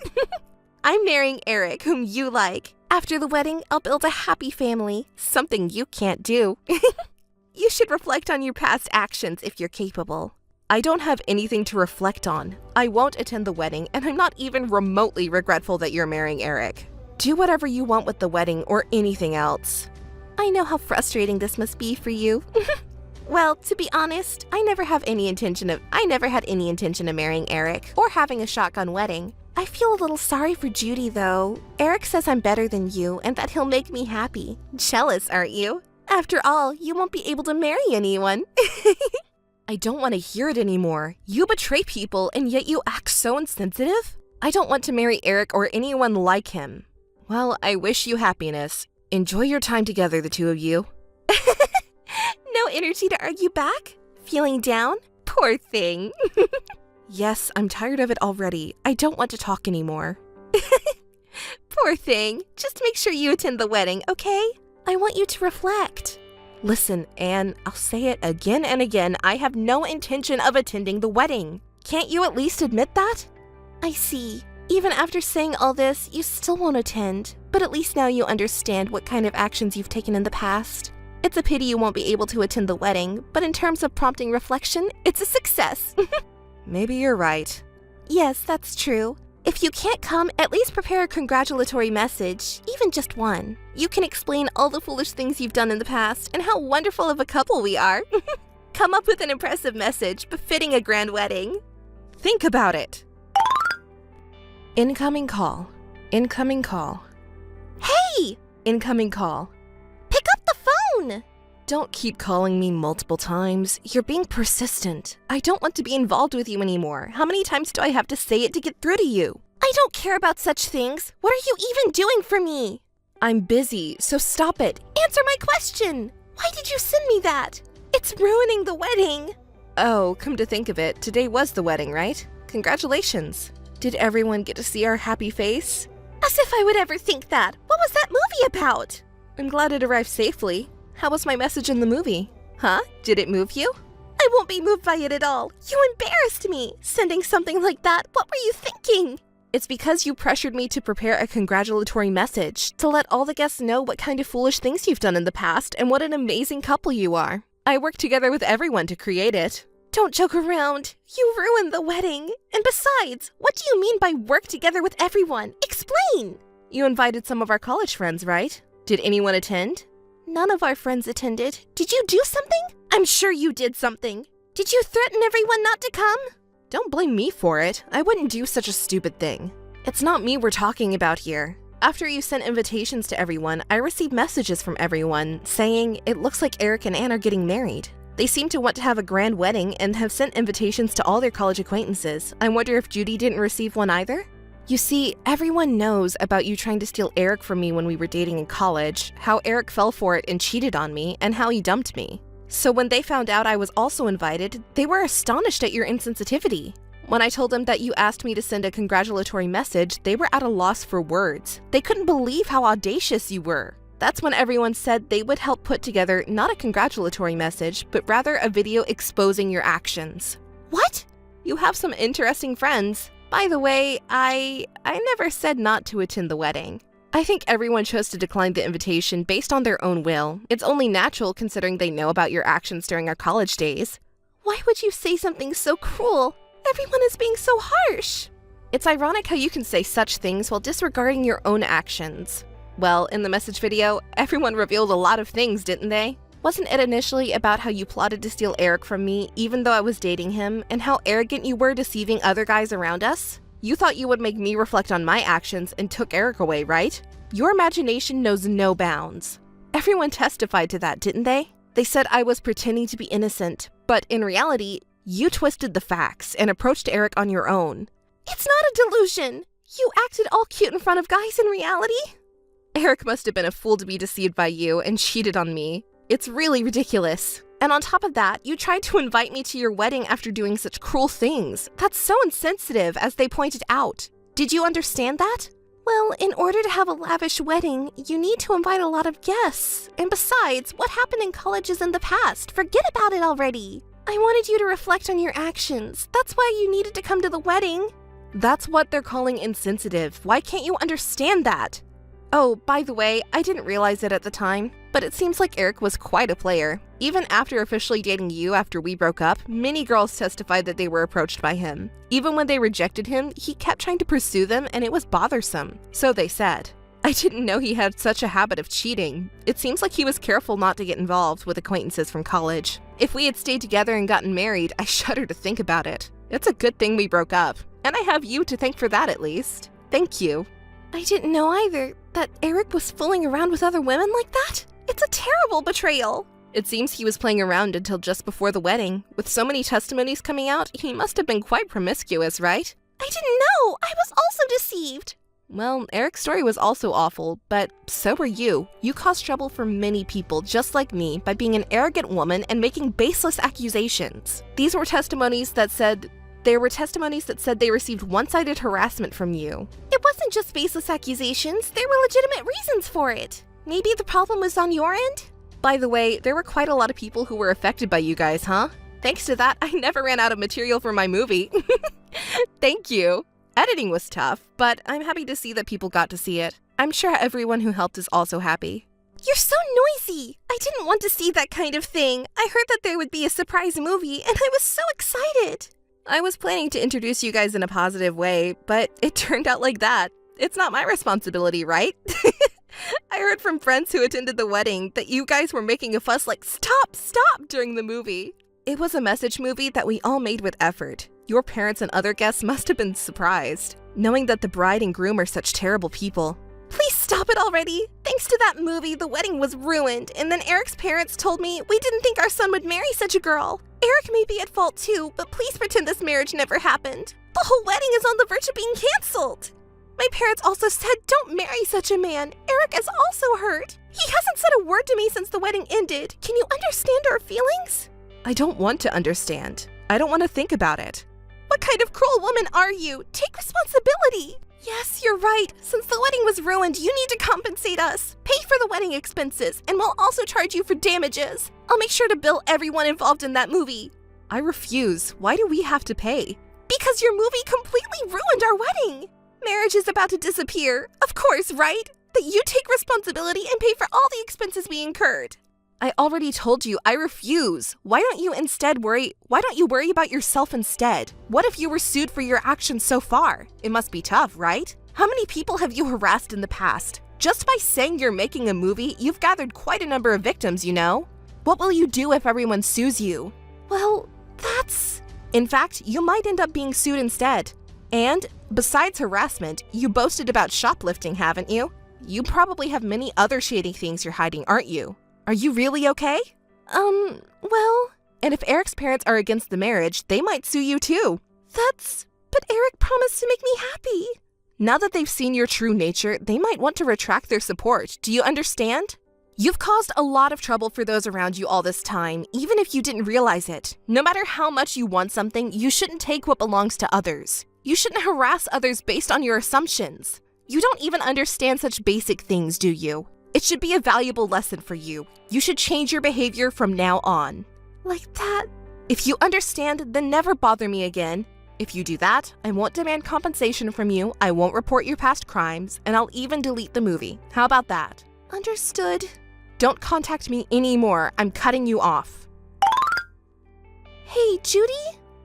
I'm marrying Eric, whom you like. After the wedding, I'll build a happy family, something you can't do. You should reflect on your past actions if you're capable.
I don't have anything to reflect on. I won't attend the wedding, and I'm not even remotely regretful that you're marrying Eric. Do whatever you want with the wedding or anything else.
I know how frustrating this must be for you. Well, to be honest, I never had any intention of marrying Eric or having a shotgun wedding. I feel a little sorry for Judy, though. Eric says I'm better than you and that he'll make me happy. Jealous, aren't you? After all, you won't be able to marry anyone.
I don't want to hear it anymore. You betray people and yet you act so insensitive? I don't want to marry Eric or anyone like him. Well, I wish you happiness. Enjoy your time together, the two of you.
No energy to argue back? Feeling down? Poor thing.
Yes, I'm tired of it already. I don't want to talk anymore.
Poor thing. Just make sure you attend the wedding, okay? I want you to reflect.
Listen, Anne, I'll say it again and again. I have no intention of attending the wedding. Can't you at least admit that?
I see. Even after saying all this, you still won't attend. But at least now you understand what kind of actions you've taken in the past. It's a pity you won't be able to attend the wedding, but in terms of prompting reflection, it's a success.
Maybe you're right.
Yes, that's true. If you can't come, at least prepare a congratulatory message, even just one. You can explain all the foolish things you've done in the past and how wonderful of a couple we are. Come up with an impressive message befitting a grand wedding.
Think about it. Incoming call. Incoming call.
Hey!
Incoming call.
Pick up the phone!
Don't keep calling me multiple times. You're being persistent. I don't want to be involved with you anymore. How many times do I have to say it to get through to you?
I don't care about such things. What are you even doing for me?
I'm busy, so stop it.
Answer my question. Why did you send me that? It's ruining the wedding.
Oh, come to think of it, today was the wedding, right? Congratulations. Did everyone get to see our happy face?
As if I would ever think that. What was that movie about?
I'm glad it arrived safely. How was my message in the movie? Huh? Did it move you?
I won't be moved by it at all. You embarrassed me. Sending something like that. What were you thinking?
It's because you pressured me to prepare a congratulatory message to let all the guests know what kind of foolish things you've done in the past and what an amazing couple you are. I worked together with everyone to create it.
Don't joke around. You ruined the wedding. And besides, what do you mean by work together with everyone? Explain!
You invited some of our college friends, right? Did anyone attend?
None of our friends attended. Did you do something? I'm sure you did something. Did you threaten everyone not to come?
Don't blame me for it. I wouldn't do such a stupid thing. It's not me we're talking about here. After you sent invitations to everyone, I received messages from everyone saying it looks like Eric and Anne are getting married. They seem to want to have a grand wedding and have sent invitations to all their college acquaintances. I wonder if Judy didn't receive one either? You see, everyone knows about you trying to steal Eric from me when we were dating in college, how Eric fell for it and cheated on me, and how he dumped me. So when they found out I was also invited, they were astonished at your insensitivity. When I told them that you asked me to send a congratulatory message, they were at a loss for words. They couldn't believe how audacious you were. That's when everyone said they would help put together not a congratulatory message, but rather a video exposing your actions.
What?
You have some interesting friends. By the way, I never said not to attend the wedding. I think everyone chose to decline the invitation based on their own will. It's only natural considering they know about your actions during our college days. Why would you say something so cruel? Everyone is being so harsh. It's ironic how you can say such things while disregarding your own actions. Well, in the message video, everyone revealed a lot of things, didn't they? Wasn't it initially about how you plotted to steal Eric from me even though I was dating him, and how arrogant you were deceiving other guys around us? You thought you would make me reflect on my actions and took Eric away, right? Your imagination knows no bounds. Everyone testified to that, didn't they? They said I was pretending to be innocent, but in reality, you twisted the facts and approached Eric on your own. It's not a delusion! You acted all cute in front of guys in reality? Eric must have been a fool to be deceived by you and cheated on me. It's really ridiculous. And on top of that, you tried to invite me to your wedding after doing such cruel things. That's so insensitive, as they pointed out. Did you understand that? Well, in order to have a lavish wedding, you need to invite a lot of guests. And besides, what happened in college is in the past. Forget about it already. I wanted you to reflect on your actions. That's why you needed to come to the wedding. That's what they're calling insensitive. Why can't you understand that? Oh, by the way, I didn't realize it at the time, but it seems like Eric was quite a player. Even after officially dating you after we broke up, many girls testified that they were approached by him. Even when they rejected him, he kept trying to pursue them, and it was bothersome. So they said. I didn't know he had such a habit of cheating. It seems like he was careful not to get involved with acquaintances from college. If we had stayed together and gotten married, I shudder to think about it. It's a good thing we broke up, and I have you to thank for that at least. Thank you. I didn't know either that Eric was fooling around with other women like that. It's a terrible betrayal. It seems he was playing around until just before the wedding. With so many testimonies coming out, he must have been quite promiscuous, right? I didn't know! I was also deceived! Well, Eric's story was also awful, but so were you. You caused trouble for many people just like me by being an arrogant woman and making baseless accusations. These were testimonies that said they received one-sided harassment from you. It wasn't just baseless accusations, there were legitimate reasons for it. Maybe the problem was on your end? By the way, there were quite a lot of people who were affected by you guys, huh? Thanks to that, I never ran out of material for my movie. Thank you. Editing was tough, but I'm happy to see that people got to see it. I'm sure everyone who helped is also happy. You're so noisy! I didn't want to see that kind of thing. I heard that there would be a surprise movie, and I was so excited. I was planning to introduce you guys in a positive way, but it turned out like that. It's not my responsibility, right? I heard from friends who attended the wedding that you guys were making a fuss like, stop, stop, during the movie. It was a message movie that we all made with effort. Your parents and other guests must have been surprised, knowing that the bride and groom are such terrible people. Please stop it already! Thanks to that movie, the wedding was ruined, and then Eric's parents told me we didn't think our son would marry such a girl. Eric may be at fault too, but please pretend this marriage never happened. The whole wedding is on the verge of being canceled. My parents also said don't marry such a man. Eric is also hurt. He hasn't said a word to me since the wedding ended. Can you understand our feelings? I don't want to understand. I don't want to think about it. What kind of cruel woman are you? Take responsibility. Yes, you're right. Since the wedding was ruined, you need to compensate us. Pay for the wedding expenses, and we'll also charge you for damages. I'll make sure to bill everyone involved in that movie. I refuse. Why do we have to pay? Because your movie completely ruined our wedding. Marriage is about to disappear. Of course, right? That you take responsibility and pay for all the expenses we incurred. I already told you, I refuse. Why don't you worry about yourself instead? What if you were sued for your actions so far? It must be tough, right? How many people have you harassed in the past? Just by saying you're making a movie, you've gathered quite a number of victims, you know? What will you do if everyone sues you? Well, in fact, you might end up being sued instead. And, besides harassment, you boasted about shoplifting, haven't you? You probably have many other shady things you're hiding, aren't you? Are you really okay? Well... And if Eric's parents are against the marriage, they might sue you too. But Eric promised to make me happy. Now that they've seen your true nature, they might want to retract their support. Do you understand? You've caused a lot of trouble for those around you all this time, even if you didn't realize it. No matter how much you want something, you shouldn't take what belongs to others. You shouldn't harass others based on your assumptions. You don't even understand such basic things, do you? It should be a valuable lesson for you. You should change your behavior from now on. Like that? If you understand, then never bother me again. If you do that, I won't demand compensation from you, I won't report your past crimes, and I'll even delete the movie. How about that? Understood. Don't contact me anymore. I'm cutting you off.
Hey, Judy?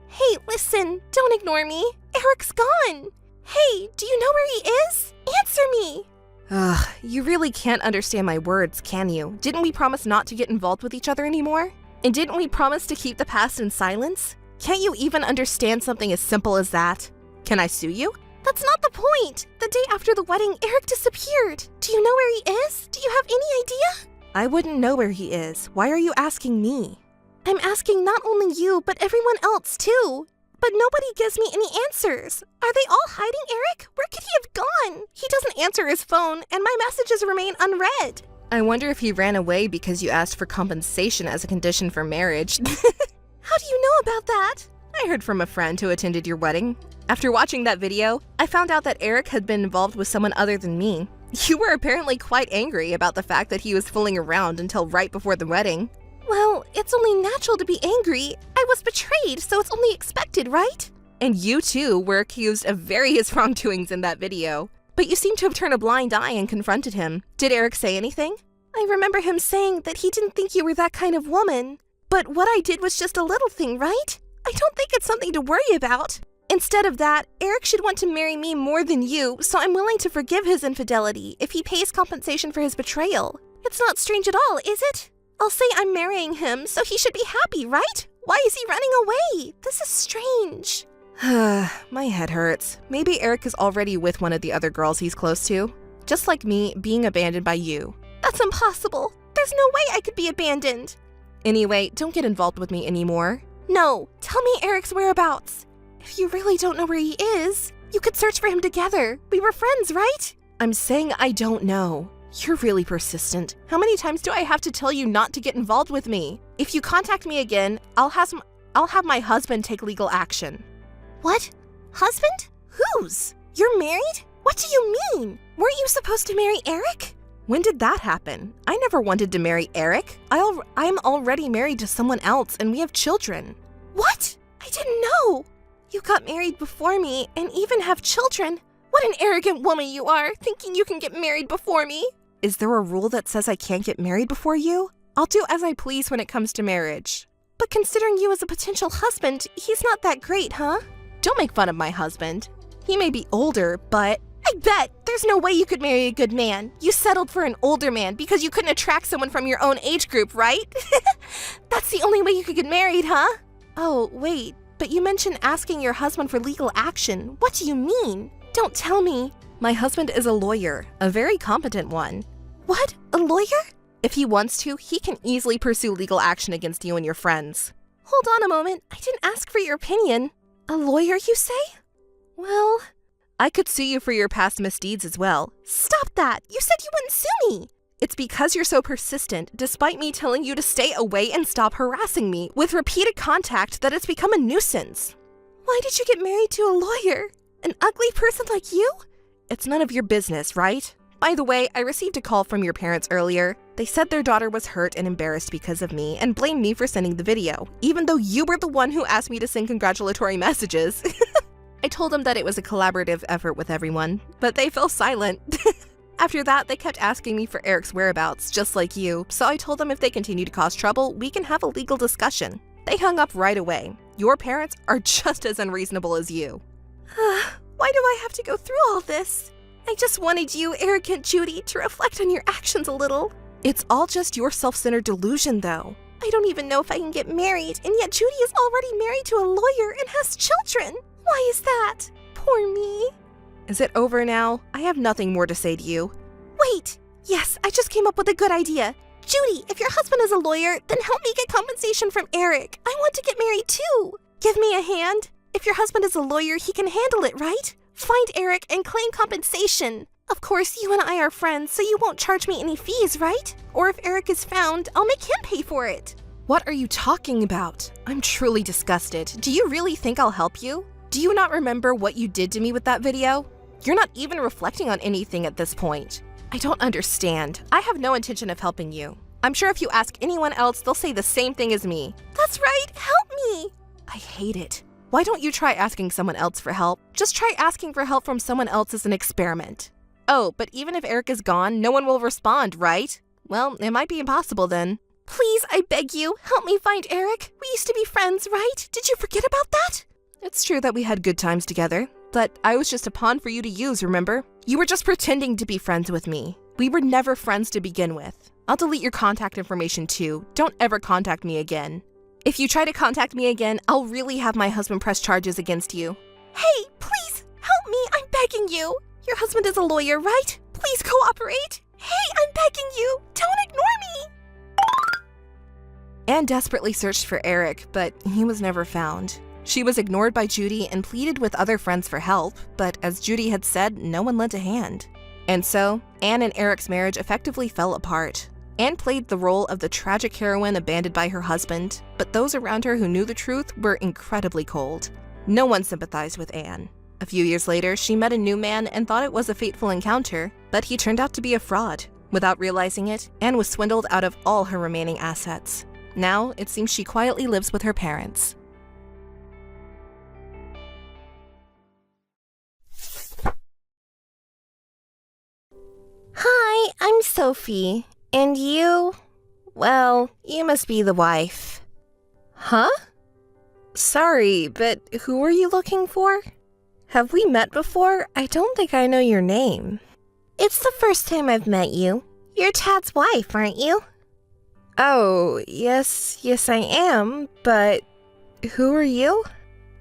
Hey, listen, don't ignore me. Eric's gone. Hey, do you know where he is? Answer me.
Ugh, you really can't understand my words, can you? Didn't we promise not to get involved with each other anymore? And didn't we promise to keep the past in silence? Can't you even understand something as simple as that? Can I sue you?
That's not the point. The day after the wedding, Eric disappeared. Do you know where he is? Do you have any idea?
I wouldn't know where he is. Why are you asking me?
I'm asking not only you, but everyone else too. But nobody gives me any answers. Are they all hiding Eric? Where could he have gone? He doesn't answer his phone, and my messages remain unread.
I wonder if he ran away because you asked for compensation as a condition for marriage.
How do you know about that?
I heard from a friend who attended your wedding. After watching that video, I found out that Eric had been involved with someone other than me. You were apparently quite angry about the fact that he was fooling around until right before the wedding.
Well, it's only natural to be angry. I was betrayed, so it's only expected, right?
And you too were accused of various wrongdoings in that video. But you seem to have turned a blind eye and confronted him. Did Eric say anything?
I remember him saying that he didn't think you were that kind of woman. But what I did was just a little thing, right? I don't think it's something to worry about. Instead of that, Eric should want to marry me more than you, so I'm willing to forgive his infidelity if he pays compensation for his betrayal. It's not strange at all, is it? I'll say I'm marrying him, so he should be happy, right? Why is he running away? This is strange.
My head hurts. Maybe Eric is already with one of the other girls he's close to. Just like me being abandoned by you.
That's impossible. There's no way I could be abandoned.
Anyway, don't get involved with me anymore.
No, tell me Eric's whereabouts. If you really don't know where he is, you could search for him together. We were friends, right?
I'm saying I don't know. You're really persistent. How many times do I have to tell you not to get involved with me? If you contact me again, I'll have my husband take legal action.
What? Husband? Whose? You're married? What do you mean? Weren't you supposed to marry Eric?
When did that happen? I never wanted to marry Eric. I'm already married to someone else and we have children.
What? I didn't know. You got married before me and even have children. What an arrogant woman you are, thinking you can get married before me.
Is there a rule that says I can't get married before you? I'll do as I please when it comes to marriage.
But considering you as a potential husband, he's not that great, huh?
Don't make fun of my husband. He may be older, but
I bet there's no way you could marry a good man. You settled for an older man because you couldn't attract someone from your own age group, right? That's the only way you could get married, huh?
Oh, wait, but you mentioned asking your husband for legal action.
What do you mean? Don't tell me.
My husband is a lawyer, a very competent one.
What? A lawyer?
If he wants to, he can easily pursue legal action against you and your friends.
Hold on a moment. I didn't ask for your opinion. A lawyer, you say? Well,
I could sue you for your past misdeeds as well.
Stop that! You said you wouldn't sue me!
It's because you're so persistent, despite me telling you to stay away and stop harassing me with repeated contact, that it's become a nuisance.
Why did you get married to a lawyer? An ugly person like you?
It's none of your business, right? By the way, I received a call from your parents earlier. They said their daughter was hurt and embarrassed because of me and blamed me for sending the video, even though you were the one who asked me to send congratulatory messages. I told them that it was a collaborative effort with everyone, but they fell silent. After that, they kept asking me for Eric's whereabouts, just like you, so I told them if they continue to cause trouble, we can have a legal discussion. They hung up right away. Your parents are just as unreasonable as you.
Why do I have to go through all this? I just wanted you, arrogant Judy, to reflect on your actions a little.
It's all just your self-centered delusion, though.
I don't even know if I can get married, and yet Judy is already married to a lawyer and has children. Why is that? Poor me.
Is it over now? I have nothing more to say to you.
Wait! Yes, I just came up with a good idea. Judy, if your husband is a lawyer, then help me get compensation from Eric. I want to get married too. Give me a hand. If your husband is a lawyer, he can handle it, right? Find Eric and claim compensation. Of course, you and I are friends, so you won't charge me any fees, right? Or if Eric is found, I'll make him pay for it.
What are you talking about? I'm truly disgusted. Do you really think I'll help you? Do you not remember what you did to me with that video? You're not even reflecting on anything at this point. I don't understand. I have no intention of helping you. I'm sure if you ask anyone else, they'll say the same thing as me.
That's right, help me!
I hate it. Why don't you try asking someone else for help? Just try asking for help from someone else as an experiment. Oh, but even if Eric is gone, no one will respond, right? Well, it might be impossible then. Please, I beg you, help me find Eric. We used to be friends, right? Did you forget about that? It's true that we had good times together, but I was just a pawn for you to use, remember? You were just pretending to be friends with me. We were never friends to begin with. I'll delete your contact information too. Don't ever contact me again. If you try to contact me again, I'll really have my husband press charges against you. Hey, please, help me, I'm begging you. Your husband is a lawyer, right? Please cooperate. Hey, I'm begging you, don't ignore me. Anne desperately searched for Eric, but he was never found. She was ignored by Judy and pleaded with other friends for help, but as Judy had said, no one lent a hand. And so, Anne and Eric's marriage effectively fell apart. Anne played the role of the tragic heroine abandoned by her husband, but those around her who knew the truth were incredibly cold. No one sympathized with Anne. A few years later, she met a new man and thought it was a fateful encounter, but he turned out to be a fraud. Without realizing it, Anne was swindled out of all her remaining assets. Now, it seems she quietly lives with her parents.
Hi, I'm Sophie. And you? Well, you must be the wife.
Huh? Sorry, but who are you looking for? Have we met before? I don't think I know your name.
It's the first time I've met you. You're Tad's wife, aren't you?
Oh, yes, I am, but who are you?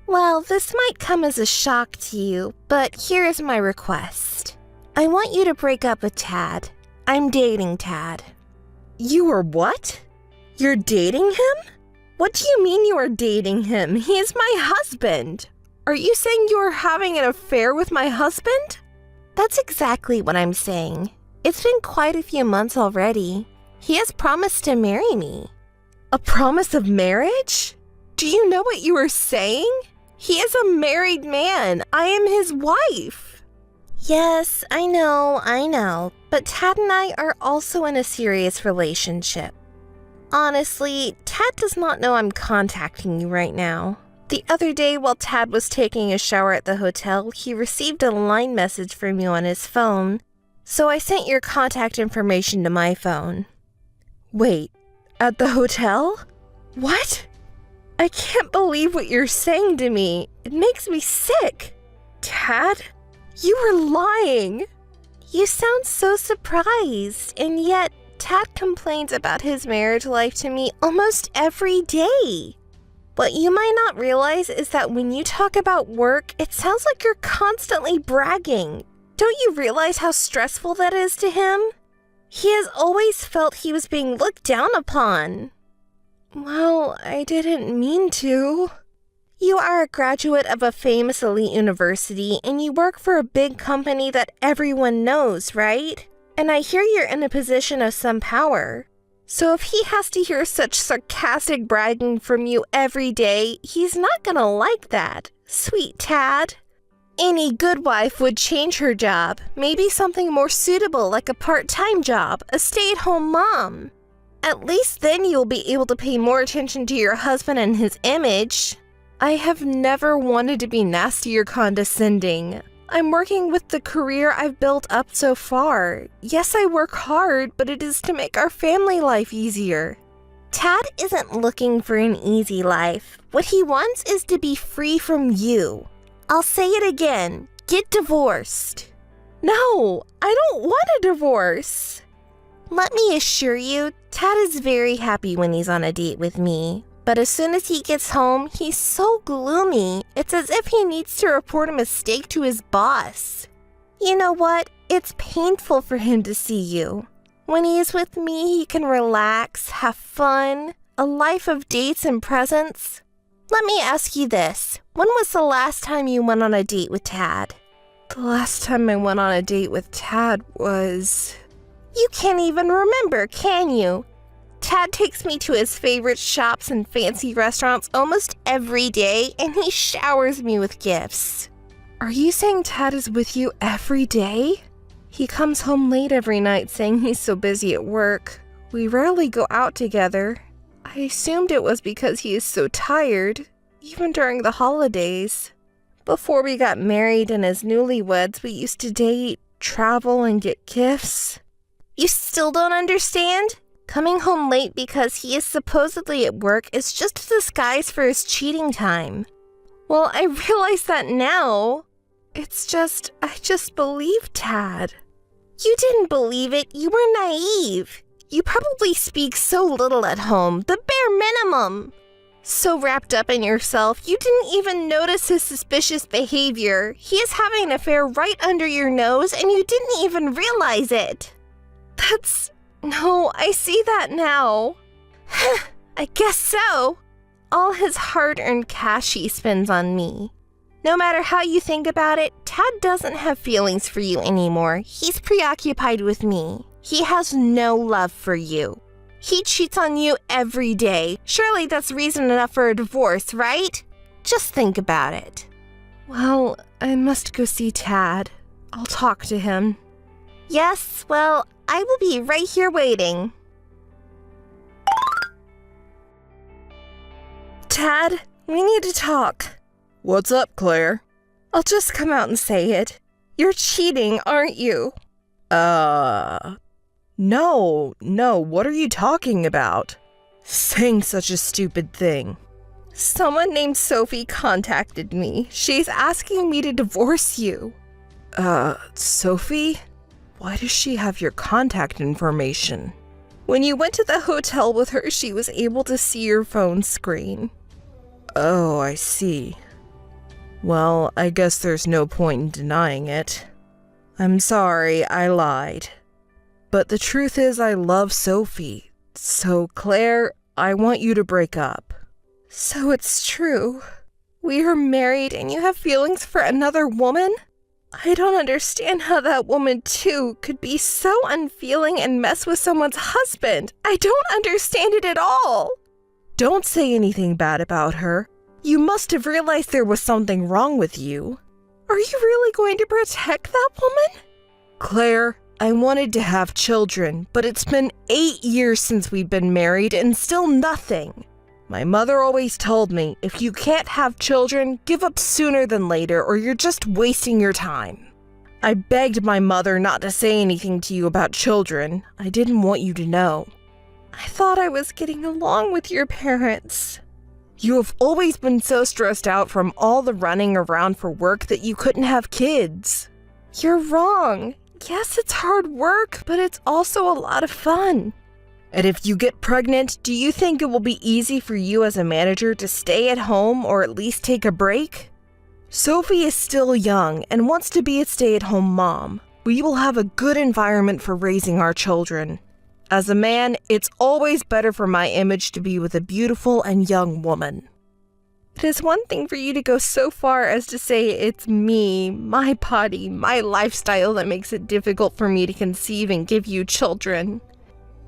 Well, this might come as a shock to you, but here is my request. I want you to break up with Tad. I'm dating Tad.
You are what? You're dating him? What do you mean you are dating him? He is my husband. Are you saying you are having an affair with my husband?
That's exactly what I'm saying. It's been quite a few months already. He has promised to marry me.
A promise of marriage? Do you know what you are saying? He is a married man. I am his wife.
Yes, I know. But Tad and I are also in a serious relationship. Honestly, Tad does not know I'm contacting you right now. The other day, while Tad was taking a shower at the hotel, he received a line message from you on his phone, so I sent your contact information to my phone.
Wait, at the hotel? What? I can't believe what you're saying to me. It makes me sick. Tad, you were lying.
You sound so surprised, and yet Tad complains about his marriage life to me almost every day. What you might not realize is that when you talk about work, it sounds like you're constantly bragging. Don't you realize how stressful that is to him? He has always felt he was being looked down upon.
Well, I didn't mean to.
You are a graduate of a famous elite university, and you work for a big company that everyone knows, right? And I hear you're in a position of some power. So if he has to hear such sarcastic bragging from you every day, he's not gonna like that. Sweet Tad. Any good wife would change her job. Maybe something more suitable like a part-time job, a stay-at-home mom. At least then you'll be able to pay more attention to your husband and his image.
I have never wanted to be nasty or condescending. I'm working with the career I've built up so far. Yes, I work hard, but it is to make our family life easier.
Tad isn't looking for an easy life. What he wants is to be free from you. I'll say it again. Get divorced.
No, I don't want a divorce.
Let me assure you, Tad is very happy when he's on a date with me. But as soon as he gets home, he's so gloomy. It's as if he needs to report a mistake to his boss. You know what? It's painful for him to see you. When he is with me, he can relax, have fun, a life of dates and presents. Let me ask you this. When was the last time you went on a date with Tad?
The last time I went on a date with Tad was...
You can't even remember, can you? Tad takes me to his favorite shops and fancy restaurants almost every day, and he showers me with gifts.
Are you saying Tad is with you every day? He comes home late every night saying he's so busy at work. We rarely go out together. I assumed it was because he is so tired, even during the holidays. Before we got married and as newlyweds, we used to date, travel, and get gifts.
You still don't understand? Coming home late because he is supposedly at work is just a disguise for his cheating time. Well, I realize that now. I just believed Tad. You didn't believe it. You were naive. You probably speak so little at home, the bare minimum. So wrapped up in yourself, you didn't even notice his suspicious behavior. He is having an affair right under your nose, and you didn't even realize it. No, I see that now. I guess so. All his hard-earned cash he spends on me. No matter how you think about it, Tad doesn't have feelings for you anymore. He's preoccupied with me. He has no love for you. He cheats on you every day. Surely that's reason enough for a divorce, right? Just think about it.
Well, I must go see Tad. I'll talk to him.
Yes, well, I will be right here waiting.
Tad, we need to talk.
What's up, Claire?
I'll just come out and say it. You're cheating, aren't you?
No, what are you talking about? Saying such a stupid thing.
Someone named Sophie contacted me. She's asking me to divorce you.
Sophie? Why does she have your contact information?
When you went to the hotel with her, she was able to see your phone screen.
Oh, I see. Well, I guess there's no point in denying it. I'm sorry, I lied. But the truth is I love Sophie. So, Claire, I want you to break up.
So it's true. We are married and you have feelings for another woman? I don't understand how that woman, too, could be so unfeeling and mess with someone's husband. I don't understand it at all.
Don't say anything bad about her. You must have realized there was something wrong with you.
Are you really going to protect that woman?
Claire, I wanted to have children, but it's been 8 years since we've been married and still nothing. My mother always told me, if you can't have children, give up sooner than later or you're just wasting your time. I begged my mother not to say anything to you about children. I didn't want you to know.
I thought I was getting along with your parents.
You have always been so stressed out from all the running around for work that you couldn't have kids.
You're wrong. Yes, it's hard work, but it's also a lot of fun.
And if you get pregnant, do you think it will be easy for you as a manager to stay at home or at least take a break? Sophie is still young and wants to be a stay-at-home mom. We will have a good environment for raising our children. As a man, it's always better for my image to be with a beautiful and young woman.
It is one thing for you to go so far as to say it's me, my body, my lifestyle that makes it difficult for me to conceive and give you children.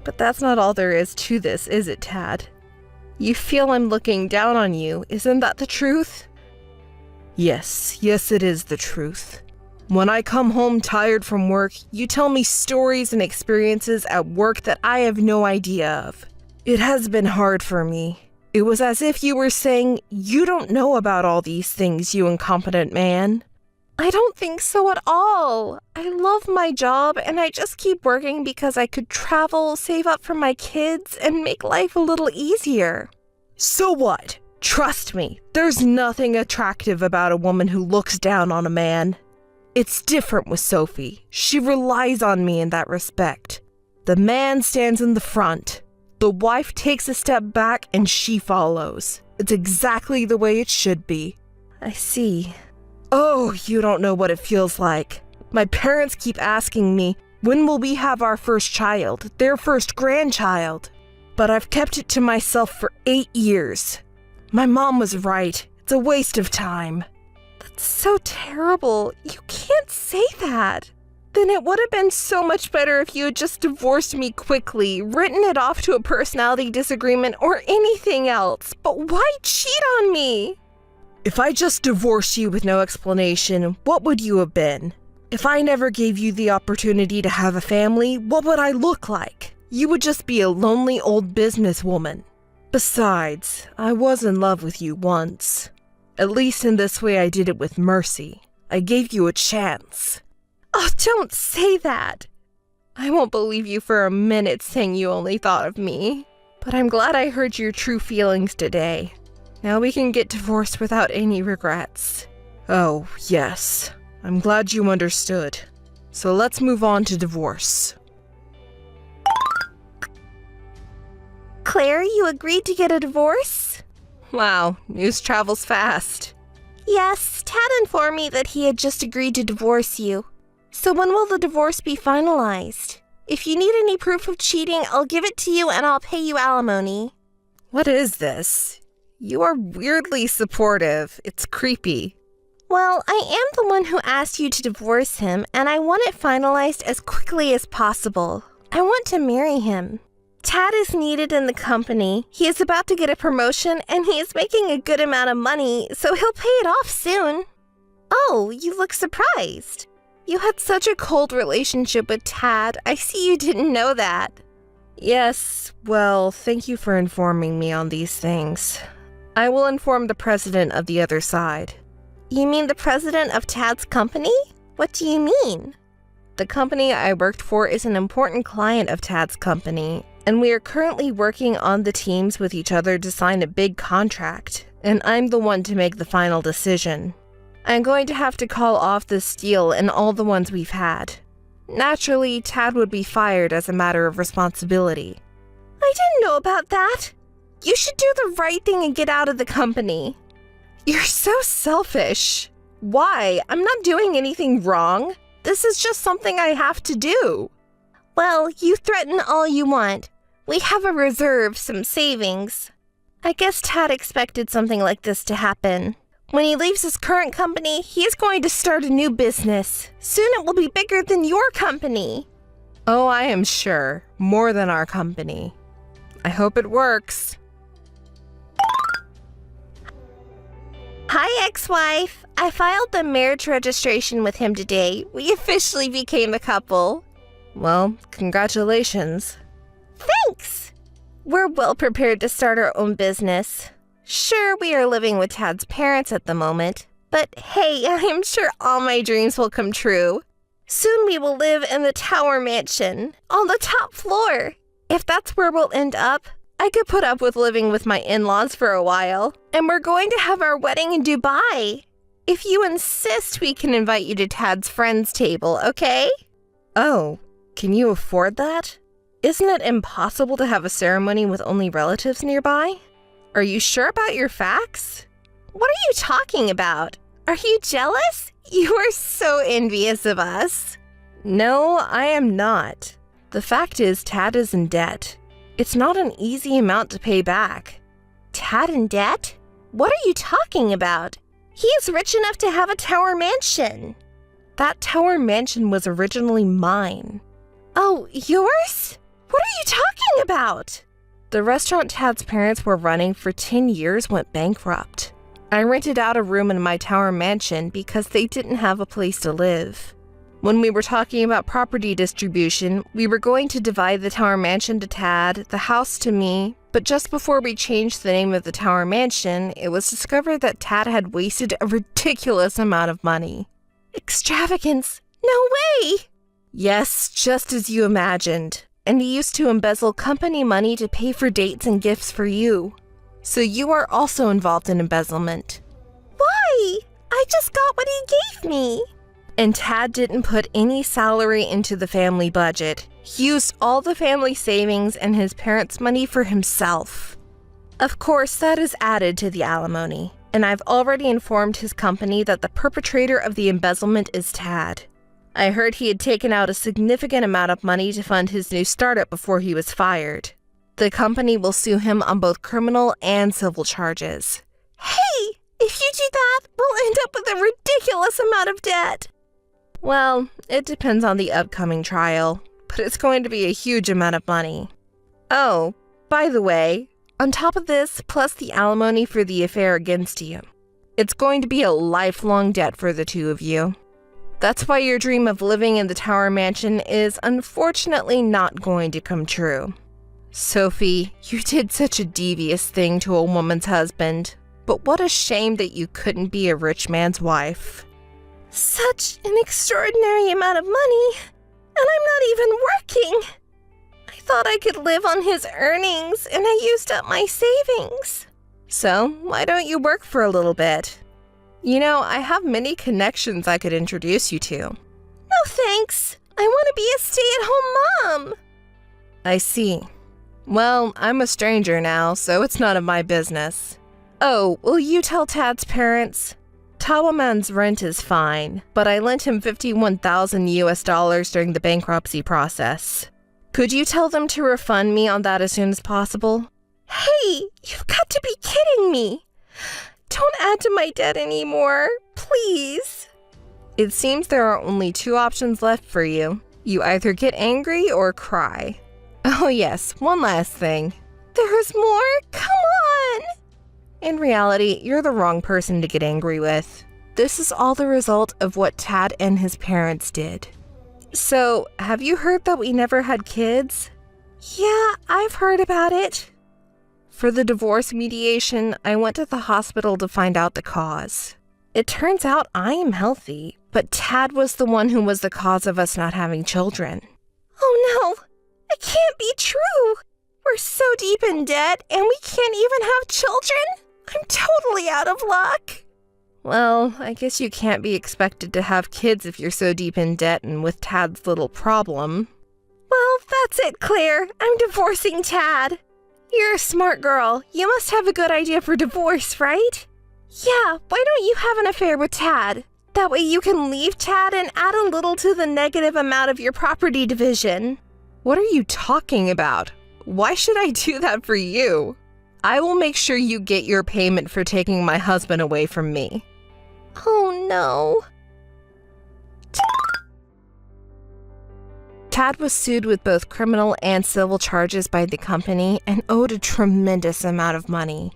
But that's not all there is to this, is it, Tad? You feel I'm looking down on you, isn't that the truth?
Yes, it is the truth. When I come home tired from work, you tell me stories and experiences at work that I have no idea of. It has been hard for me. It was as if you were saying, you don't know about all these things, you incompetent man.
I don't think so at all. I love my job and I just keep working because I could travel, save up for my kids, and make life a little easier.
So what? Trust me, there's nothing attractive about a woman who looks down on a man. It's different with Sophie. She relies on me in that respect. The man stands in the front. The wife takes a step back and she follows. It's exactly the way it should be.
I see.
Oh, you don't know what it feels like. My parents keep asking me, when will we have our first child, their first grandchild? But I've kept it to myself for 8 years. My mom was right. It's a waste of time.
That's so terrible. You can't say that. Then it would have been so much better if you had just divorced me quickly, written it off to a personality disagreement or anything else. But why cheat on me?
If I just divorced you with no explanation, what would you have been? If I never gave you the opportunity to have a family, what would I look like? You would just be a lonely old businesswoman. Besides, I was in love with you once. At least in this way I did it with mercy. I gave you a chance.
Oh, don't say that.
I won't believe you for a minute saying you only thought of me. But I'm glad I heard your true feelings today. Now we can get divorced without any regrets. Oh, yes. I'm glad you understood. So let's move on to divorce.
Claire, you agreed to get a divorce?
Wow, news travels fast.
Yes, Tad informed me that he had just agreed to divorce you. So when will the divorce be finalized? If you need any proof of cheating, I'll give it to you and I'll pay you alimony.
What is this? You are weirdly supportive. It's creepy.
Well, I am the one who asked you to divorce him, and I want it finalized as quickly as possible. I want to marry him. Tad is needed in the company. He is about to get a promotion, and he is making a good amount of money, so he'll pay it off soon. Oh, you look surprised. You had such a cold relationship with Tad. I see you didn't know that.
Yes, well, thank you for informing me on these things. I will inform the president of the other side.
You mean the president of Tad's company? What do you mean?
The company I worked for is an important client of Tad's company, and we are currently working on the teams with each other to sign a big contract, and I'm the one to make the final decision. I'm going to have to call off this deal and all the ones we've had. Naturally, Tad would be fired as a matter of responsibility.
I didn't know about that. You should do the right thing and get out of the company.
You're so selfish. Why? I'm not doing anything wrong. This is just something I have to do.
Well, you threaten all you want. We have a reserve, some savings. I guess Tad expected something like this to happen. When he leaves his current company, he is going to start a new business. Soon it will be bigger than your company.
Oh, I am sure. More than our company. I hope it works.
Hi, ex-wife. I filed the marriage registration with him today. We officially became a couple.
Well, congratulations.
Thanks. We're well prepared to start our own business. Sure, we are living with Tad's parents at the moment, but hey, I am sure all my dreams will come true. Soon we will live in the Tower Mansion, on the top floor. If that's where we'll end up, I could put up with living with my in-laws for a while, and we're going to have our wedding in Dubai. If you insist, we can invite you to Tad's friends table, okay?
Oh, can you afford that? Isn't it impossible to have a ceremony with only relatives nearby? Are you sure about your facts?
What are you talking about? Are you jealous? You are so envious of us.
No, I am not. The fact is, Tad is in debt. It's not an easy amount to pay back.
Tad in debt? What are you talking about? He is rich enough to have a tower mansion.
That tower mansion was originally mine.
Oh, yours? What are you talking about?
The restaurant Tad's parents were running for 10 years went bankrupt. I rented out a room in my tower mansion because they didn't have a place to live. When we were talking about property distribution, we were going to divide the tower mansion to Tad, the house to me, but just before we changed the name of the tower mansion, it was discovered that Tad had wasted a ridiculous amount of money.
Extravagance? No way!
Yes, just as you imagined. And he used to embezzle company money to pay for dates and gifts for you. So you are also involved in embezzlement.
Why? I just got what he gave me.
And Tad didn't put any salary into the family budget. He used all the family savings and his parents' money for himself. Of course, that is added to the alimony. And I've already informed his company that the perpetrator of the embezzlement is Tad. I heard he had taken out a significant amount of money to fund his new startup before he was fired. The company will sue him on both criminal and civil charges.
Hey, if you do that, we'll end up with a ridiculous amount of debt.
Well, it depends on the upcoming trial, but it's going to be a huge amount of money. Oh, by the way, on top of this, plus the alimony for the affair against you, it's going to be a lifelong debt for the two of you. That's why your dream of living in the Tower Mansion is unfortunately not going to come true. Sophie, you did such a devious thing to a woman's husband, but what a shame that you couldn't be a rich man's wife.
Such an extraordinary amount of money. And I'm not even working. I thought I could live on his earnings, and I used up my savings.
So, why don't you work for a little bit? You know, I have many connections I could introduce you to.
No thanks. I want to be a stay-at-home mom.
I see. Well, I'm a stranger now, so it's none of my business. Oh, will you tell Tad's parents? Tawaman's rent is fine, but I lent him $51,000 during the bankruptcy process. Could you tell them to refund me on that as soon as possible?
Hey, you've got to be kidding me. Don't add to my debt anymore, please.
It seems there are only two options left for you. You either get angry or cry. Oh yes, one last thing.
There's more? Come on!
In reality, you're the wrong person to get angry with. This is all the result of what Tad and his parents did. So, have you heard that we never had kids?
Yeah, I've heard about it.
For the divorce mediation, I went to the hospital to find out the cause. It turns out I am healthy, but Tad was the one who was the cause of us not having children.
Oh no, it can't be true. We're so deep in debt and we can't even have children? I'm totally out of luck.
Well, I guess you can't be expected to have kids if you're so deep in debt and with Tad's little problem.
Well, that's it, Claire. I'm divorcing Tad. You're a smart girl. You must have a good idea for divorce, right? Yeah, why don't you have an affair with Tad? That way you can leave Tad and add a little to the negative amount of your property division.
What are you talking about? Why should I do that for you? I will make sure you get your payment for taking my husband away from me.
Oh no.
Tad was sued with both criminal and civil charges by the company and owed a tremendous amount of money.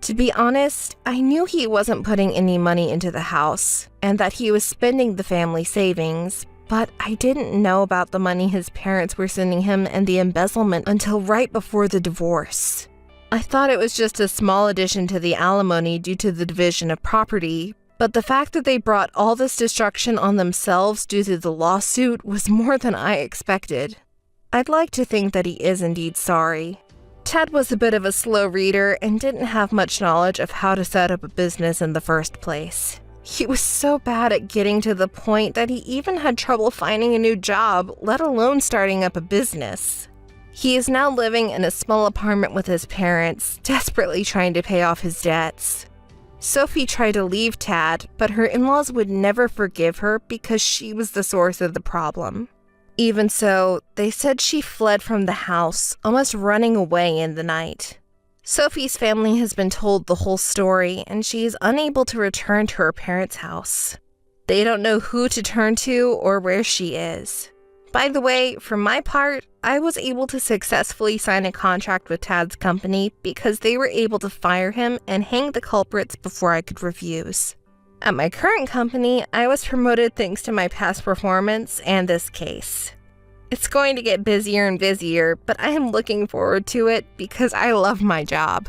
To be honest, I knew he wasn't putting any money into the house and that he was spending the family savings, but I didn't know about the money his parents were sending him and the embezzlement until right before the divorce. I thought it was just a small addition to the alimony due to the division of property, but the fact that they brought all this destruction on themselves due to the lawsuit was more than I expected. I'd like to think that he is indeed sorry. Tad was a bit of a slow reader and didn't have much knowledge of how to set up a business in the first place. He was so bad at getting to the point that he even had trouble finding a new job, let alone starting up a business. He is now living in a small apartment with his parents, desperately trying to pay off his debts. Sophie tried to leave Tad, but her in-laws would never forgive her because she was the source of the problem. Even so, they said she fled from the house, almost running away in the night. Sophie's family has been told the whole story, and she is unable to return to her parents' house. They don't know who to turn to or where she is. By the way, for my part, I was able to successfully sign a contract with Tad's company because they were able to fire him and hang the culprits before I could refuse. At my current company, I was promoted thanks to my past performance and this case. It's going to get busier and busier, but I am looking forward to it because I love my job.